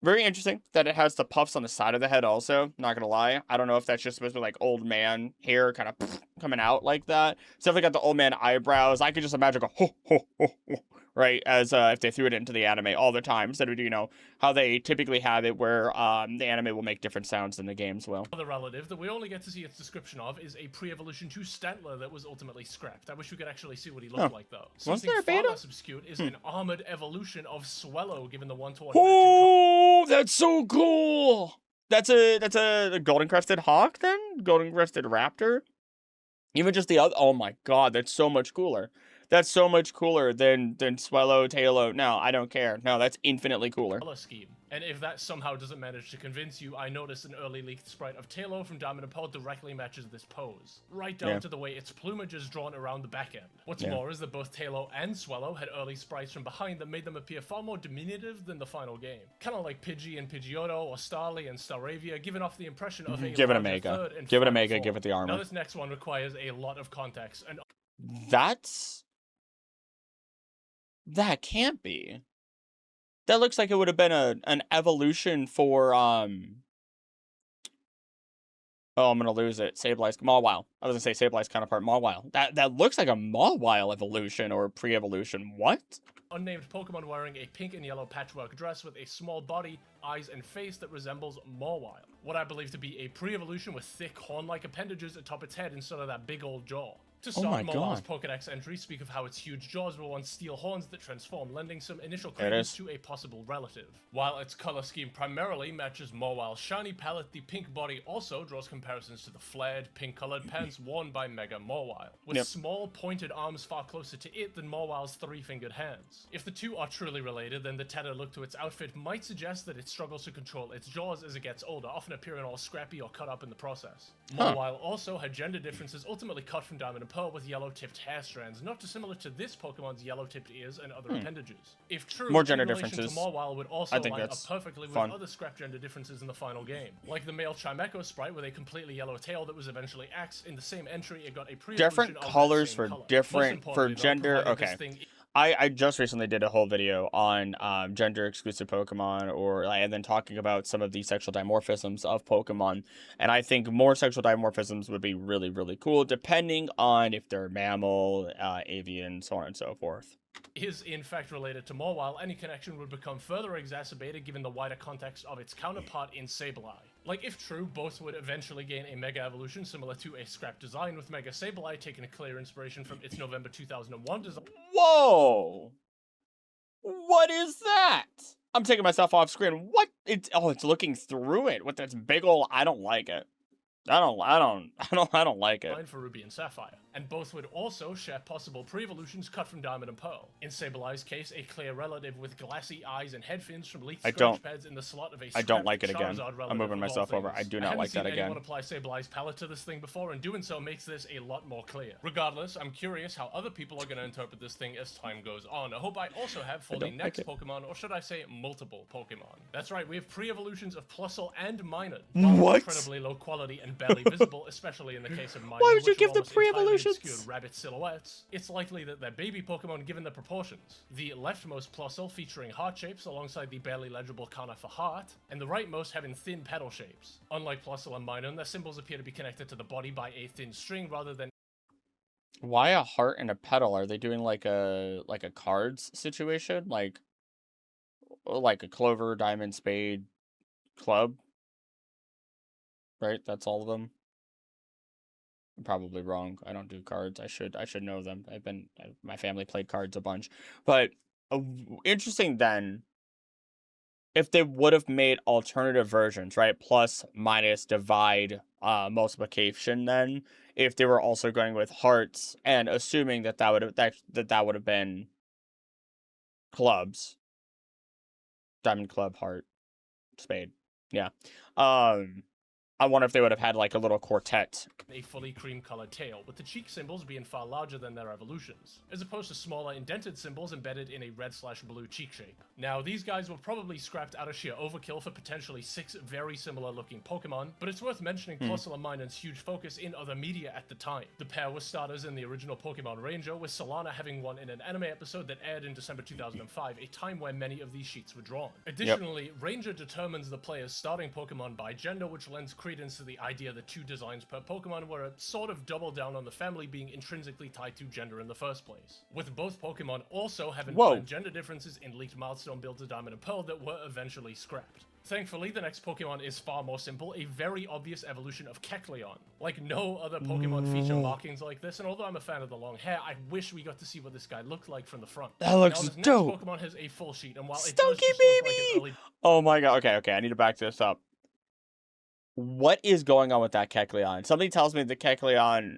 very interesting that it has the puffs on the side of the head also, not gonna lie. I don't know if that's just supposed to be like old man hair kind of coming out like that. It's definitely got the old man eyebrows. I could just imagine go ho ho ho ho, right, as if they threw it into the anime all the time instead of, you know, how they typically have it where the anime will make different sounds than the games will. Another relative that we only get to see its description of is a pre-evolution to Stantler that was ultimately scrapped. I wish we could actually see what he looked like though. Something there a far beta? less obscure is an armored evolution of Swellow given the one-to-one Oh, that's so cool! That's a golden crested hawk then? Golden crested raptor? Even just the other, oh my god, that's so much cooler. That's so much cooler than Swellow, Tailo. No, I don't care. No, that's infinitely cooler. color scheme. And if that somehow doesn't manage to convince you, I noticed an early leaked sprite of Tailo from Diamond and Pearl directly matches this pose, right down to the way its plumage is drawn around the back end. What's more is that both Tailo and Swellow had early sprites from behind that made them appear far more diminutive than the final game. Kind of like Pidgey and Pidgeotto, or Starly and Staravia, giving off the impression of a Give it a larger mega. third and Give it a final mega, form. give it the Now armor. this next one requires a lot of context, and that can't be. That looks like it would have been an evolution for oh, I'm gonna lose it. Sablei's Mawile. I was gonna say Sablei's counterpart Mawile. That looks like a Mawile evolution or pre-evolution. What? unnamed Pokemon wearing a pink and yellow patchwork dress with a small body, eyes, and face that resembles Mawile. What I believe to be a pre-evolution with thick horn-like appendages atop its head instead of that big old jaw. To start, Mawile's Pokedex entries speak of how its huge jaws were once steel horns that transform, lending some initial credence to a possible relative. While its color scheme primarily matches Mawile's shiny palette, the pink body also draws comparisons to the flared, pink-colored pants worn by Mega Mawile, with small, pointed arms far closer to it than Mawile's three-fingered hands. If the two are truly related, then the tattered look to its outfit might suggest that it struggles to control its jaws as it gets older, often appearing all scrappy or cut up in the process. Mawile also had gender differences ultimately cut from Diamond and Pearl with yellow-tipped hair strands, not dissimilar to this Pokemon's yellow-tipped ears and other appendages. If true, more gender relation differences. to Mawile would also line up that's perfectly with fun. other scrap gender differences in the final game. Like the male Chimecho sprite with a completely yellow tail that was eventually axed. In the same entry, it got a different colors for color. different for gender. Okay. I just recently did a whole video on gender exclusive Pokemon, and then talking about some of the sexual dimorphisms of Pokemon, and I think more sexual dimorphisms would be really, really cool, depending on if they're mammal, avian, so on and so forth. Is in fact related to Mawile, any connection would become further exacerbated given the wider context of its counterpart in Sableye. Like, if true, both would eventually gain a Mega Evolution similar to a scrap design, with Mega Sableye taking a clear inspiration from its November 2001 design. Whoa! What is that? I'm taking myself off screen. What? It's looking through it with its big ol'. I don't like it. I don't like it. For Ruby and Sapphire, and both would also share possible pre-evolutions cut from Diamond and Pearl. In Sableye's case, a clear relative with glassy eyes and head fins from leaked scratch pads in the slot of a I don't like it again. I'm moving myself over. I do not like that again. I haven't seen anyone apply Sableye's palette to this thing before, and doing so makes this a lot more clear. Regardless, I'm curious how other people are going to interpret this thing as time goes on. I hope I also have for the next Pokemon, or should I say multiple Pokemon. That's right, we have pre-evolutions of Plusle and Minun. What? Incredibly low quality and barely visible, especially in the case of Minun. Why would you give them pre-evolutions? Rabbit silhouettes. It's likely that they're baby Pokemon given the proportions. The leftmost Plusle featuring heart shapes alongside the barely legible kana for heart, and the rightmost having thin petal shapes. Unlike Plusle and Minun, their symbols appear to be connected to the body by a thin string rather than. Why a heart and a petal? Are they doing like a cards situation, like a clover, diamond, spade, club? right? That's all of them. I'm probably wrong. I don't do cards. I should know them. My family played cards a bunch. But interesting then, if they would have made alternative versions, right? Plus, minus, divide, multiplication. Then, if they were also going with hearts, and assuming that would have been clubs, diamond, club, heart, spade. Yeah. I wonder if they would have had like a little quartet. A fully cream-colored tail, with the cheek symbols being far larger than their evolutions, as opposed to smaller indented symbols embedded in a red/blue cheek shape. Now, these guys were probably scrapped out of sheer overkill for potentially 6 very similar-looking Pokemon, but it's worth mentioning Plus Minon's huge focus in other media at the time. The pair were starters in the original Pokemon Ranger, with Solana having won in an anime episode that aired in December 2005, a time where many of these sheets were drawn. Additionally, Ranger determines the player's starting Pokemon by gender, which lends credence to the idea that 2 designs per Pokemon were a sort of double down on the family being intrinsically tied to gender in the first place, with both Pokemon also having gender differences in leaked milestone builds of Diamond and Pearl that were eventually scrapped. Thankfully, the next Pokemon is far more simple, a very obvious evolution of Kecleon. Like, no other Pokemon feature markings like this, and although I'm a fan of the long hair, I wish we got to see what this guy looked like from the front. That looks now, this dope! Next Pokemon has a full sheet, and while it Stunky does just baby! look like an early... Oh my god, okay, I need to back this up. What is going on with that Kecleon? Somebody tells me the Kecleon...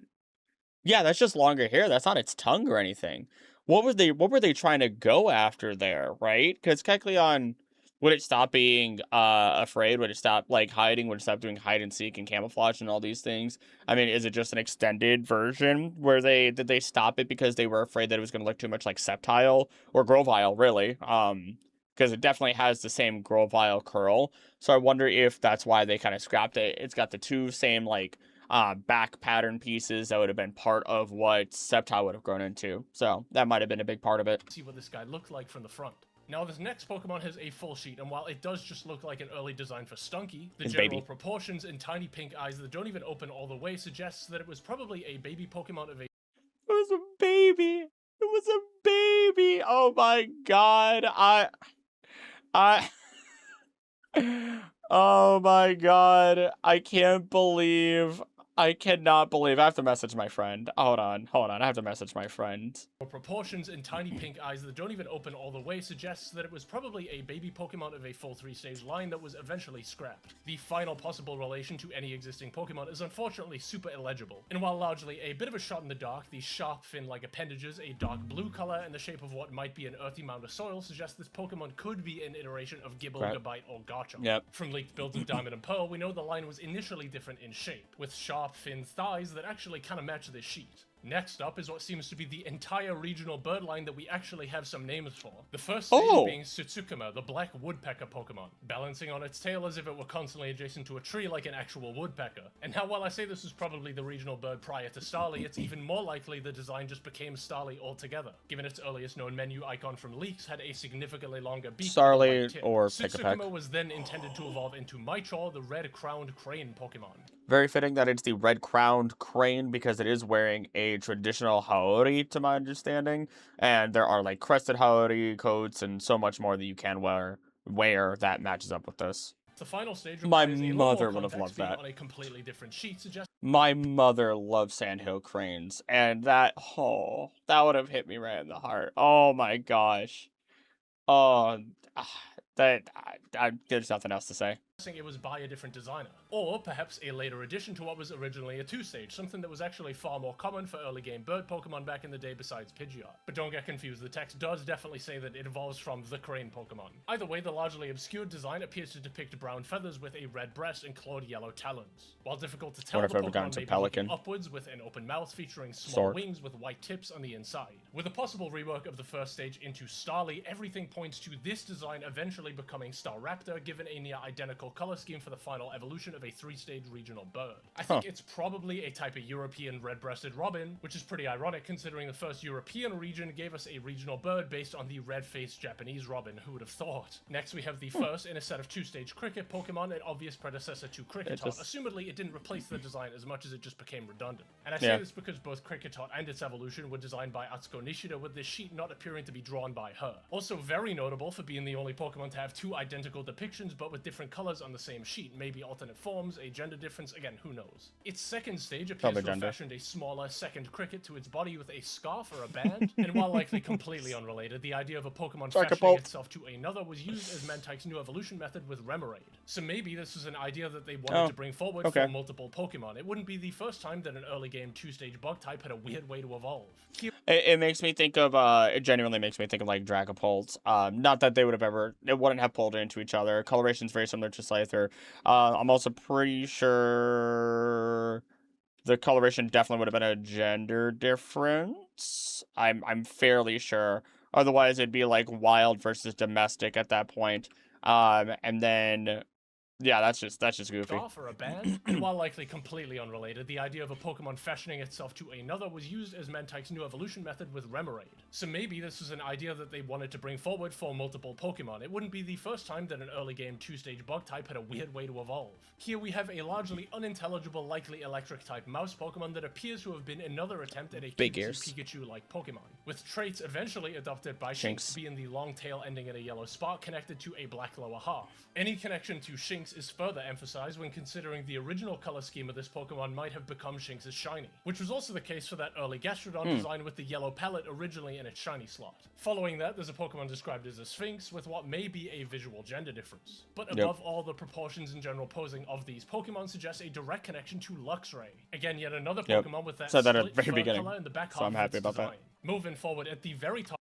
Yeah, that's just longer hair. That's not its tongue or anything. What were they trying to go after there, right? Because Kecleon, would it stop being afraid? Would it stop like hiding? Would it stop doing hide and seek and camouflage and all these things? I mean, is it just an extended version where did they stop it because they were afraid that it was going to look too much like Sceptile or Grovyle, really? Because it definitely has the same Grovyle curl. So I wonder if that's why they kind of scrapped it. It's got the 2 same like back pattern pieces that would have been part of what Sceptile would have grown into. So that might have been a big part of it. See what this guy looked like from the front. Now, this next Pokemon has a full sheet, and while it does just look like an early design for Stunky, the general proportions and tiny pink eyes that don't even open all the way suggests that it was probably a baby Pokemon of a... It was a baby! It was a baby! Oh my god, oh my god, I cannot believe, I have to message my friend. Hold on, I have to message my friend. Proportions and tiny pink eyes that don't even open all the way suggests that it was probably a baby Pokemon of a full 3-stage line that was eventually scrapped. The final possible relation to any existing Pokemon is unfortunately super illegible, and while largely a bit of a shot in the dark, the sharp fin-like appendages, a dark blue color, and the shape of what might be an earthy mound of soil suggest this Pokemon could be an iteration of Gible, Gabite, or Garchomp. From leaked builds of Diamond and Pearl, we know the line was initially different in shape, with sharp fin thighs that actually kind of match this sheet. Next up is what seems to be the entire regional bird line that we actually have some names for. The first stage being Tsutsukuma, the black woodpecker Pokemon, balancing on its tail as if it were constantly adjacent to a tree like an actual woodpecker. And now, while I say this was probably the regional bird prior to Starly, it's even more likely the design just became Starly altogether, given its earliest known menu icon from leaks had a significantly longer beak. Starly or Tsutsukuma was then intended to evolve into Maichor, the red-crowned crane Pokemon. Very fitting that it's the red-crowned crane because it is wearing a traditional Haori, to my understanding, and there are like crested Haori coats and so much more that you can wear that matches up with this. The final stage my mother would have loved that. On a completely different sheet my mother loves sandhill cranes, and that would have hit me right in the heart. Oh my gosh. Oh, there's nothing else to say. It was by a different designer, or perhaps a later addition to what was originally a 2-stage, something that was actually far more common for early game bird Pokemon back in the day besides Pidgeot. But don't get confused, the text does definitely say that it evolves from the crane Pokemon. Either way, the largely obscured design appears to depict brown feathers with a red breast and clawed yellow talons. While difficult to tell, the Pokemon may be looking upwards with an open mouth featuring small wings with white tips on the inside. With a possible rework of the first stage into Starly, everything points to this design eventually becoming Staraptor, given a near identical color scheme for the final evolution of a 3-stage regional bird. I think it's probably a type of European red-breasted robin, which is pretty ironic considering the first European region gave us a regional bird based on the red-faced Japanese robin. Who would have thought? Next we have the first in a set of 2-stage cricket Pokemon, an obvious predecessor to Kricketot. Assumedly it didn't replace the design as much as it just became redundant. And I say this because both Kricketot and its evolution were designed by Atsuko Nishida, with this sheet not appearing to be drawn by her. Also very notable for being the only Pokemon to have 2 identical depictions but with different colors on the same sheet, maybe alternate forms, a gender difference, again, who knows. Its second stage appears Probably to have gender. fashioned a smaller second cricket to its body with a scarf or a band, and while likely completely unrelated, the idea of a Pokemon fashioning itself to another was used as Mantyke's new evolution method with Remoraid. So maybe this was an idea that they wanted to bring forward for multiple Pokemon. It wouldn't be the first time that an early game two-stage bug type had a weird way to evolve. It makes me think of, it genuinely makes me think of, like, Dragapult. Not that they would have ever, it wouldn't have pulled into each other. Coloration's very similar to Scyther. I'm also pretty sure the coloration definitely would have been a gender difference. I'm fairly sure. Otherwise, it'd be, like, wild versus domestic at that point. And then... yeah, that's just goofy. Scarf or a band, and while likely completely unrelated, the idea of a Pokemon fashioning itself to another was used as Mantyke's new evolution method with Remoraid. So maybe this was an idea that they wanted to bring forward for multiple Pokemon. It wouldn't be the first time that an early game two-stage bug type had a weird way to evolve. Here we have a largely unintelligible, likely electric type mouse Pokemon that appears to have been another attempt at a Pikachu-like Pokemon, with traits eventually adopted by Shinx being the long tail ending in a yellow spot connected to a black lower half. Any connection to Shinx is further emphasized when considering the original color scheme of this Pokemon might have become Shinx's shiny, which was also the case for that early Gastrodon design with the yellow palette originally in its shiny slot. Following that, there's a Pokemon described as a Sphinx with what may be a visual gender difference. But above all, the proportions and general posing of these Pokemon suggest a direct connection to Luxray. Again, yet another Pokemon with that split fur color in the back half of its design. Moving forward, at the very top...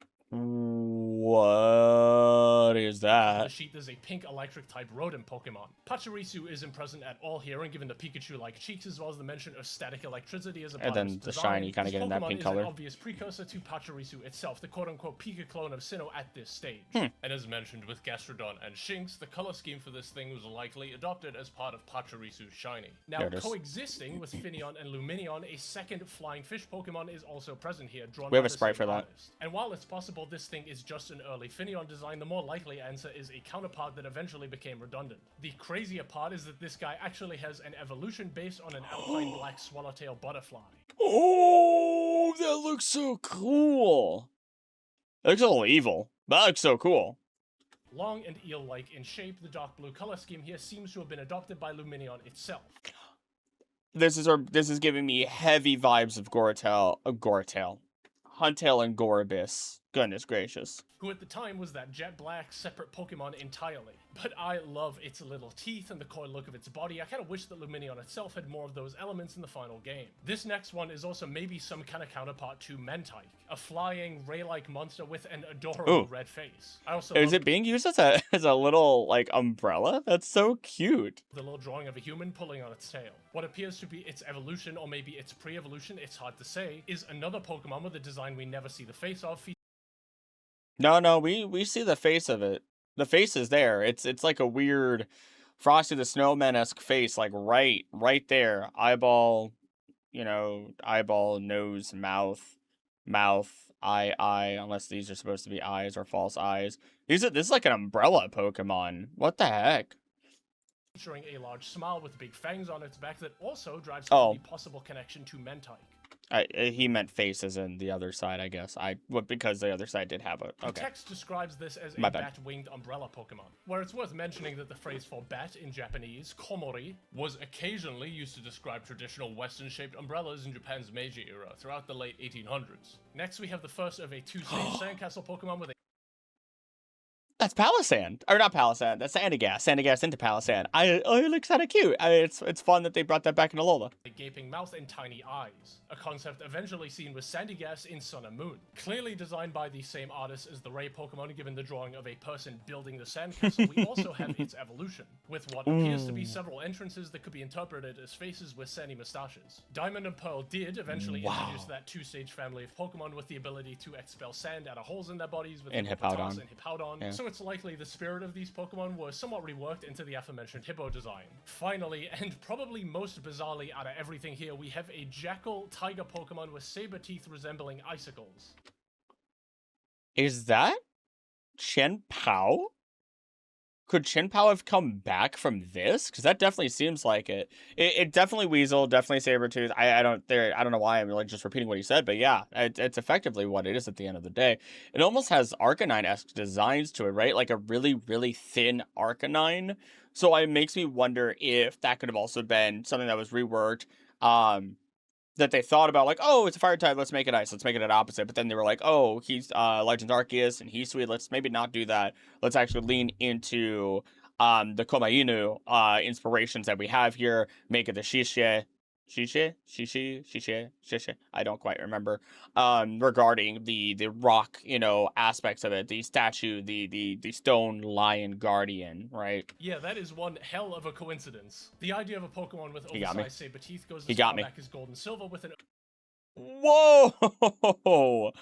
what is that? The sheet, there's a pink electric type rodent Pokemon. Pachirisu isn't present at all here, and given the Pikachu-like cheeks as well as the mention of static electricity as a part of its design, shiny kind of getting that pink color. An obvious precursor to Pachirisu itself, the quote-unquote Pika clone of Sinnoh at this stage. And as mentioned with Gastrodon and Shinx, the color scheme for this thing was likely adopted as part of Pachirisu's shiny. Now, coexisting with Finneon and Lumineon, a second flying fish Pokemon is also present here, drawn by the same artist. And while it's possible this thing is just an early Finneon design, the more likely answer is a counterpart that eventually became redundant. The crazier part is that this guy actually has an evolution based on an alpine black swallowtail butterfly. Oh, that looks so cool. That looks a little evil, but that looks so cool. Long and eel-like in shape, the dark blue color scheme here seems to have been adopted by Lumineon itself. This is giving me heavy vibes of Huntail and Gorobis. Goodness gracious. Who at the time was that jet black separate Pokemon entirely. But I love its little teeth and the coy look of its body. I kind of wish that Lumineon itself had more of those elements in the final game. This next one is also maybe some kind of counterpart to Mantyke, a flying ray-like monster with an adorable red face. I also is it being used as a little like umbrella? That's so cute. The little drawing of a human pulling on its tail. What appears to be its evolution, or maybe its pre-evolution, it's hard to say, is another Pokemon with a design we never see the face of. No, we see the face of it. The face is there. It's like a weird Frosty the Snowman-esque face, like right there. Eyeball, eyeball, nose, mouth, eye, unless these are supposed to be eyes or false eyes. This is like an umbrella Pokemon. What the heck? Featuring a large smile with big fangs on its back that also drives the possible connection to Mantyke. He meant face as in the other side, I guess. Because the other side did have a... The text describes this as a bat-winged umbrella Pokemon, where it's worth mentioning that the phrase for bat in Japanese, komori, was occasionally used to describe traditional Western-shaped umbrellas in Japan's Meiji era throughout the late 1800s. Next, we have the first of a two-stage sandcastle Pokemon with a... That's Palisand. Or not Palisand, that's Sandygast. Sandygast into Palisand. It looks kind of cute. It's fun that they brought that back in Alola. A gaping mouth and tiny eyes. A concept eventually seen with Sandygast in Sun and Moon. Clearly designed by the same artist as the Ray Pokemon, given the drawing of a person building the sandcastle, we also have its evolution, with what appears to be several entrances that could be interpreted as faces with sandy mustaches. Diamond and Pearl did eventually introduce that two-stage family of Pokemon with the ability to expel sand out of holes in their bodies with Hippopotas and Hippowdon. Yeah. So it's likely the spirit of these Pokemon were somewhat reworked into the aforementioned Hippo design. Finally, and probably most bizarrely out of everything here, we have a Jackal Tiger Pokemon with saber teeth resembling icicles. Is that Chien-Pao? Could Chien-Pao have come back from this? Because that definitely seems like it. It definitely Weasel, definitely Sabretooth. I don't know why I'm like just repeating what he said, but yeah, it's effectively what it is at the end of the day. It almost has Arcanine-esque designs to it, right? Like a really, really thin Arcanine. So it makes me wonder if that could have also been something that was reworked. That they thought about, like, oh, it's a fire type, let's make it ice, let's make it an opposite. But then they were like, oh, he's Legends Arceus and he's sweet, let's maybe not do that. Let's actually lean into the Komainu inspirations that we have here, make it the Shishe. I don't quite remember. Regarding the rock, aspects of it, the statue, the stone lion guardian, right? Yeah, that is one hell of a coincidence. The idea of a Pokemon with He got me. oversized saber teeth goes He as got far me. back as Gold and Silver with an Whoa! What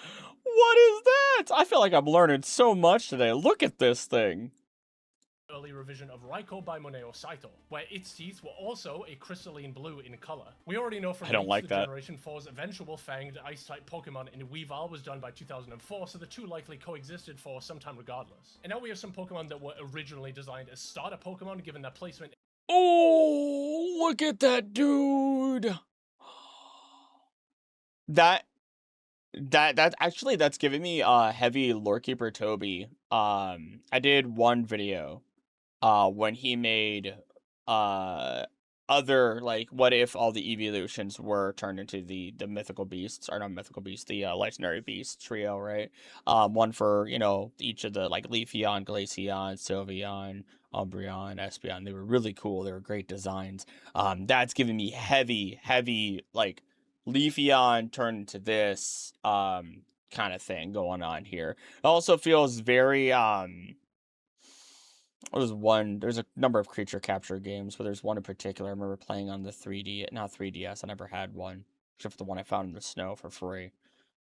is that? I feel like I'm learning so much today. Look at this thing. early revision of Raikou by Moneo Saito, where its teeth were also a crystalline blue in color. We already know from I don't like the that. Generation 4's eventual fanged ice-type Pokemon in Weavile was done by 2004, so the two likely coexisted for some time regardless. And now we have some Pokemon that were originally designed as starter Pokemon given their placement. Oh, look at that dude. That's giving me heavy Lorekeeper Toby. I did one video when he made other, like, what if all the evolutions were turned into the mythical beasts, or not mythical beasts, the legendary beast trio, right? One for, each of the, like, Leafeon, Glaceon, Sylveon, Umbreon, Espeon. They were really cool. They were great designs. That's giving me heavy, like, Leafeon turned into this kind of thing going on here. It also feels very there's a number of creature capture games, but there's one in particular I remember playing on the 3DS. I never had one, except for the one I found in the snow for free.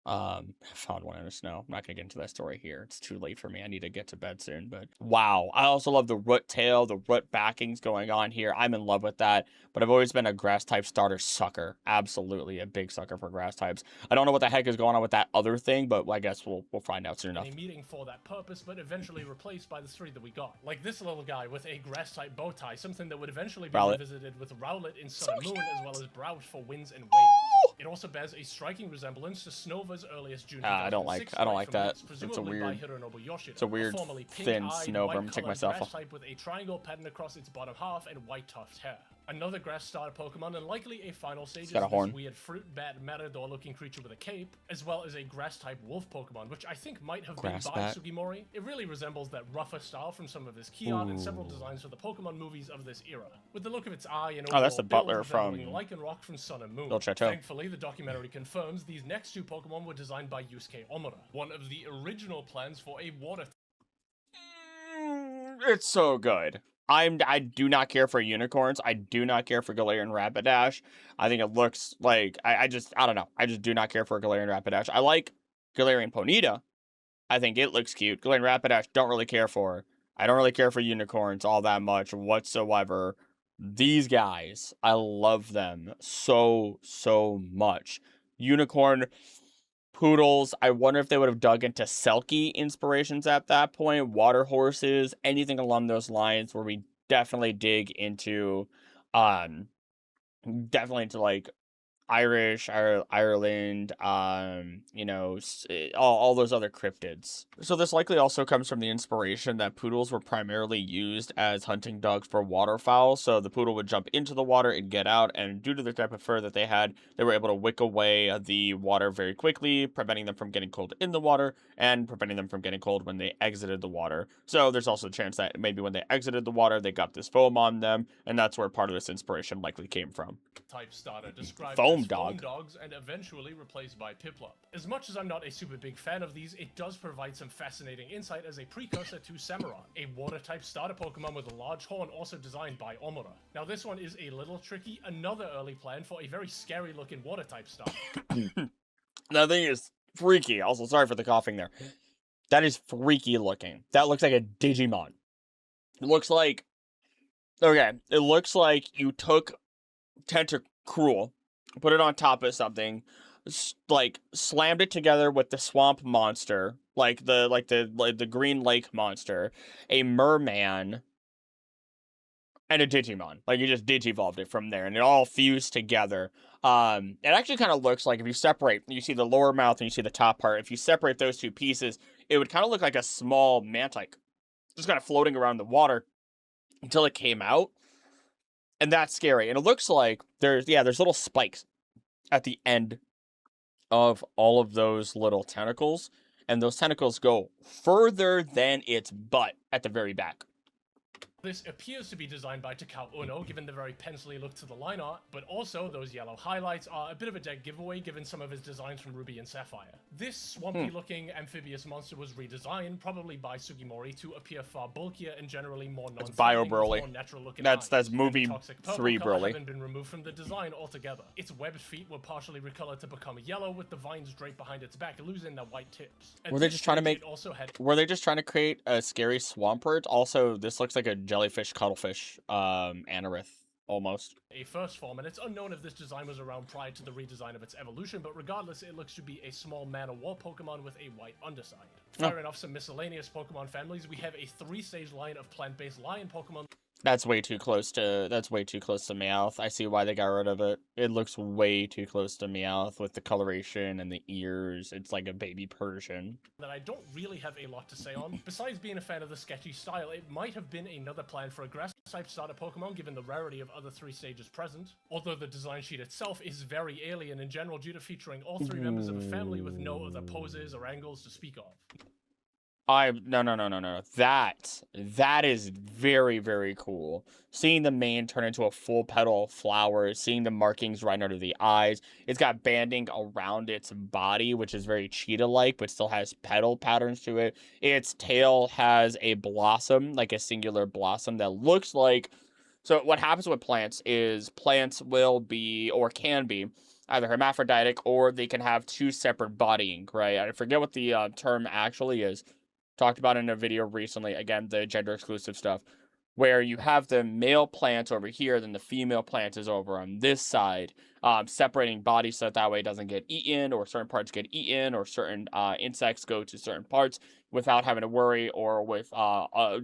I found one in the snow. I'm not gonna get into that story here. It's too late for me. I need to get to bed soon. But wow, I also love the root tail, the root backings going on here. I'm in love with that. But I've always been a grass type starter sucker. Absolutely a big sucker for grass types. I don't know what the heck is going on with that other thing, but I guess we'll find out soon enough. A meeting for that purpose, but eventually replaced by the three that we got. Like this little guy with a grass type bow tie, something that would eventually be revisited with Rowlet in Sun and Moon, as well as Browse for Winds and Waves. It also bears a striking resemblance to Snova's earliest June 2006 I don't like that. It's a weird, it's a weird thin Snowbird. I'm gonna take myself off. Type with a triangle pattern across its bottom half and white tufted hair. Another grass starter Pokemon, and likely a final stage is this weird fruit bat matador looking creature with a cape, as well as a grass type wolf Pokemon, which I think might have been by Sugimori. It really resembles that rougher style from some of his key art and several designs for the Pokemon movies of this era. With the look of its eye and that's the butler from Lycanroc from Sun and Moon. Chateau. Thankfully, the documentary confirms these next two Pokemon were designed by Yusuke Omura, one of the original plans for a water. It's so good. I do not care for unicorns. I do not care for Galarian Rapidash. I think it looks like I don't know. I just do not care for Galarian Rapidash. I like Galarian Ponyta. I think it looks cute. Galarian Rapidash, don't really care for. I don't really care for unicorns all that much whatsoever. These guys, I love them so much. Unicorn Poodles, I wonder if they would have dug into Selkie inspirations at that point, water horses, anything along those lines, where we definitely dig into, definitely into, like, Irish, Ireland, all those other cryptids. So this likely also comes from the inspiration that poodles were primarily used as hunting dogs for waterfowl. So the poodle would jump into the water and get out, and due to the type of fur that they had, they were able to wick away the water very quickly, preventing them from getting cold in the water and preventing them from getting cold when they exited the water. So there's also a chance that maybe when they exited the water, they got this foam on them, and that's where part of this inspiration likely came from. Type starter described foam as dog. Foam dogs and eventually replaced by Piplup. As much as I'm not a super big fan of these, it does provide some fascinating insight as a precursor to Samurott, a water-type starter Pokemon with a large horn also designed by Omura. Now this one is a little tricky, another early plan for a very scary-looking water-type starter. That thing is freaky. Also, sorry for the coughing there. That is freaky looking. That looks like a Digimon. It looks like... Okay, it looks like you took Tentacruel, put it on top of something, like slammed it together with the swamp monster, like the Green Lake monster, a merman, and a Digimon. Like you just digivolved it from there, and it all fused together. It actually kind of looks like if you separate, you see the lower mouth and you see the top part. If you separate those two pieces, it would kind of look like a small Mantike, just kind of floating around the water. until it came out. And that's scary. And it looks like there's little spikes at the end of all of those little tentacles. And those tentacles go further than its butt at the very back. This appears to be designed by Takao Ono, given the very pencily look to the line art, but also those yellow highlights are a bit of a dead giveaway given some of his designs from Ruby and Sapphire. This swampy-looking amphibious monster was redesigned, probably by Sugimori, to appear far bulkier and generally more non-threatening, more natural-looking eyes. That's movie 3 Broly. Haven't been removed from the design altogether. Its webbed feet were partially recolored to become yellow, with the vines draped behind its back, losing their white tips. Were they just trying to create a scary Swampert? Also, this looks like a jellyfish, cuttlefish, anorith, almost. A first form, and it's unknown if this design was around prior to the redesign of its evolution, but regardless, it looks to be a small man-o'-war Pokemon with a white underside. Firing off some miscellaneous Pokemon families, we have a 3-stage line of plant-based lion Pokemon. That's way too close to Meowth. I see why they got rid of it. It looks way too close to Meowth with the coloration and the ears. It's like a baby Persian. That I don't really have a lot to say on. Besides being a fan of the sketchy style, it might have been another plan for a grass-type starter Pokemon given the rarity of other 3 stages present. Although the design sheet itself is very alien in general due to featuring all 3 members of a family with no other poses or angles to speak of. No. That is very, very cool. Seeing the mane turn into a full petal flower, seeing the markings right under the eyes. It's got banding around its body, which is very cheetah-like, but still has petal patterns to it. Its tail has a blossom, like a singular blossom that looks like... So what happens with plants is plants will be, or can be, either hermaphroditic or they can have 2 separate bodying, right? I forget what the term actually is. Talked about in a video recently, again, the gender exclusive stuff, where you have the male plant over here, then the female plant is over on this side, separating bodies so that way it doesn't get eaten, or certain parts get eaten, or certain insects go to certain parts without having to worry, or with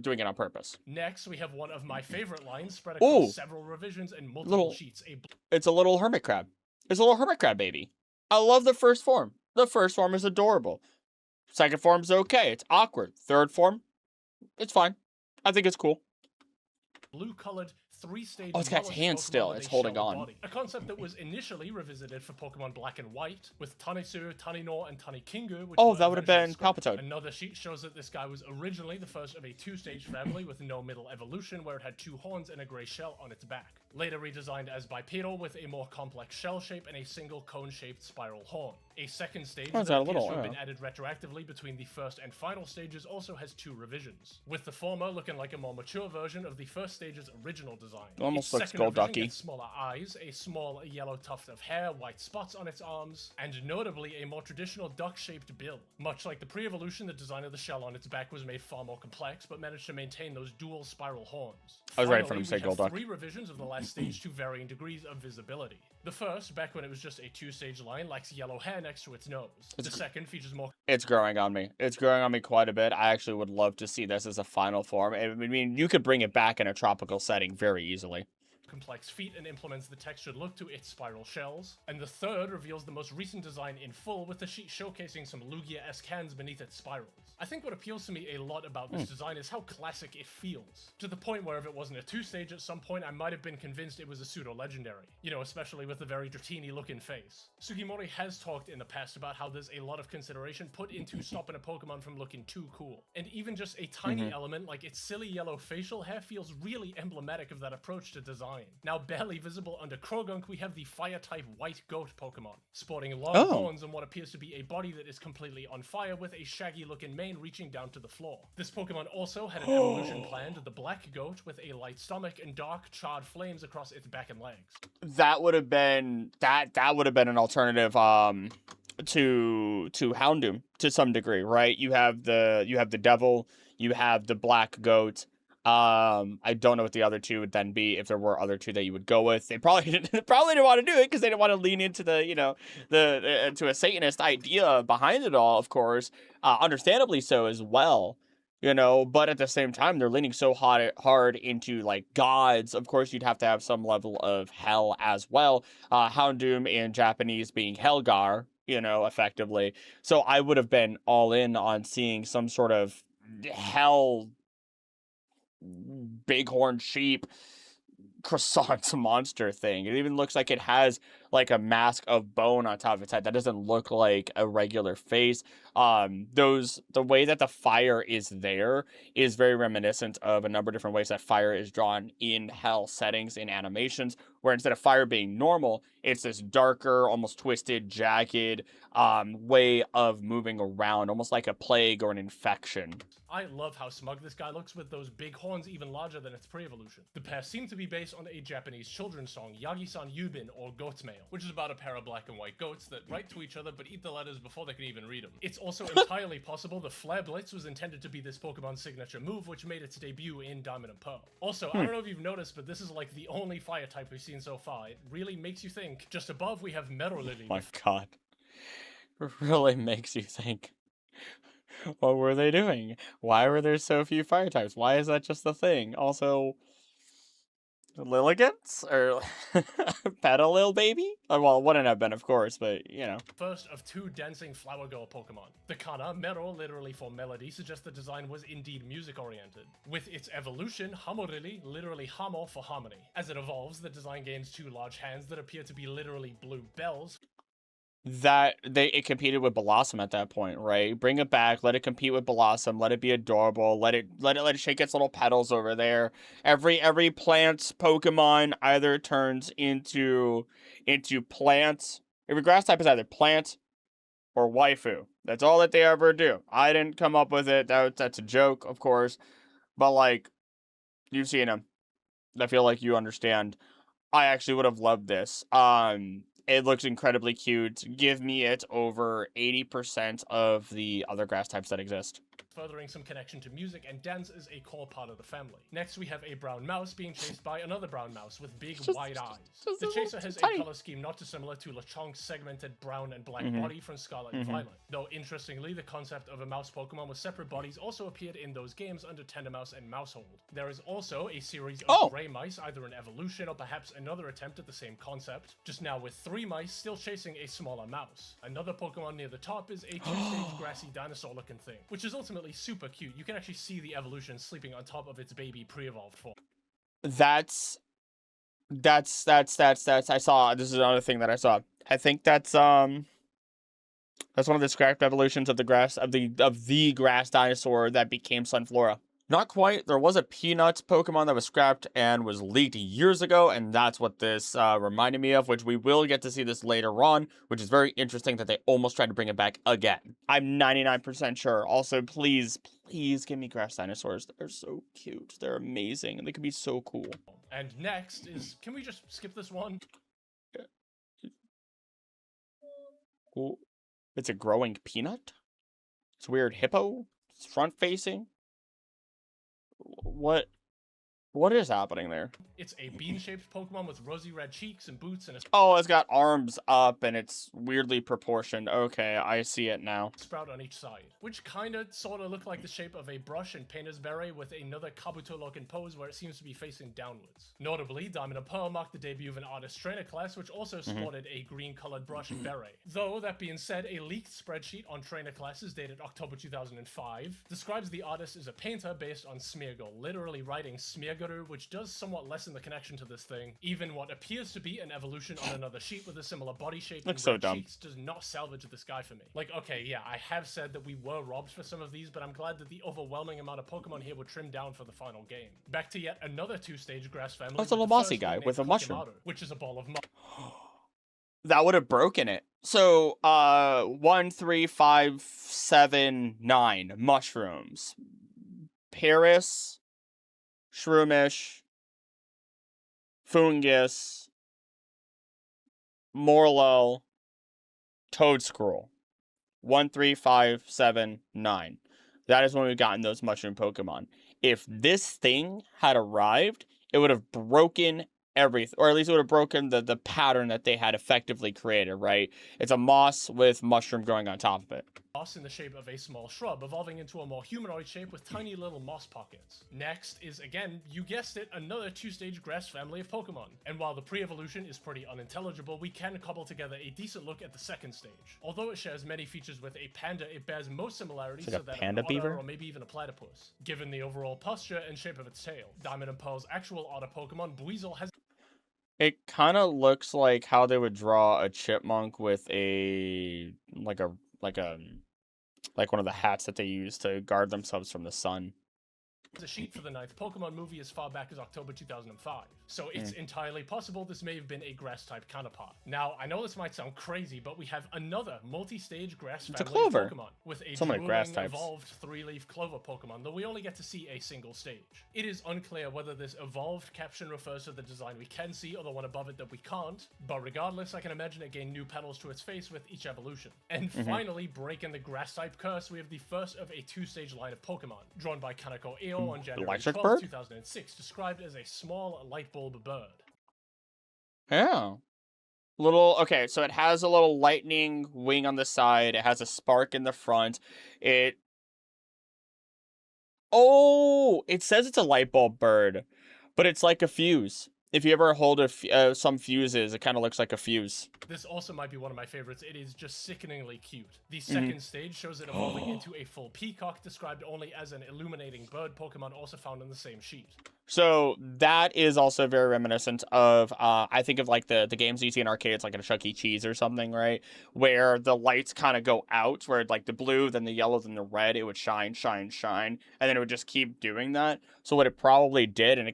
doing it on purpose. Next, we have one of my favorite lines spread across several revisions and multiple sheets. It's a little hermit crab. It's a little hermit crab baby. I love the first form. The first form is adorable. Second form's okay. It's awkward. Third form, it's fine. I think it's cool. Blue-colored 3-stage. Oh, it's got its hand still. It's holding on. Body. A concept that was initially revisited for Pokemon Black and White with Tanisu, Taninor, and Tanikingu. Which that would have been Palpitoad. Another sheet shows that this guy was originally the first of a 2-stage family with no middle evolution, where it had 2 horns and a gray shell on its back. Later redesigned as bipedal with a more complex shell shape and a single cone-shaped spiral horn. A second stage that appears to have been added retroactively between the first and final stages also has 2 revisions, with the former looking like a more mature version of the first stage's original design. It almost looks Golducky. Smaller eyes, a small yellow tuft of hair, white spots on its arms, and notably a more traditional duck-shaped bill. Much like the pre-evolution, the design of the shell on its back was made far more complex, but managed to maintain those dual spiral horns. I was ready for him to say Golduck. 3 revisions of the last stage to varying degrees of visibility. The first, back when it was just a 2-stage line, lacks yellow hair next to its nose. The second features more... It's growing on me. It's growing on me quite a bit. I actually would love to see this as a final form. I mean, you could bring it back in a tropical setting very easily. Complex feet and implements the textured look to its spiral shells. And the third reveals the most recent design in full, with the sheet showcasing some Lugia-esque hands beneath its spirals. I think what appeals to me a lot about this design is how classic it feels. To the point where if it wasn't a 2-stage at some point, I might have been convinced it was a pseudo-legendary. You know, especially with the very Dratini looking face. Sugimori has talked in the past about how there's a lot of consideration put into stopping a Pokemon from looking too cool. And even just a tiny element like its silly yellow facial hair feels really emblematic of that approach to design. Now barely visible under Krogunk, we have the fire-type white goat Pokemon, sporting long horns and what appears to be a body that is completely on fire with a shaggy-looking mane reaching down to the floor. This Pokemon also had an evolution planned, the black goat with a light stomach and dark charred flames across its back and legs. That would have been that would have been an alternative to Houndoom to some degree, right? You have the devil, you have the black goat. I don't know what the other 2 would then be if there were other 2 that you would go with. They probably didn't want to do it because they didn't want to lean into to a Satanist idea behind it all, of course. Understandably so as well, you know, but at the same time, they're leaning so hard into, like, gods. Of course, you'd have to have some level of hell as well. Houndoom in Japanese being Helgar, you know, effectively. So I would have been all in on seeing some sort of hell bighorn sheep croissant monster thing. It even looks like it has like a mask of bone on top of its head. That doesn't look like a regular face. The way that the fire is there is very reminiscent of a number of different ways that fire is drawn in hell settings in animations, where instead of fire being normal, it's this darker, almost twisted, jagged way of moving around, almost like a plague or an infection. I love how smug this guy looks with those big horns even larger than its pre-evolution. The pair seem to be based on a Japanese children's song, Yagi-san Yubin, or Goat's Mail, which is about a pair of black and white goats that write to each other but eat the letters before they can even read them. It's also entirely possible the Flare Blitz was intended to be this Pokemon's signature move, which made its debut in Diamond and Pearl. Also, I don't know if you've noticed, but this is like the only fire type we've seen so far. It really makes you think. Just above, we have Metal Lily. Oh my god. It really makes you think. What were they doing? Why were there so few fire types? Why is that just the thing? Also, Lilligants? Or Petalil baby? Well, wouldn't have been, of course, but, you know. First of two dancing flower girl Pokemon. The kana, Mero, literally for melody, suggests the design was indeed music-oriented. With its evolution, Hamorili, literally Hamo for harmony. As it evolves, the design gains two large hands that appear to be literally blue bells. It competed with Blossom at that point, right? Bring it back, let it compete with Blossom, let it be adorable, let it shake its little petals over there. Every plant Pokemon either turns into plants. Every grass type is either plant or waifu. That's all that they ever do. I didn't come up with it. That's a joke, of course. But like, you've seen them. I feel like you understand. I actually would have loved this. It looks incredibly cute. Give me it over 80% of the other grass types that exist. Furthering some connection to music and dance is a core part of the family. Next, we have a brown mouse being chased by another brown mouse with big, wide eyes. The chaser has a color scheme not dissimilar to Lechonk's segmented brown and black body from Scarlet and Violet. Though, interestingly, the concept of a mouse Pokemon with separate bodies also appeared in those games under Tendermouse and Mousehold. There is also a series of gray mice, either an evolution or perhaps another attempt at the same concept, just now with 3 mice still chasing a smaller mouse. Another Pokemon near the top is a 2-stage grassy dinosaur-looking thing, which is ultimately super cute. You can actually see the evolution sleeping on top of its baby pre-evolved form. That's I saw, this is another thing that I saw. I think that's one of the scrapped evolutions of the grass dinosaur that became Sunflora. Not quite. There was a Peanuts Pokemon that was scrapped and was leaked years ago, and that's what this reminded me of, which we will get to see this later on, which is very interesting that they almost tried to bring it back again. I'm 99% sure. Also, please give me grass dinosaurs. They're so cute. They're amazing, and they could be so cool. And next is, can we just skip this one? Ooh, it's a growing peanut? It's a weird hippo? It's front-facing? What is happening there? It's a bean-shaped Pokemon with rosy red cheeks and boots and a Oh, it's got arms up and it's weirdly proportioned. Okay, I see it now. sprout on each side, which kinda sorta look like the shape of a brush and painter's beret with another Kabuto-looking pose where it seems to be facing downwards. Notably, Diamond and Pearl marked the debut of an artist trainer class which also sported a green-colored brush and beret. Though, that being said, a leaked spreadsheet on trainer classes dated October 2005 describes the artist as a painter based on Smeargle, literally writing Smeargle, which does somewhat lessen the connection to this thing. Even what appears to be an evolution on another sheet with a similar body shape and so red dumb. cheeks does not salvage this guy for me. Like, okay, yeah, I have said that we were robbed for some of these, but I'm glad that the overwhelming amount of Pokemon here were trimmed down for the final game. Back to yet another 2-stage grass family. Oh, it's a little bossy guy with a mushroom. Which is a ball of That would have broken it. So, 1, 3, 5, 7, 9 mushrooms. Paris, Shroomish, Fungus, Morlo, Toedscruel. 1, 3, 5, 7, 9. That is when we've gotten those mushroom Pokemon. If this thing had arrived, it would have broken everything, or at least it would have broken the pattern that they had effectively created, right? It's a moss with mushroom growing on top of it. boss in the shape of a small shrub, evolving into a more humanoid shape with tiny little moss pockets. Next is, again, you guessed it, another two-stage grass family of Pokemon. And while the pre-evolution is pretty unintelligible, we can cobble together a decent look at the second stage. Although it shares many features with a panda, it bears most similarities to that of an otter or maybe even a platypus, given the overall posture and shape of its tail. Diamond and Pearl's actual otter Pokemon, Buizel, has... It kind of looks like how they would draw a chipmunk with a like one of the hats that they use to guard themselves from the sun. a sheet for the 9th Pokemon movie as far back as October 2005, so it's entirely possible this may have been a grass-type counterpart. Now, I know this might sound crazy, but we have another multi-stage grass family of Pokemon, with a dueling evolved 3-leaf clover Pokemon, though we only get to see a single stage. It is unclear whether this evolved caption refers to the design we can see or the one above it that we can't, but regardless, I can imagine it gained new petals to its face with each evolution. And finally, breaking the grass-type curse, we have the first of a 2-stage line of Pokemon, drawn by Kaneko Eo on January 12, 2006, described as a small light bulb bird. Yeah. Okay, so it has a little lightning wing on the side. It has a spark in the front. It says it's a light bulb bird, but it's like a fuse. If you ever hold some fuses, it kind of looks like a fuse. This also might be one of my favorites. It is just sickeningly cute. The second stage shows it evolving into a full peacock, described only as an illuminating bird Pokemon, also found on the same sheet. So that is also very reminiscent of, I think of like the games you see in arcades, like in a Chuck E. Cheese or something, right? Where the lights kind of go out, where like the blue, then the yellow, then the red, it would shine, shine, shine, and then it would just keep doing that. So what it probably did, and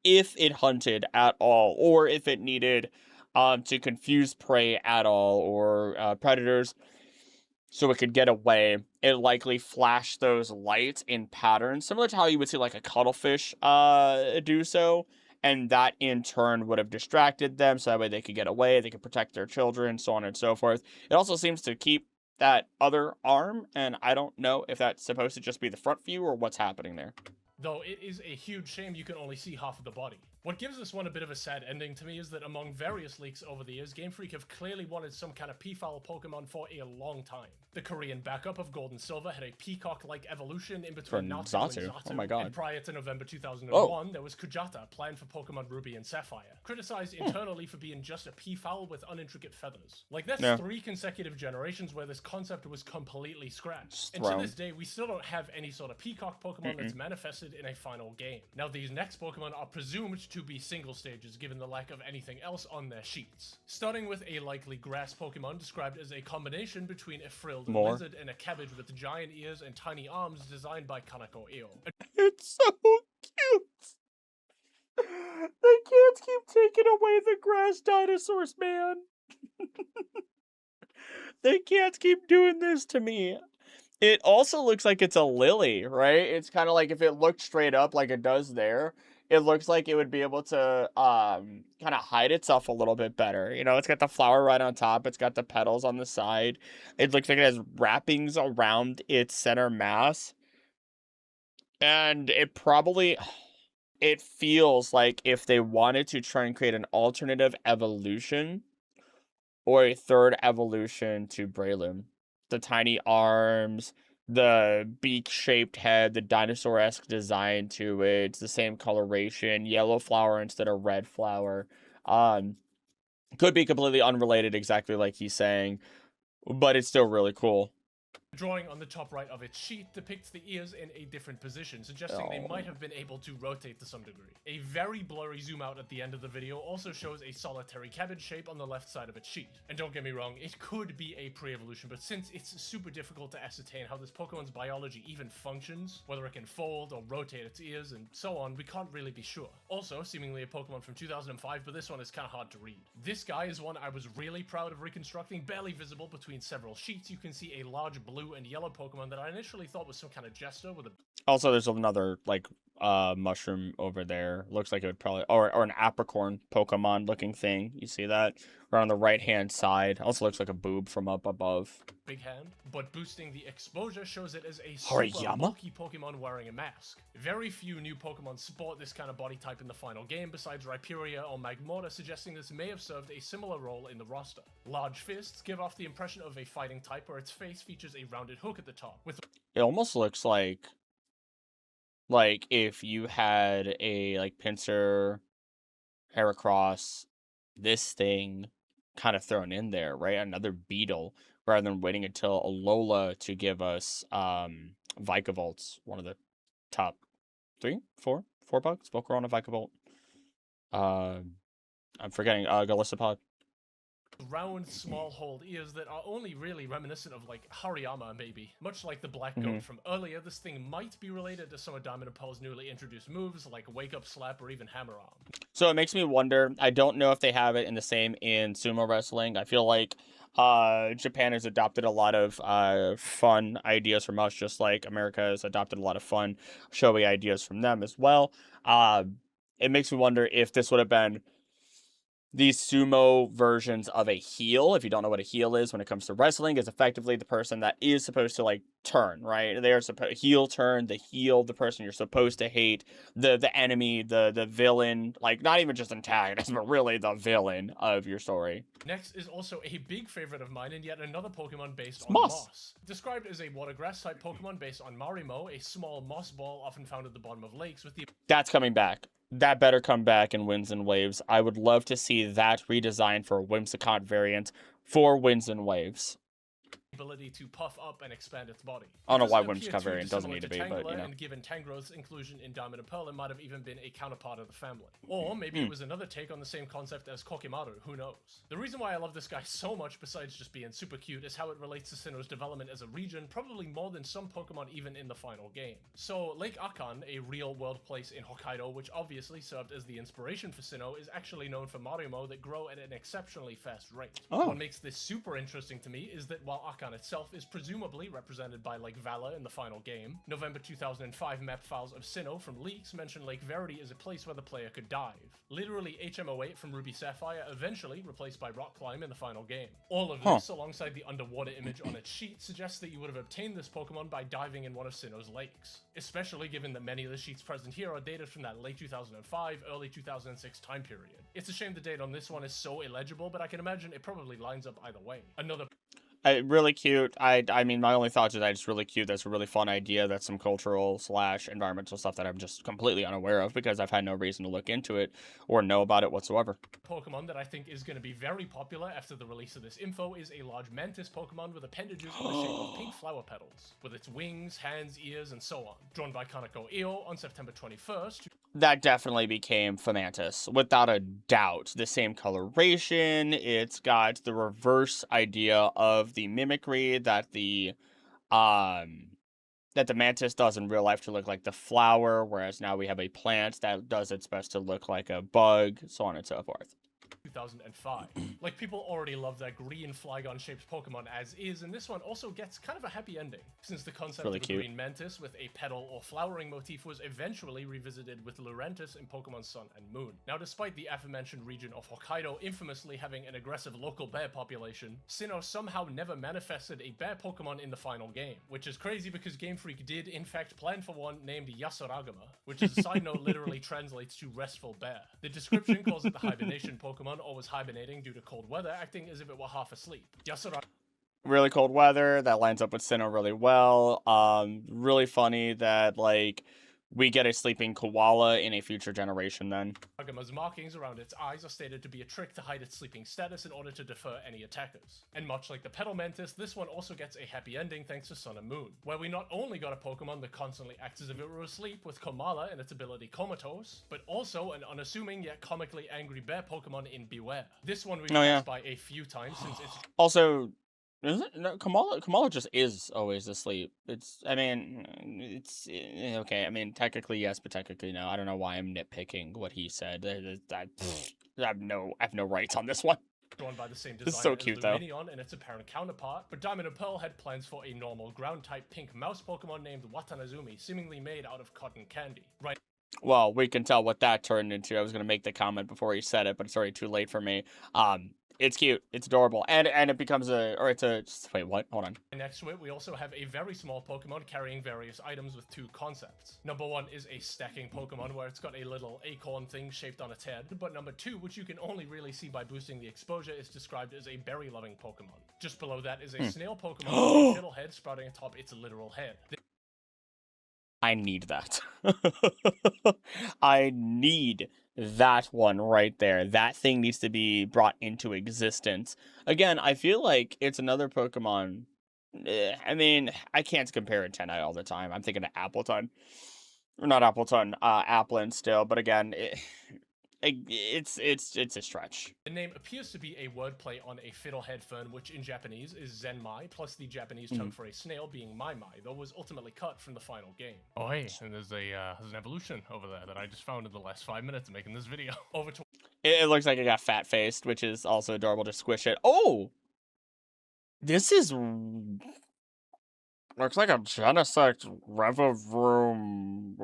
if it hunted at all, or if it needed to confuse prey at all, or predators, so it could get away, it likely flashed those lights in patterns, similar to how you would see like a cuttlefish do so, and that in turn would have distracted them, so that way they could get away, they could protect their children, so on and so forth. It also seems to keep that other arm, and I don't know if that's supposed to just be the front view or what's happening there. Though it is a huge shame you can only see half of the body. What gives this one a bit of a sad ending to me is that among various leaks over the years, Game Freak have clearly wanted some kind of peafowl Pokemon for a long time. The Korean backup of Gold and Silver had a peacock-like evolution in between Natsu and Xatu. Oh my god. And prior to November 2001, there was Kujata, planned for Pokemon Ruby and Sapphire, criticized internally for being just a peafowl with unintricate feathers. Like, that's 3 consecutive generations where this concept was completely scratched. And to this day, we still don't have any sort of peacock Pokemon that's manifested in a final game. Now, these next Pokemon are presumed to be single stages, given the lack of anything else on their sheets. Starting with a likely grass Pokemon described as a combination between a frilled lizard and a cabbage with giant ears and tiny arms, designed by Kaneko Eo. It's so cute! They can't keep taking away the grass dinosaurs, man! They can't keep doing this to me. It also looks like it's a lily, right? It's kind of like if it looked straight up like it does there, it looks like it would be able to kind of hide itself a little bit better. You know, it's got the flower right on top. It's got the petals on the side. It looks like it has wrappings around its center mass. And it feels like if they wanted to try and create an alternative evolution or a third evolution to Breloom. The tiny arms, the beak-shaped head, the dinosaur-esque design to it. It's the same coloration, yellow flower instead of red flower. Could be completely unrelated, exactly like he's saying, but it's still really cool. The drawing on the top right of its sheet depicts the ears in a different position, suggesting they might have been able to rotate to some degree. A very blurry zoom out at the end of the video also shows a solitary cabbage shape on the left side of its sheet. And don't get me wrong, it could be a pre-evolution, but since it's super difficult to ascertain how this Pokemon's biology even functions, whether it can fold or rotate its ears and so on, we can't really be sure. Also, seemingly a Pokemon from 2005, but this one is kind of hard to read. This guy is one I was really proud of reconstructing, barely visible between several sheets. You can see a large blue and yellow Pokemon that I initially thought was some kind of jester with a... Also, there's another, like, mushroom over there. Looks like it would probably, or an apricorn Pokemon looking thing. You see that? Right on the right hand side. Also looks like a boob from up above. Big hand, but boosting the exposure shows it as a super Hariyama? bulky Pokemon wearing a mask. Very few new Pokemon sport this kind of body type in the final game besides Rhyperior or Magmortar, suggesting this may have served a similar role in the roster. Large fists give off the impression of a fighting type where its face features a rounded hook at the top, with It almost looks like if you had a Pinsir, Heracross, this thing kind of thrown in there, right? Another beetle, rather than waiting until Alola to give us Vikavolt, one of the top four bugs. Volcarona, Vikavolt. I'm forgetting Golisopod. round, small-holed ears that are only really reminiscent of, like, Hariyama, maybe. Much like the Black Goat Mm-hmm. from earlier, this thing might be related to some of Diamond and Pearl's newly introduced moves, like Wake Up Slap or even Hammer Arm. So it makes me wonder. I don't know if they have it in the same in sumo wrestling. I feel like Japan has adopted a lot of fun ideas from us, just like America has adopted a lot of fun, showy ideas from them as well. It makes me wonder if this would have been these sumo versions of a heel. If you don't know what a heel is when it comes to wrestling, is effectively the person that is supposed to turn, right? They're supposed heel turn, the heel, the person you're supposed to hate, the enemy, the villain, not even just antagonist, but really the villain of your story. Next is also a big favorite of mine and yet another Pokemon based on Moss. moss. Described as a water grass type Pokemon based on Marimo, a small moss ball often found at the bottom of lakes with the That's coming back. That better come back in Winds and Waves. I would love to see that redesigned for a Whimsicott variant for Winds and Waves. ability to puff up and expand its body. I don't know why It doesn't appear Whimsicott too variant doesn't dissimilar need to be, but, Tangela, you know. And given Tangrowth's inclusion in Diamond and Pearl, it might have even been a counterpart of the family. Or maybe it was another take on the same concept as Kokimaru, who knows? The reason why I love this guy so much, besides just being super cute, is how it relates to Sinnoh's development as a region, probably more than some Pokemon even in the final game. So, Lake Akan, a real-world place in Hokkaido, which obviously served as the inspiration for Sinnoh, is actually known for Marimo that grow at an exceptionally fast rate. Oh. What makes this super interesting to me is that while Akan itself is presumably represented by Lake Vala in the final game, November 2005 map files of Sinnoh from leaks mention Lake Verity as a place where the player could dive. Literally HM08 from Ruby Sapphire, eventually replaced by Rock Climb in the final game. All of this, alongside the underwater image on its sheet, suggests that you would have obtained this Pokemon by diving in one of Sinnoh's lakes. Especially given that many of the sheets present here are dated from that late 2005, early 2006 time period. It's a shame the date on this one is so illegible, but I can imagine it probably lines up either way. Another Really cute. I mean, my only thoughts are that it's really cute. That's a really fun idea. That's some cultural / environmental stuff that I'm just completely unaware of because I've had no reason to look into it or know about it whatsoever. Pokemon that I think is going to be very popular after the release of this info is a large mantis Pokemon with appendages in the shape of pink flower petals, with its wings, hands, ears, and so on. Drawn by Kaneko Io on September 21st. That definitely became Fomantis, without a doubt. The same coloration, it's got the reverse idea of the mimicry that the mantis does in real life to look like the flower, whereas now we have a plant that does its best to look like a bug, so on and so forth. 2005. Like, people already love that green Flygon-shaped Pokemon as is, and this one also gets kind of a happy ending, since the concept Really of a cute. green mantis with a petal or flowering motif was eventually revisited with Lurantis in Pokemon Sun and Moon. Now, despite the aforementioned region of Hokkaido infamously having an aggressive local bear population, Sinnoh somehow never manifested a bear Pokemon in the final game, which is crazy because Game Freak did in fact plan for one named Yasuragama, which as a side note literally translates to restful bear. The description calls it the hibernation Pokemon, or was hibernating due to cold weather, acting as if it were half asleep. Yasuragama Really cold weather, that lines up with Sinnoh really well. Really funny that, we get a sleeping koala in a future generation then. Agama's markings around its eyes are stated to be a trick to hide its sleeping status in order to defer any attackers. And much like the Petal Mantis, this one also gets a happy ending thanks to Sun and Moon, where we not only got a Pokemon that constantly acts as if it were asleep with Komala and its ability Comatose, but also an unassuming yet comically angry bear Pokemon in Beware. This one we passed by a few times since it's Also, is it? No, Kamala just is always asleep. Okay. I mean, technically yes, but technically no. I don't know why I'm nitpicking what he said. I have no rights on this one. drawn by the same This is designer so cute, as though. Lumineon and its apparent counterpart, but Diamond and Pearl had plans for a normal ground-type pink mouse Pokemon named Watanazumi, seemingly made out of cotton candy. Right Well, we can tell what that turned into. I was gonna make the comment before he said it, but it's already too late for me. It's cute. It's adorable, and it becomes it's a. Wait, what? Hold on. Next to it, we also have a very small Pokemon carrying various items with two concepts. Number one is a stacking Pokemon where it's got a little acorn thing shaped on its head, but number two, which you can only really see by boosting the exposure, is described as a berry-loving Pokemon. Just below that is a snail Pokemon with a fiddle head sprouting atop its literal head. I need that. I need that one right there. That thing needs to be brought into existence. Again, I feel like it's another Pokemon. I mean, I can't compare it to Tenai all the time. I'm thinking of Appleton. Or not Appleton, Applin still. But again, it's a stretch. The name appears to be a wordplay on a fiddlehead fern, which in Japanese is Zenmai, plus the Japanese term for a snail being Maimai, though was ultimately cut from the final game. Oh hey, and there's an evolution over there that I just found in the last 5 minutes of making this video. Over to It looks like it got fat-faced, which is also adorable to squish it. Oh! This is... Looks like a Genesect Revorum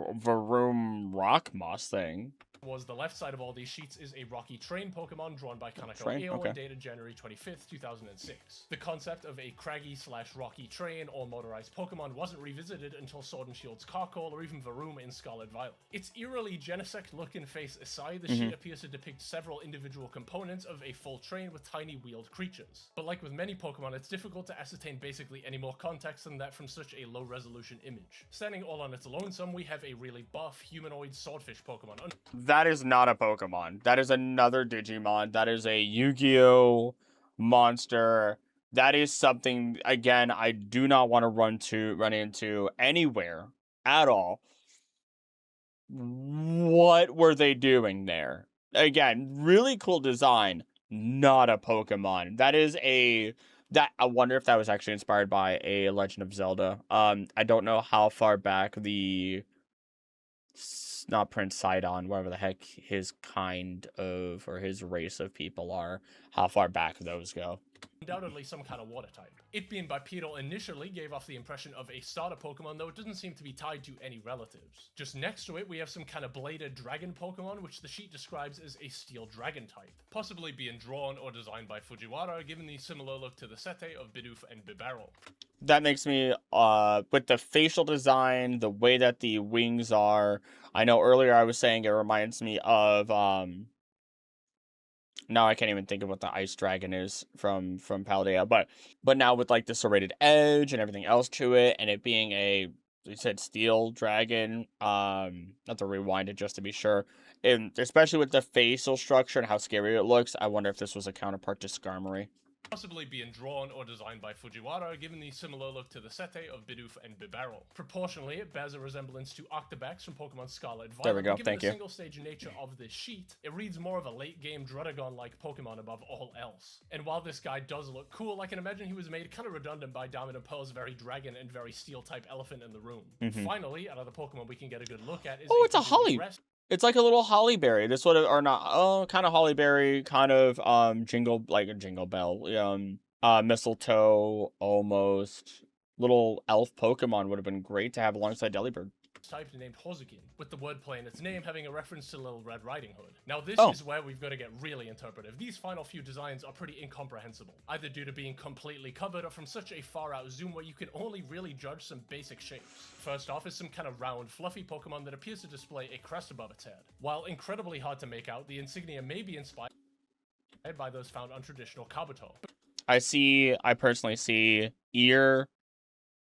Rock Moss thing. was the left side of all these sheets is a Rocky Train Pokemon drawn by Kaneko Train? Io Okay. and dated January 25th, 2006. The concept of a craggy/rocky train or motorized Pokemon wasn't revisited until Sword and Shield's Carkol or even Varoom in Scarlet Violet. Its eerily Genesect look and face aside, the sheet appears to depict several individual components of a full train with tiny wheeled creatures. But like with many Pokemon, it's difficult to ascertain basically any more context than that from such a low resolution image. Standing all on its lonesome, we have a really buff humanoid swordfish Pokemon. That is not a Pokemon. That is another Digimon. That is a Yu-Gi-Oh! Monster. That is something, again, I do not want to run into anywhere at all. What were they doing there? Again, really cool design, not a Pokemon. That is I wonder if that was actually inspired by a Legend of Zelda. I don't know how far back not Prince Sidon, whatever the heck his kind of, or his race of people are, how far back those go. Undoubtedly some kind of water type. It being bipedal initially gave off the impression of a starter Pokemon, though it doesn't seem to be tied to any relatives. Just next to it, we have some kind of bladed dragon Pokemon, which the sheet describes as a steel dragon type, possibly being drawn or designed by Fujiwara, given the similar look to the Sete of Bidoof and Bibarel. That makes me, with the facial design, the way that the wings are, I know earlier I was saying it reminds me of, now I can't even think of what the ice dragon is from Paldea, but now with like the serrated edge and everything else to it, and it being you said steel dragon, not to rewind it just to be sure, and especially with the facial structure and how scary it looks, I wonder if this was a counterpart to Skarmory. Possibly being drawn or designed by Fujiwara, given the similar look to the Sete of Bidoof and Bibarel. Proportionally, it bears a resemblance to Octobax from Pokemon Scarlet Violet. There we go, given thank the you. single-stage nature of this sheet, it reads more of a late-game Druddigon-like Pokemon above all else. And while this guy does look cool, I can imagine he was made kind of redundant by Diamond and Pearl's very dragon and very steel-type elephant in the room. Finally, another Pokemon we can get a good look at is it's a Holly. It's like a little Hollyberry. This would have, or not, kind of Hollyberry, kind of, Jingle Bell, Mistletoe, almost. Little elf Pokemon would have been great to have alongside Delibird. Type named Hozukin, with the wordplay in its name having a reference to Little Red Riding Hood. Now this is where we've got to get really interpretive. These final few designs are pretty incomprehensible, either due to being completely covered or from such a far out zoom where you can only really judge some basic shapes. First off is some kind of round, fluffy Pokemon that appears to display a crest above its head. While incredibly hard to make out, the insignia may be inspired by those found on traditional Kabuto. I personally see ear,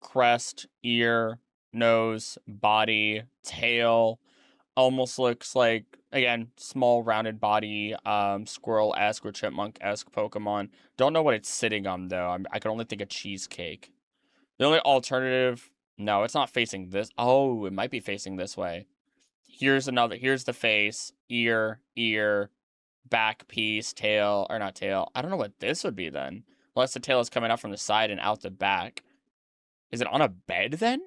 crest, ear, nose, body, tail. Almost looks like, again, small rounded body, squirrel-esque or chipmunk-esque Pokemon. Don't know what it's sitting on though. I can only think of cheesecake. The only alternative, no, it's not facing this. Oh, it might be facing this way. Here's the face, ear, back piece, tail, or not tail. I don't know what this would be then. Unless the tail is coming out from the side and out the back. Is it on a bed then?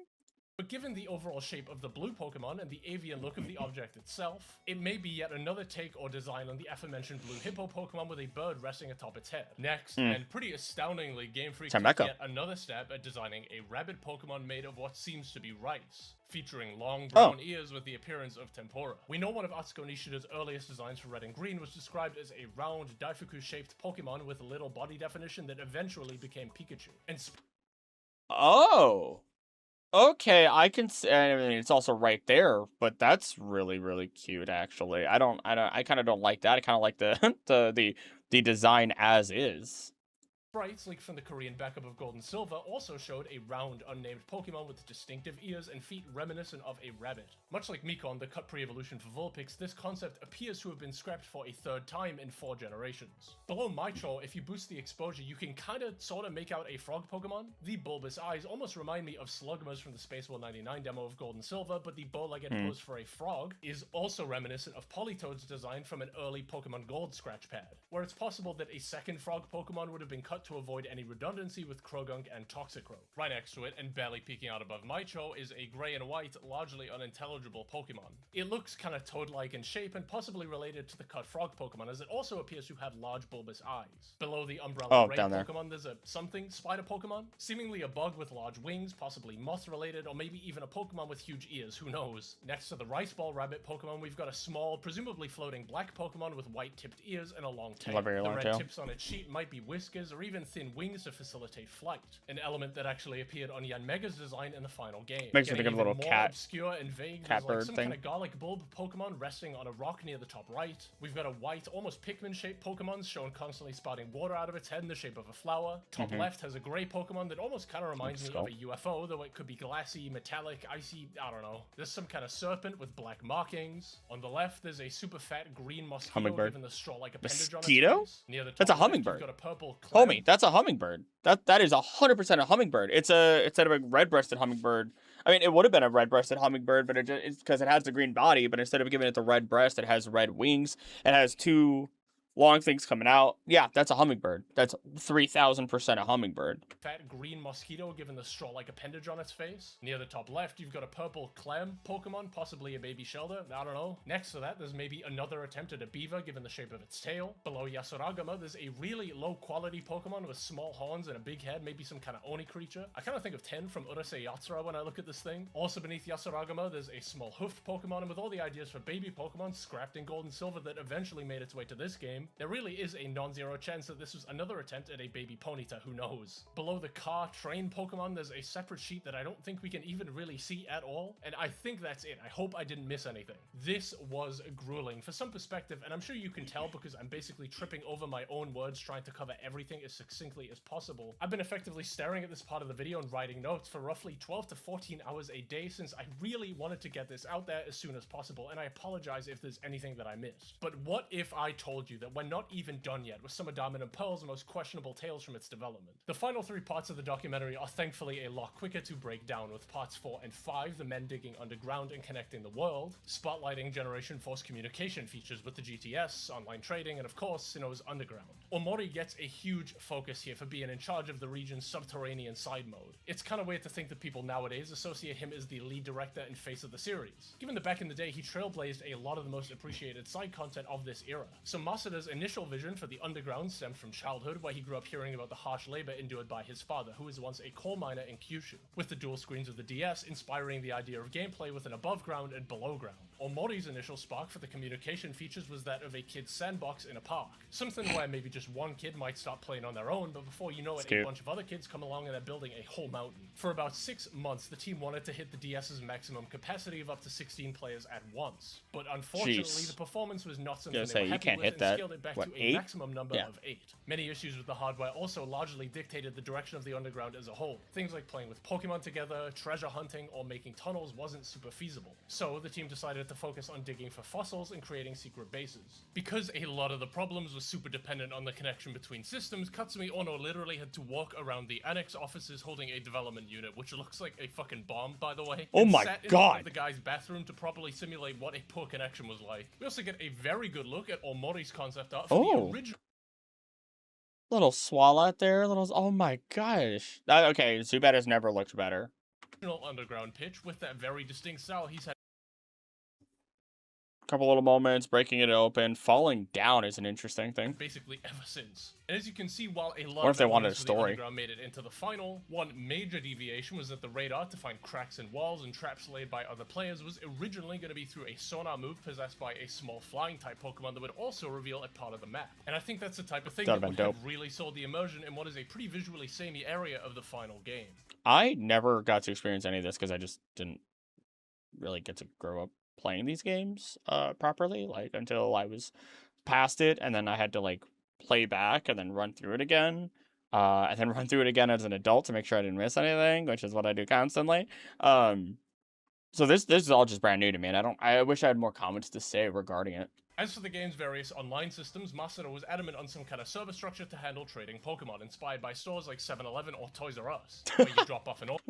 But given the overall shape of the blue Pokemon and the avian look of the object itself, it may be yet another take or design on the aforementioned blue hippo Pokemon with a bird resting atop its head. Next, and pretty astoundingly, Game Freak took yet another step at designing a rabbit Pokemon made of what seems to be rice, featuring long brown ears with the appearance of tempura. We know one of Atsuko Nishida's earliest designs for Red and Green was described as a round, Daifuku-shaped Pokemon with little body definition that eventually became Pikachu. And okay, I can see, I mean, it's also right there, but that's really, really cute, actually. I kind of don't like that. I kind of like the design as is. Sprites leaked from the Korean backup of Gold and Silver also showed a round, unnamed Pokemon with distinctive ears and feet reminiscent of a rabbit. Much like Mikon, the cut pre-evolution for Vulpix, this concept appears to have been scrapped for a third time in 4 generations. Below Maicho, if you boost the exposure, you can kinda sorta make out a frog Pokemon. The bulbous eyes almost remind me of Slugmas from the Spacewell 99 demo of Gold and Silver, but the bow-legged pose for a frog is also reminiscent of Politoad's design from an early Pokemon Gold scratch pad, where it's possible that a second frog Pokemon would have been cut to avoid any redundancy with Krogunk and Toxicroak. Right next to it, and barely peeking out above Maicho, is a grey and white, largely unintelligible Pokemon. It looks kinda toad-like in shape and possibly related to the cut frog Pokemon, as it also appears to have large bulbous eyes. Below the umbrella ray Pokemon, there's a something spider Pokemon, seemingly a bug with large wings, possibly moth-related, or maybe even a Pokemon with huge ears, who knows. Next to the rice ball rabbit Pokemon, we've got a small, presumably floating black Pokemon with white tipped ears and a long tail. The red tips on its sheet might be whiskers or even thin wings to facilitate flight, an element that actually appeared on Yanmega's design in the final game. Makes me think of a little more cat, obscure and vague, cat bird like some thing. kind of garlic bulb Pokemon resting on a rock near the top right. We've got a white, almost Pikmin-shaped Pokemon shown constantly spouting water out of its head in the shape of a flower. Top left has a grey Pokemon that almost kind of reminds me of a UFO, though it could be glassy, metallic, icy, I don't know. There's some kind of serpent with black markings. On the left, there's a super fat green mosquito given the straw-like appendage on its face. Near the top that's a left, hummingbird. you've got a purple clam. Homie, that's a hummingbird. That is 100% a hummingbird. It's instead of a red-breasted hummingbird. I mean, it would have been a red-breasted hummingbird, but it's because it has the green body. But instead of giving it the red breast, it has red wings. It has 2 long things coming out. Yeah, that's a hummingbird. That's 3000% a hummingbird. Fat green mosquito given the straw-like appendage on its face. Near the top left, you've got a purple clam Pokemon, possibly a baby shelter, I don't know. Next to that, there's maybe another attempt at a beaver given the shape of its tail. Below Yasuragama, there's a really low-quality Pokemon with small horns and a big head, maybe some kind of Oni creature. I kind of think of 10 from Urusei Yatsura when I look at this thing. Also beneath Yasuragama, there's a small hoofed Pokemon, and with all the ideas for baby Pokemon scrapped in Gold and Silver that eventually made its way to this game, there really is a non-zero chance that this was another attempt at a baby Ponyta, who knows. Below the car train Pokemon, there's a separate sheet that I don't think we can even really see at all, and I think that's it. I hope I didn't miss anything. This was grueling. For some perspective, and I'm sure you can tell because I'm basically tripping over my own words trying to cover everything as succinctly as possible, I've been effectively staring at this part of the video and writing notes for roughly 12 to 14 hours a day since I really wanted to get this out there as soon as possible, and I apologize if there's anything that I missed. But what if I told you that we're not even done yet with some of Diamond and Pearl's most questionable tales from its development? The final 3 parts of the documentary are thankfully a lot quicker to break down, with parts 4 and 5, the men digging underground and connecting the world, spotlighting Generation 4's communication features with the GTS, online trading, and of course, Sinnoh's underground. Omori gets a huge focus here for being in charge of the region's subterranean side mode. It's kinda weird to think that people nowadays associate him as the lead director and face of the series, given that back in the day he trailblazed a lot of the most appreciated side content of this era. So Masuda's initial vision for the underground stemmed from childhood, where he grew up hearing about the harsh labor endured by his father, who was once a coal miner in Kyushu, with the dual screens of the DS inspiring the idea of gameplay with an above ground and below ground. Omori's initial spark for the communication features was that of a kid's sandbox in a park, something where maybe just one kid might start playing on their own, but before you know it, a bunch of other kids come along and they're building a whole mountain. For about 6 months, the team wanted to hit the DS's maximum capacity of up to 16 players at once, but unfortunately the performance was not something they were happy with and scaled it back to a maximum number of 8. Many issues with the hardware also largely dictated the direction of the underground as a whole. Things like playing with Pokemon together, treasure hunting, or making tunnels wasn't super feasible. So the team decided to focus on digging for fossils and creating secret bases. Because a lot of the problems were super dependent on the connection between systems, Katsumi Ono literally had to walk around the annex offices holding a development unit, which looks like a fucking bomb, by the way. Oh my god! The guy's bathroom to properly simulate what a poor connection was like. We also get a very good look at Omori's concept art for the original. Little swallow out there, oh my gosh. Okay, Zubat has never looked better. underground pitch with that very distinct style he's had Couple little moments, breaking it open, falling down is an interesting thing. basically ever since. And as you can see, while a lot What if they of wanted a elements for the story? underground made it into the final, one major deviation was that the radar to find cracks in walls and traps laid by other players was originally going to be through a sonar move possessed by a small flying type Pokemon that would also reveal a part of the map. And I think that's the type of thing that would have really sold the immersion in what is a pretty visually samey area of the final game. I never got to experience any of this because I just didn't really get to grow up playing these games properly, like until I was past it, and then I had to like play back and then run through it again, and then run through it again as an adult to make sure I didn't miss anything, which is what I do constantly. So this is all just brand new to me, and I wish I had more comments to say regarding it. As for the game's various online systems, Masato was adamant on some kind of server structure to handle trading Pokemon, inspired by stores like 7-Eleven or Toys R Us, where you drop off an order.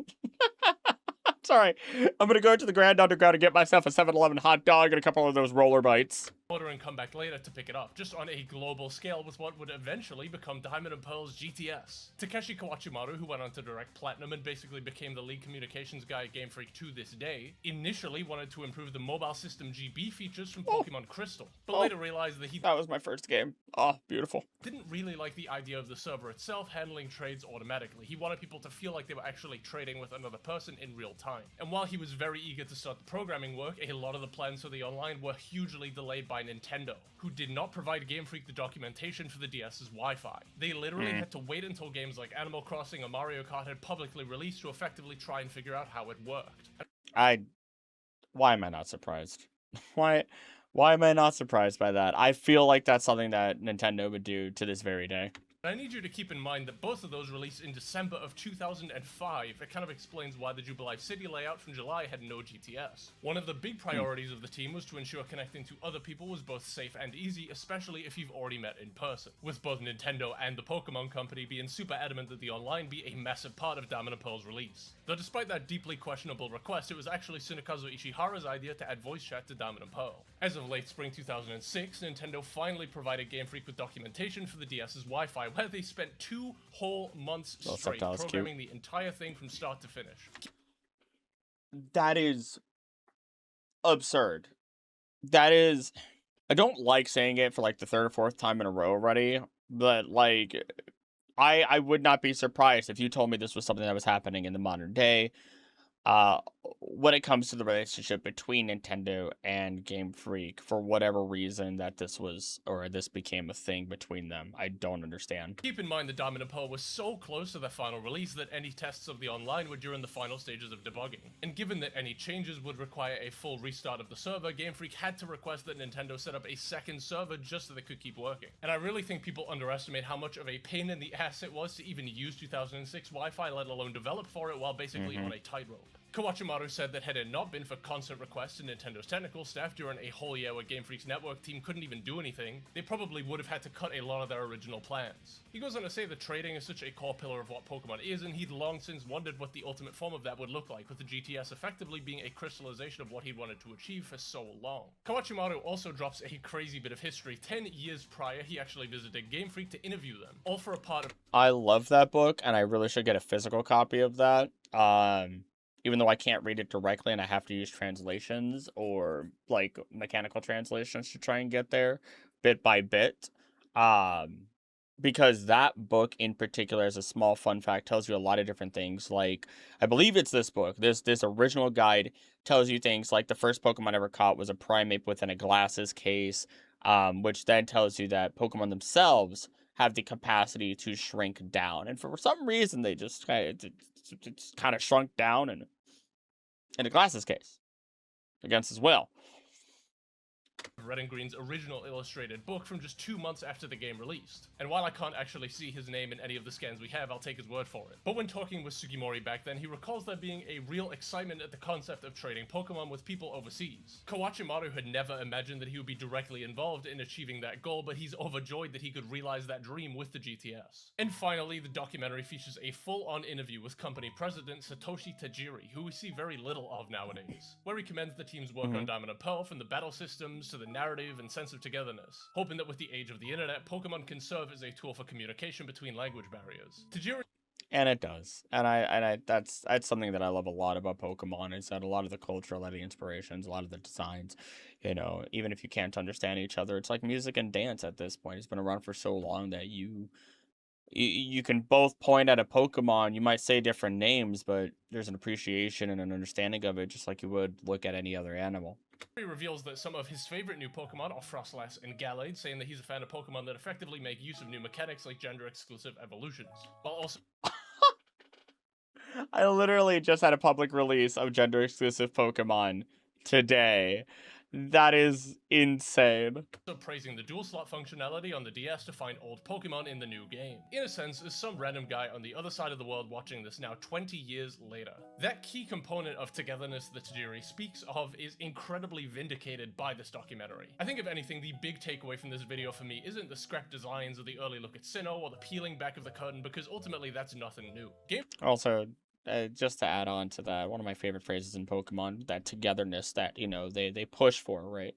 Sorry, I'm gonna go to the Grand Underground and get myself a 7-Eleven hot dog and a couple of those roller bites. And come back later to pick it up, just on a global scale with what would eventually become Diamond and Pearl's GTS. Takeshi Kawachimaru, who went on to direct Platinum and basically became the lead communications guy at Game Freak to this day, initially wanted to improve the mobile system GB features from Pokemon Crystal, but later realized that that was my first game. Oh, beautiful. Didn't really like the idea of the server itself handling trades automatically. He wanted people to feel like they were actually trading with another person in real time. And while he was very eager to start the programming work, a lot of the plans for the online were hugely delayed by Nintendo, who did not provide Game Freak the documentation for the DS's Wi-Fi. They literally had to wait until games like Animal Crossing or Mario Kart had publicly released to effectively try and figure out how it worked. Why am I not surprised? Why am I not surprised by that? I feel like that's something that Nintendo would do to this very day. I need you to keep in mind that both of those released in December of 2005. It kind of explains why the Jubilee City layout from July had no GTS. One of the big priorities of the team was to ensure connecting to other people was both safe and easy, especially if you've already met in person, with both Nintendo and the Pokemon Company being super adamant that the online be a massive part of Diamond and Pearl's release. Though despite that deeply questionable request, it was actually Tsunekazu Ishihara's idea to add voice chat to Diamond and Pearl. As of late spring 2006, Nintendo finally provided Game Freak with documentation for the DS's Wi-Fi, where they spent 2 whole months straight programming the entire thing from start to finish. That is absurd. That is... I don't like saying it for like the 3rd or 4th time in a row already, but like... I would not be surprised if you told me this was something that was happening in the modern day. When it comes to the relationship between Nintendo and Game Freak, for whatever reason that this became a thing between them, I don't understand. Keep in mind that Diamond and Pearl was so close to their final release that any tests of the online were during the final stages of debugging. And given that any changes would require a full restart of the server, Game Freak had to request that Nintendo set up a second server just so they could keep working. And I really think people underestimate how much of a pain in the ass it was to even use 2006 Wi-Fi, let alone develop for it while basically on a tightrope. Kawachimaru said that had it not been for constant requests to Nintendo's technical staff during a whole year where Game Freak's network team couldn't even do anything, they probably would have had to cut a lot of their original plans. He goes on to say that trading is such a core pillar of what Pokemon is, and he'd long since wondered what the ultimate form of that would look like, with the GTS effectively being a crystallization of what he'd wanted to achieve for so long. Kawachimaru also drops a crazy bit of history. 10 years prior, he actually visited Game Freak to interview them, all for a part of... I love that book, and I really should get a physical copy of that. Even though I can't read it directly and I have to use translations or like mechanical translations to try and get there bit by bit. Because that book in particular, as a small fun fact, tells you a lot of different things. Like, I believe it's this book. This original guide tells you things like the first Pokemon ever caught was a Primeape within a glasses case, which then tells you that Pokemon themselves have the capacity to shrink down. And for some reason, they just kind of shrunk down in a glasses case against his will. Red and Green's original illustrated book from just 2 months after the game released. And while I can't actually see his name in any of the scans we have, I'll take his word for it. But when talking with Sugimori back then, he recalls there being a real excitement at the concept of trading Pokemon with people overseas. Kawachimaru had never imagined that he would be directly involved in achieving that goal, but he's overjoyed that he could realize that dream with the GTS. And finally, the documentary features a full-on interview with company president Satoshi Tajiri, who we see very little of nowadays, where he commends the team's work on Diamond and Pearl, from the battle systems to the narrative and sense of togetherness, hoping that with the age of the internet, Pokemon can serve as a tool for communication between language barriers. Tajiri... And it does. And I that's something that I love a lot about Pokemon is that a lot of the culture, a lot of the inspirations, a lot of the designs, even if you can't understand each other, it's like music and dance at this point. It's been around for so long that you can both point at a Pokemon. You might say different names, but there's an appreciation and an understanding of it, just like you would look at any other animal. He reveals that some of his favorite new Pokemon are Frostlass and Gallade, saying that he's a fan of Pokemon that effectively make use of new mechanics like gender-exclusive evolutions, while also I literally just had a public release of gender exclusive Pokemon today. That is insane. praising the dual slot functionality on the DS to find old Pokemon in the new game. In a sense, is some random guy on the other side of the world watching this now 20 years later. That key component of togetherness that Tajiri speaks of is incredibly vindicated by this documentary. I think if anything, the big takeaway from this video for me isn't the scrap designs or the early look at Sinnoh or the peeling back of the curtain, because ultimately that's nothing new. Also, just to add on to that, one of my favorite phrases in Pokemon, that togetherness that they push for, right?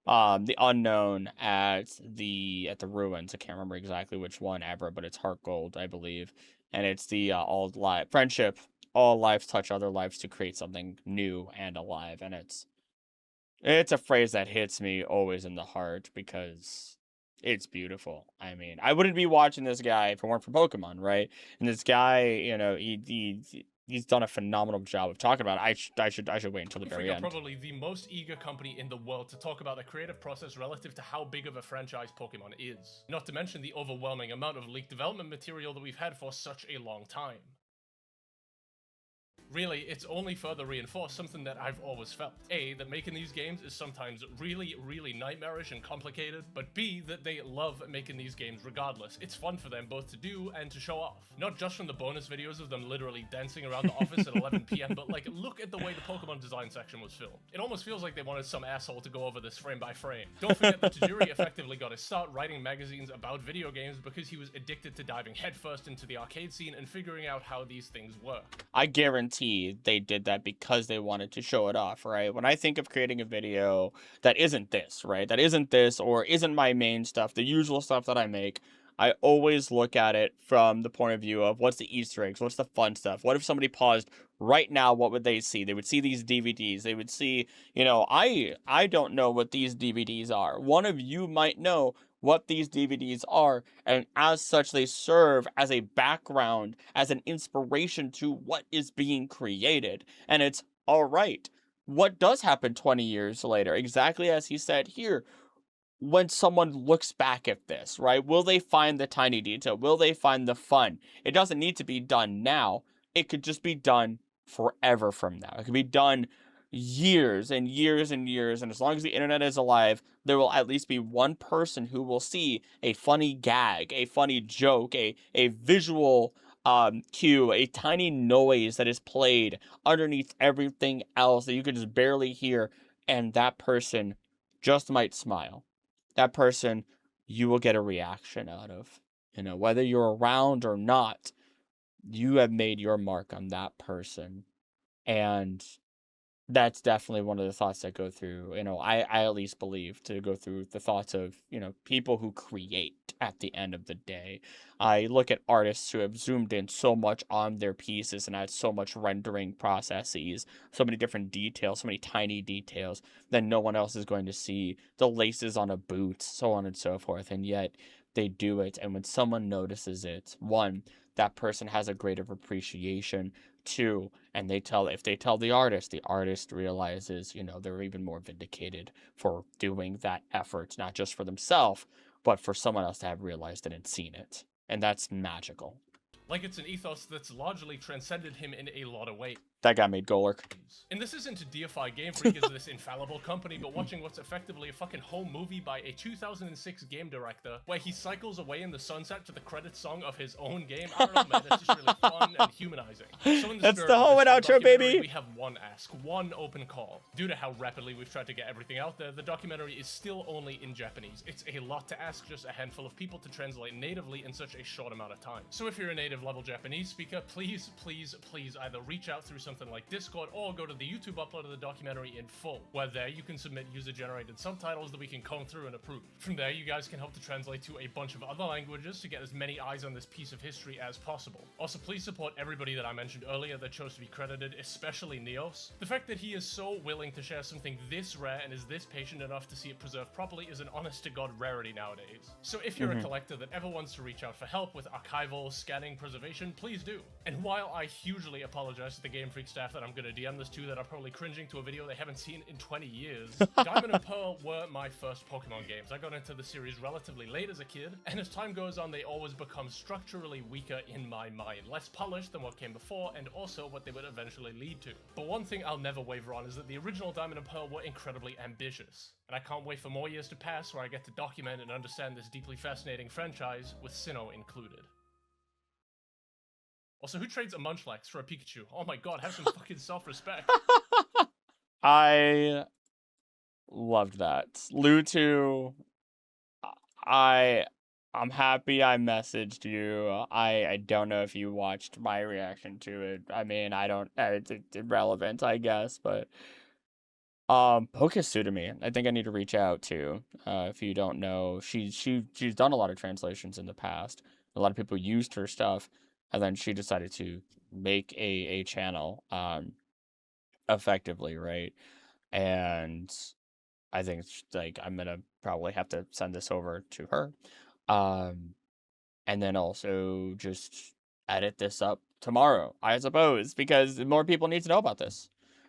The unknown at the ruins. I can't remember exactly which one ever, but it's Heart Gold, I believe, and it's the all life friendship. All lives touch other lives to create something new and alive, and it's a phrase that hits me always in the heart because it's beautiful. I mean, I wouldn't be watching this guy if it weren't for Pokemon, right? And this guy, he's done a phenomenal job of talking about it. I should wait until the very end. Probably the most eager company in the world to talk about the creative process relative to how big of a franchise Pokemon is. Not to mention the overwhelming amount of leaked development material that we've had for such a long time. Really, it's only further reinforced something that I've always felt. A, that making these games is sometimes really, really nightmarish and complicated, but B, that they love making these games regardless. It's fun for them both to do and to show off. Not just from the bonus videos of them literally dancing around the office at 11 PM, but like, look at the way the Pokemon design section was filmed. It almost feels like they wanted some asshole to go over this frame by frame. Don't forget that Tajiri effectively got his start writing magazines about video games because he was addicted to diving headfirst into the arcade scene and figuring out how these things work. I guarantee they did that because they wanted to show it off, right? When I think of creating a video that isn't this, right? That isn't this or isn't my main stuff, the usual stuff that I make, I always look at it from the point of view of what's the Easter eggs, what's the fun stuff. What if somebody paused right now, what would they see? They would see these DVDs. They would see, I don't know what these DVDs are. One of you might know what these DVDs are, and as such, they serve as a background, as an inspiration to what is being created. And it's all right. What does happen 20 years later? Exactly as he said here. When someone looks back at this, right? Will they find the tiny detail? Will they find the fun? It doesn't need to be done now. It could just be done forever from now. It could be done years and years and years. And as long as the internet is alive, there will at least be one person who will see a funny gag, a funny joke, a visual cue, a tiny noise that is played underneath everything else that you can just barely hear. And that person just might smile. That person, you will get a reaction out of. Whether you're around or not, you have made your mark on that person. And that's definitely one of the thoughts that go through, I at least believe to go through the thoughts of, people who create at the end of the day. I look at artists who have zoomed in so much on their pieces and had so much rendering processes, so many different details, so many tiny details that no one else is going to see, the laces on a boot, so on and so forth, and yet they do it. And when someone notices it, one, that person has a greater appreciation. Two, and if they tell the artist realizes, they're even more vindicated for doing that effort, not just for themselves, but for someone else to have realized it and seen it. And that's magical. Like it's an ethos that's largely transcended him in a lot of ways. That guy made Golurk. And this isn't to deify Game Freak as this infallible company, but watching what's effectively a fucking home movie by a 2006 game director, where he cycles away in the sunset to the credits song of his own game. I don't know, man, it's just really fun and humanizing. So in That's the home and outro, baby! We have one ask, one open call. Due to how rapidly we've tried to get everything out there, the documentary is still only in Japanese. It's a lot to ask just a handful of people to translate natively in such a short amount of time. So if you're a native native level Japanese speaker, please either reach out through something like Discord or go to the YouTube upload of the documentary in full, where there you can submit user-generated subtitles that we can comb through and approve. From there, you guys can help to translate to a bunch of other languages to get as many eyes on this piece of history as possible. Also, please support everybody that I mentioned earlier that chose to be credited, especially Neos. The fact that he is so willing to share something this rare and is this patient enough to see it preserved properly is an honest-to-God rarity nowadays. So if you're a collector that ever wants to reach out for help with archival, scanning, preservation, please do. And while I hugely apologize to the Game Freak staff that I'm gonna DM this to that are probably cringing to a video they haven't seen in 20 years, Diamond and Pearl were my first Pokemon games. I got into the series relatively late as a kid, and as time goes on, they always become structurally weaker in my mind, less polished than what came before, and also what they would eventually lead to. But one thing I'll never waver on is that the original Diamond and Pearl were incredibly ambitious, and I can't wait for more years to pass where I get to document and understand this deeply fascinating franchise, with Sinnoh included. Also, who trades a Munchlax for a Pikachu? Oh my god, have some fucking self-respect. I loved that. Lewtwo, I'm happy I messaged you. I don't know if you watched my reaction to it. I mean, I don't, it's irrelevant, I guess, but Pokesudami, I think I need to reach out to. If you don't know, she's done a lot of translations in the past. A lot of people used her stuff, and then she decided to make a channel effectively, right? And I think like I'm gonna probably have to send this over to her. And then also just edit this up tomorrow, I suppose, because more people need to know about this.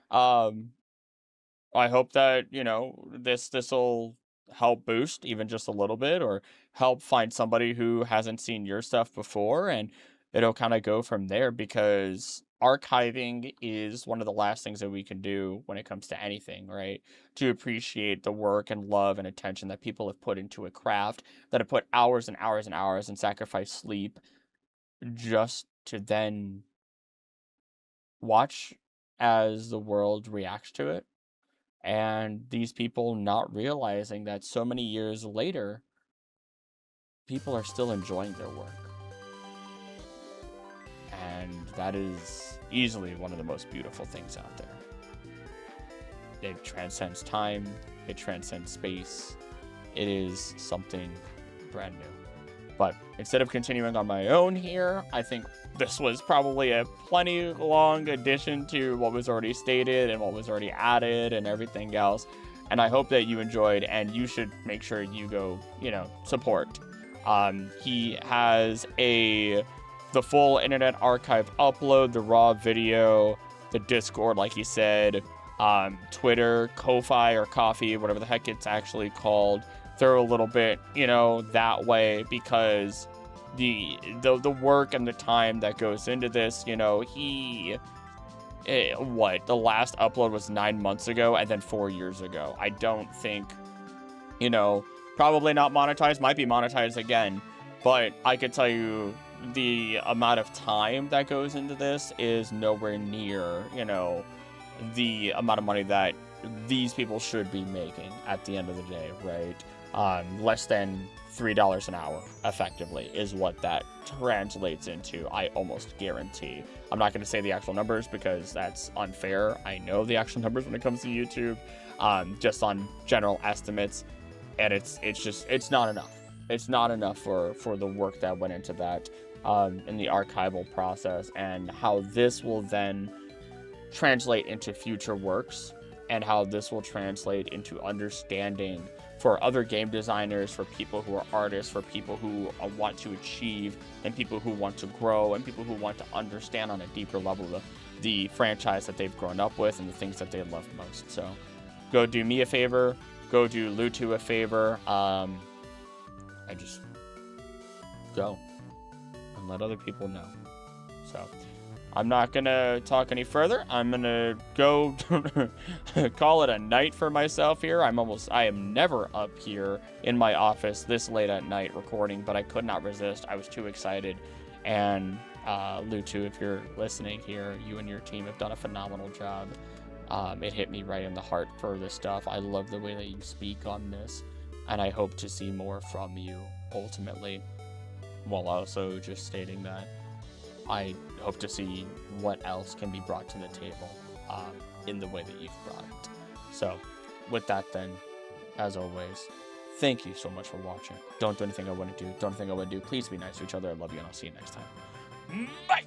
I hope that, you know, this'll help boost even just a little bit, or help find somebody who hasn't seen your stuff before, and it'll kind of go from there, because archiving is one of the last things that we can do when it comes to anything, right? To appreciate the work and love and attention that people have put into a craft, that have put hours and hours and hours and sacrificed sleep just to then watch as the world reacts to it. And these people not realizing that so many years later, people are still enjoying their work. And that is easily one of the most beautiful things out there. It transcends time, it transcends space. It is something brand new. But instead of continuing on my own here, I think this was probably a plenty long addition to what was already stated and what was already added and everything else. And I hope that you enjoyed, and you should make sure you go, you know, support. He has the full Internet Archive upload, the raw video, the Discord, like he said, Twitter, Ko-Fi or Coffee, whatever the heck it's actually called. Throw a little bit, you know, that way, because the work and the time that goes into this, you know, the last upload was 9 months ago, and then 4 years ago. I don't think, you know, probably not monetized, might be monetized again, but I could tell you the amount of time that goes into this is nowhere near, you know, the amount of money that these people should be making at the end of the day, right? Less than $3 an hour, effectively, is what that translates into, I almost guarantee. I'm not going to say the actual numbers because that's unfair. I know the actual numbers when it comes to YouTube, just on general estimates, and it's not enough. It's not enough for the work that went into that in the archival process, and how this will then translate into future works, and how this will translate into understanding for other game designers, for people who are artists, for people who want to achieve, and people who want to grow, and people who want to understand on a deeper level the franchise that they've grown up with and the things that they love most. So go do me a favor, go do Lewtwo a favor. I just go and let other people know. So I'm not gonna talk any further. I'm gonna go call it a night for myself here. I am never up here in my office this late at night recording, but I could not resist. I was too excited. And Lewtwo, if you're listening here, you and your team have done a phenomenal job. It hit me right in the heart for this stuff. I love the way that you speak on this, and I hope to see more from you ultimately, while also just stating that I hope to see what else can be brought to the table in the way that you've brought it. So, with that then, as always, thank you so much for watching. Don't do anything I wouldn't do. Don't think I would do. Please be nice to each other. I love you, and I'll see you next time. Bye!